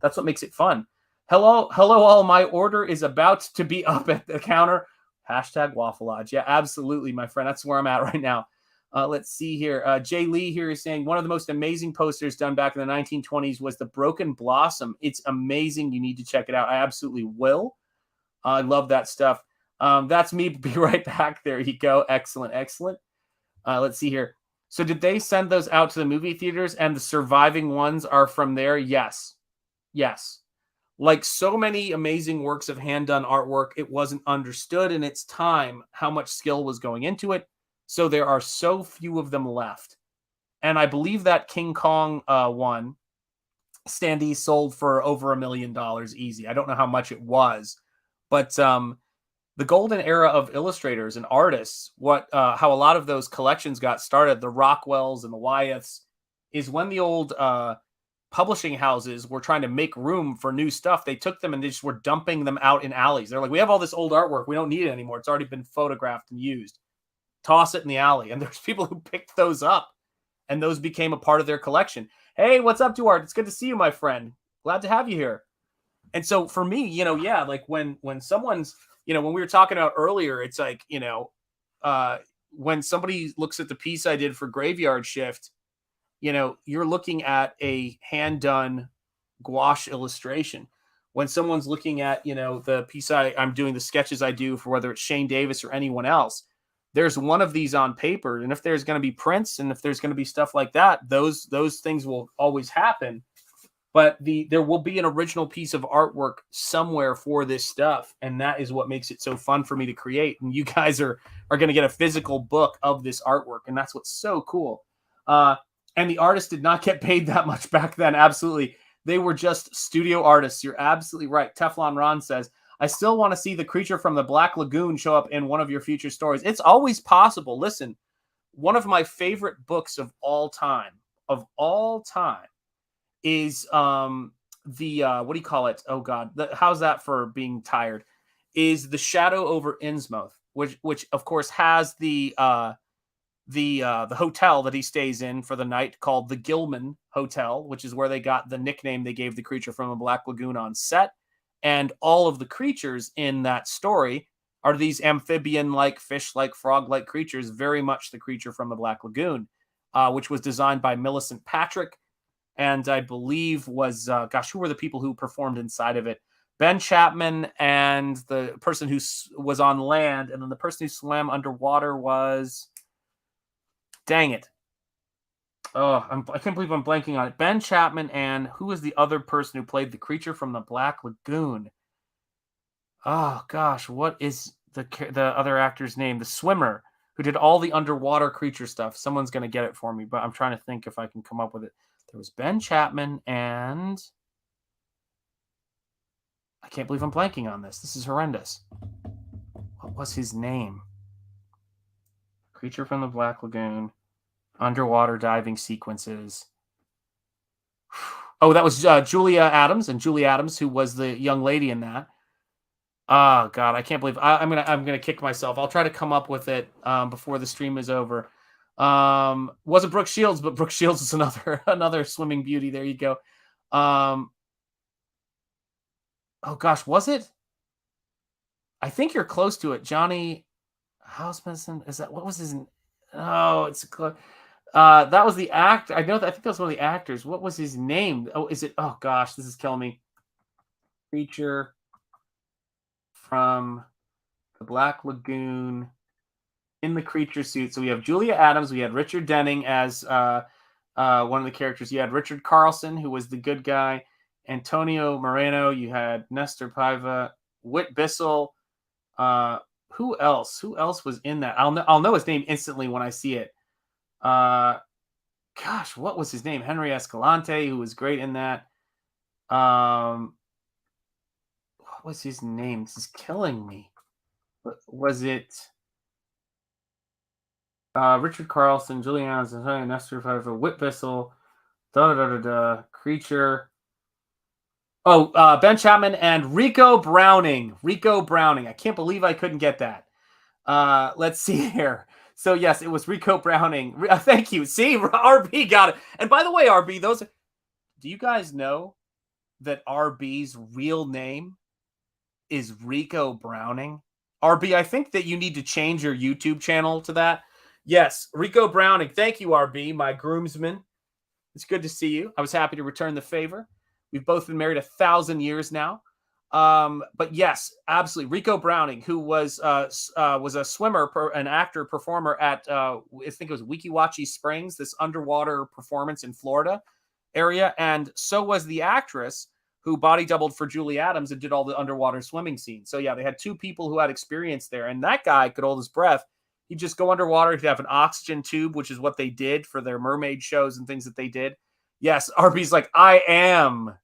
That's what makes it fun. Hello all. My order is about to be up at the counter. #Waffle Lodge. Yeah, absolutely, my friend. That's where I'm at right now. Let's see here. Jay Lee here is saying one of the most amazing posters done back in the 1920s was the Broken Blossom. It's amazing. You need to check it out. I absolutely will. I love that stuff. That's me. Be right back. There you go. Excellent. Let's see here. So did they send those out to the movie theaters and the surviving ones are from there? Yes. Like so many amazing works of hand-done artwork, it wasn't understood in its time how much skill was going into it. So there are so few of them left. And I believe that King Kong one, Standee sold for over $1 million easy. I don't know how much it was, but the golden era of illustrators and artists, how a lot of those collections got started, the Rockwells and the Wyeths, is when the old publishing houses were trying to make room for new stuff. They took them and they just were dumping them out in alleys. They're like, we have all this old artwork. We don't need it anymore. It's already been photographed and used. Toss it in the alley. And there's people who picked those up and those became a part of their collection. Hey, what's up, Duarte? It's good to see you, my friend. Glad to have you here. And so for me, like when someone's, when we were talking about earlier, it's like, when somebody looks at the piece I did for Graveyard Shift, you're looking at a hand-done gouache illustration. When someone's looking at, the piece I'm doing, the sketches I do for whether it's Shane Davis or anyone else, there's one of these on paper. And if there's going to be prints and if there's going to be stuff like that, those things will always happen. But there will be an original piece of artwork somewhere for this stuff. And that is what makes it so fun for me to create. And you guys are going to get a physical book of this artwork. And that's what's so cool. And the artists did not get paid that much back then. Absolutely. They were just studio artists. You're absolutely right. Teflon Ron says, I still want to see the creature from the Black Lagoon show up in one of your future stories. It's always possible. Listen, one of my favorite books of all time is what do you call it? Oh God, how's that for being tired? Is The Shadow over Innsmouth, which of course has the hotel that he stays in for the night called the Gilman Hotel, which is where they got the nickname they gave the creature from the Black Lagoon on set. And all of the creatures in that story are these amphibian-like, fish-like, frog-like creatures, very much the creature from the Black Lagoon, which was designed by Millicent Patrick. And I believe was, who were the people who performed inside of it? Ben Chapman and the person who was on land, and then the person who swam underwater was... Dang it. Oh, I can't believe I'm blanking on it. Ben Chapman and who was the other person who played the creature from the Black Lagoon? Oh, gosh. What is the other actor's name? The swimmer who did all the underwater creature stuff. Someone's going to get it for me, but I'm trying to think if I can come up with it. There was Ben Chapman and... I can't believe I'm blanking on this. This is horrendous. What was his name? Creature from the Black Lagoon. Underwater diving sequences. Oh, that was Julia Adams, and Julia Adams, who was the young lady in that. Oh God, I can't believe I'm gonna kick myself. I'll try to come up with it before the stream is over. Wasn't Brooke Shields, but Brooke Shields is another swimming beauty. There you go. Oh gosh, was it? I think you're close to it, Johnny Housemanson. Is that what was his? Oh, it's close. That was the actor. I think that was one of the actors. What was his name? Oh, is it? Oh gosh, this is killing me. Creature from the Black Lagoon in the creature suit. So we have Julia Adams. We had Richard Denning as one of the characters. You had Richard Carlson, who was the good guy. Antonio Moreno. You had Nestor Paiva, Whit Bissell. Who else? Who else was in that? I'll know his name instantly when I see it. Gosh, what was his name? Henry Escalante, who was great in that. What was his name? This is killing me. Was it Richard Carlson, Julian Nestor Pfeiffer, Whit Bissell, Creature. Oh, Ben Chapman and Rico Browning. Rico Browning. I can't believe I couldn't get that. Let's see here. So yes, it was Rico Browning. Thank you. See, RB got it. And by the way, RB, do you guys know that RB's real name is Rico Browning? RB, I think that you need to change your YouTube channel to that. Yes, Rico Browning. Thank you, RB, my groomsman. It's good to see you. I was happy to return the favor. We've both been married 1,000 years now. But yes, absolutely. Rico Browning, who was a swimmer, an actor, performer at, I think it was Weeki Wachee Springs, this underwater performance in Florida area. And so was the actress who body doubled for Julie Adams and did all the underwater swimming scenes. So yeah, they had two people who had experience there. And that guy could hold his breath. He'd just go underwater. He'd have an oxygen tube, which is what they did for their mermaid shows and things that they did. Yes, RB's like, I am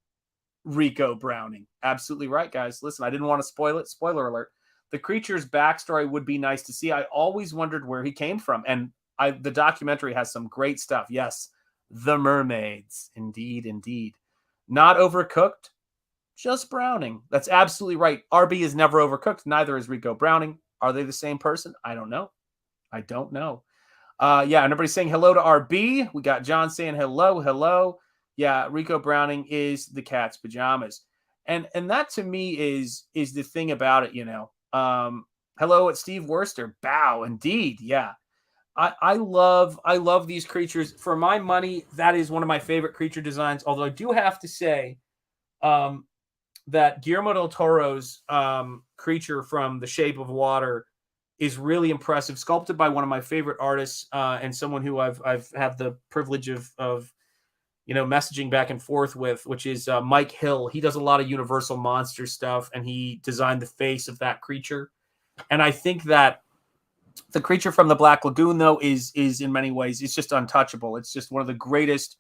Rico Browning. Absolutely right, guys. Listen, I didn't want to spoil it. Spoiler alert. The creature's backstory would be nice to see. I always wondered where he came from. And the documentary has some great stuff. Yes, the mermaids. Indeed, indeed. Not overcooked, just Browning. That's absolutely right. RB is never overcooked. Neither is Rico Browning. Are they the same person? I don't know. I don't know. Yeah, and everybody's saying hello to RB. We got John saying hello, hello. Yeah, Rico Browning is the cat's pajamas. And that to me is the thing about it, you know. Hello at Steve Worster. Bow, indeed. Yeah. I love these creatures. For my money, that is one of my favorite creature designs. Although I do have to say that Guillermo del Toro's creature from The Shape of Water is really impressive, sculpted by one of my favorite artists and someone who I've had the privilege of messaging back and forth with, which is Mike Hill. He does a lot of Universal Monster stuff, and he designed the face of that creature. And I think that the creature from the Black Lagoon, though, is in many ways, it's just untouchable. It's just one of the greatest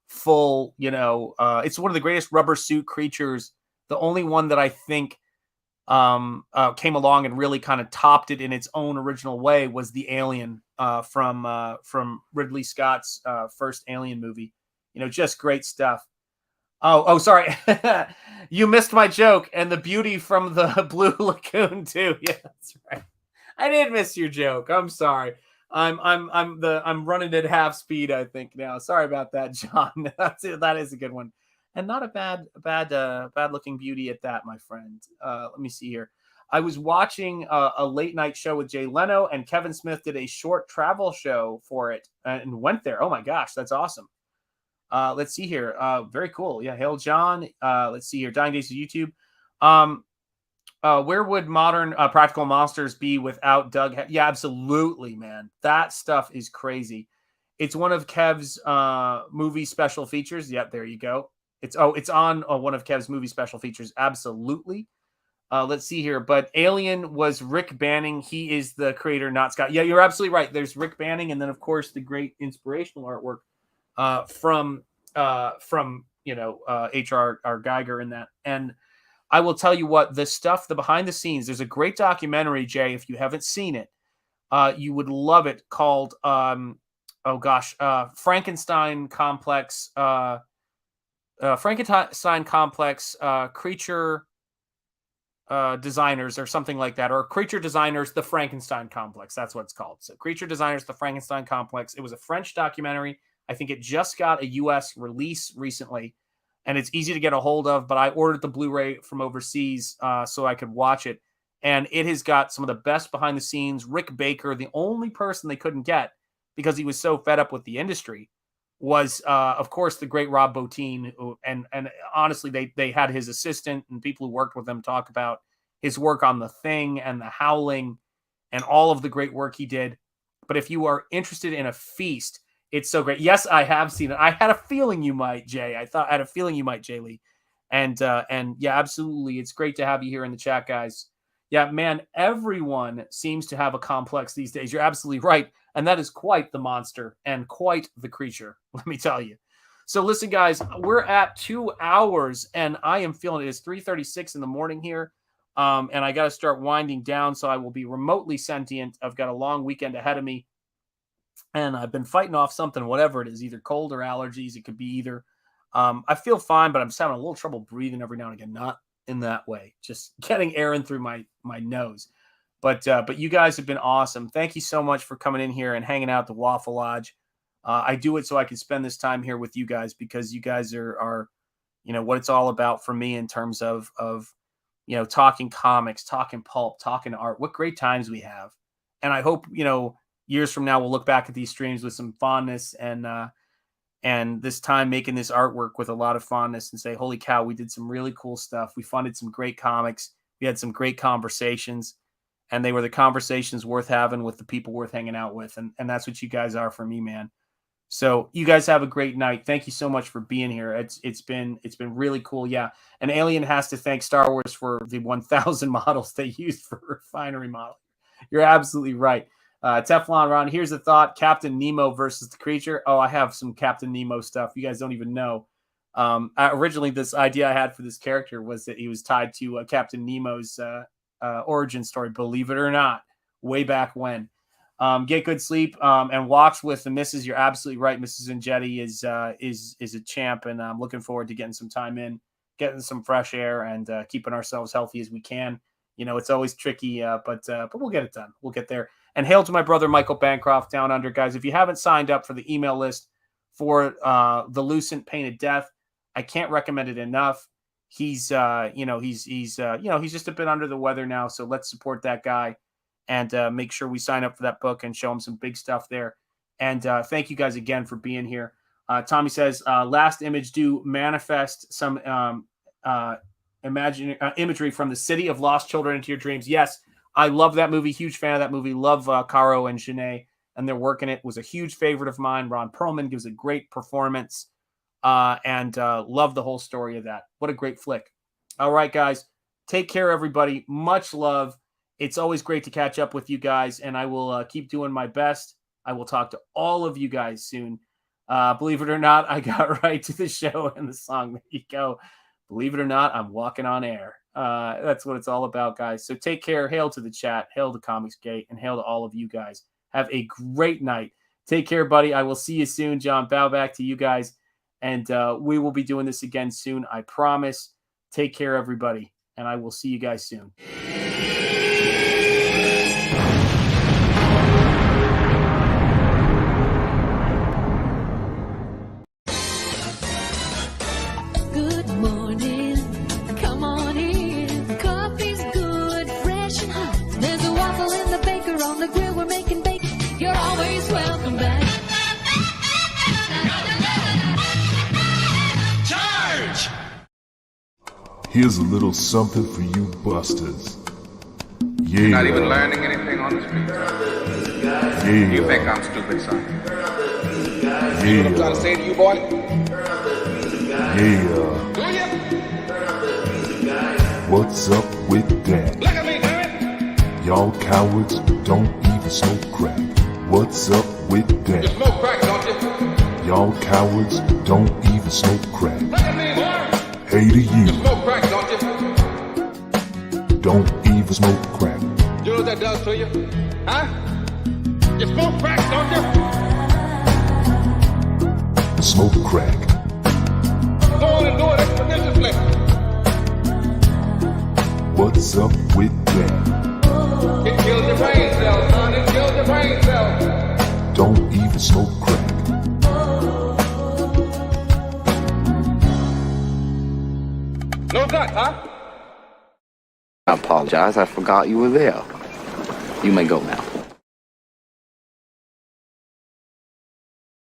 it's one of the greatest rubber suit creatures. The only one that I think came along and really kind of topped it in its own original way was the Alien from Ridley Scott's first Alien movie. Just great stuff. Oh, sorry. You missed my joke, and the beauty from the Blue Lagoon too. Yeah, that's right. I did miss your joke. I'm sorry. I'm running at half speed, I think now. Sorry about that, John. That is a good one. And not a bad looking beauty at that, my friend. Let me see here. I was watching a late night show with Jay Leno, and Kevin Smith did a short travel show for it and went there. Oh my gosh, that's awesome. Let's see here. Very cool. Yeah, hail John. Let's see here. Dying Days of YouTube. Where would modern practical monsters be without Doug? Yeah, absolutely, man. That stuff is crazy. It's one of Kev's movie special features. Yep, there you go. It's on one of Kev's movie special features. Absolutely. Let's see here. But Alien was Rick Banning. He is the creator, not Scott. Yeah, you're absolutely right. There's Rick Banning, and then of course the great inspirational artwork from H.R. Geiger in that. And I will tell you what, the behind the scenes, there's a great documentary, Jay, if you haven't seen it, you would love it, called Frankenstein Complex, Creature Designers or something like that, or Creature Designers, the Frankenstein Complex. That's what it's called. So Creature Designers, the Frankenstein Complex. It was a French documentary. I think it just got a U.S. release recently, and it's easy to get a hold of, but I ordered the Blu-ray from overseas so I could watch it. And it has got some of the best behind the scenes. Rick Baker, the only person they couldn't get because he was so fed up with the industry, was, of course, the great Rob Bottin. And honestly, they had his assistant and people who worked with him talk about his work on The Thing and The Howling and all of the great work he did. But if you are interested in a feast, It's so great. Yes, I have seen it. I had a feeling you might, Jay. I had a feeling you might, Jay Lee. And yeah, absolutely. It's great to have you here in the chat, guys. Yeah, man, everyone seems to have a complex these days. You're absolutely right. And that is quite the monster and quite the creature, let me tell you. So listen, guys, we're at 2 hours and I am feeling it. It's 3:36 in the morning here. And I got to start winding down. So I will be remotely sentient. I've got a long weekend ahead of me. And I've been fighting off something, whatever it is, either cold or allergies. It could be either. I feel fine, but I'm just having a little trouble breathing every now and again. Not in that way, just getting air in through my nose. But you guys have been awesome. Thank you so much for coming in here and hanging out at the Waffle Lodge. I do it so I can spend this time here with you guys because you guys are what it's all about for me in terms of talking comics, talking pulp, talking art. What great times we have. And I hope, years from now, we'll look back at these streams with some fondness and this time making this artwork with a lot of fondness and say, holy cow, we did some really cool stuff. We funded some great comics. We had some great conversations, and they were the conversations worth having with the people worth hanging out with. And that's what you guys are for me, man. So you guys have a great night. Thank you so much for being here. It's been really cool. Yeah. And Alien has to thank Star Wars for the 1,000 models they used for refinery model. You're absolutely right. Teflon Ron, here's a thought. Captain Nemo versus the creature. Oh, I have some Captain Nemo stuff. You guys don't even know. Originally, this idea I had for this character was that he was tied to Captain Nemo's origin story, believe it or not, way back when. Get good sleep and walks with the missus. You're absolutely right. Mrs. Ingetti is a champ, and I'm looking forward to getting some time in, getting some fresh air, and keeping ourselves healthy as we can. It's always tricky, but we'll get it done. We'll get there. And hail to my brother, Michael Bancroft, down under. Guys, if you haven't signed up for the email list for the Lucent Painted Death, I can't recommend it enough. He's just a bit under the weather now. So let's support that guy and make sure we sign up for that book and show him some big stuff there. And thank you guys again for being here. Tommy says, last image do manifest some imagery from the city of lost children into your dreams. Yes. I love that movie. Huge fan of that movie. Love Caro and Janae and their work in it. Was a huge favorite of mine. Ron Perlman gives a great performance and love the whole story of that. What a great flick. All right, guys. Take care, everybody. Much love. It's always great to catch up with you guys, and I will keep doing my best. I will talk to all of you guys soon. Believe it or not, I got right to the show and the song. There you go. Believe it or not, I'm walking on air. That's what it's all about, guys. So take care. Hail to the chat. Hail to Comicsgate. And hail to all of you guys. Have a great night. Take care, buddy. I will see you soon, John. Bow back to you guys. And we will be doing this again soon. I promise. Take care, everybody. And I will see you guys soon. On the grill, we're making bacon. You're always welcome back. Charge! Here's a little something for you busters. Yeah. You're not even learning anything on the street. Yeah. You think I'm stupid, son? Yeah. You know what I'm trying to say to you, boy? Yeah. Do you? What's up with that? Look at me, damn it! Y'all cowards don't even smoke crack. What's up with You that? smoke crack, don't you? Y'all cowards don't even smoke crack. Look at me, boy! Hey to You you, smoke crack, don't you? don't even smoke crack. You know what that does to you? Huh? You smoke crack, don't you? Smoke crack. Go on and do it expeditiously. What's up with that? It kills your brain cells, son. It kills your brain cells. Don't even smoke crack. No gut, huh? I apologize. I forgot you were there. You may go now.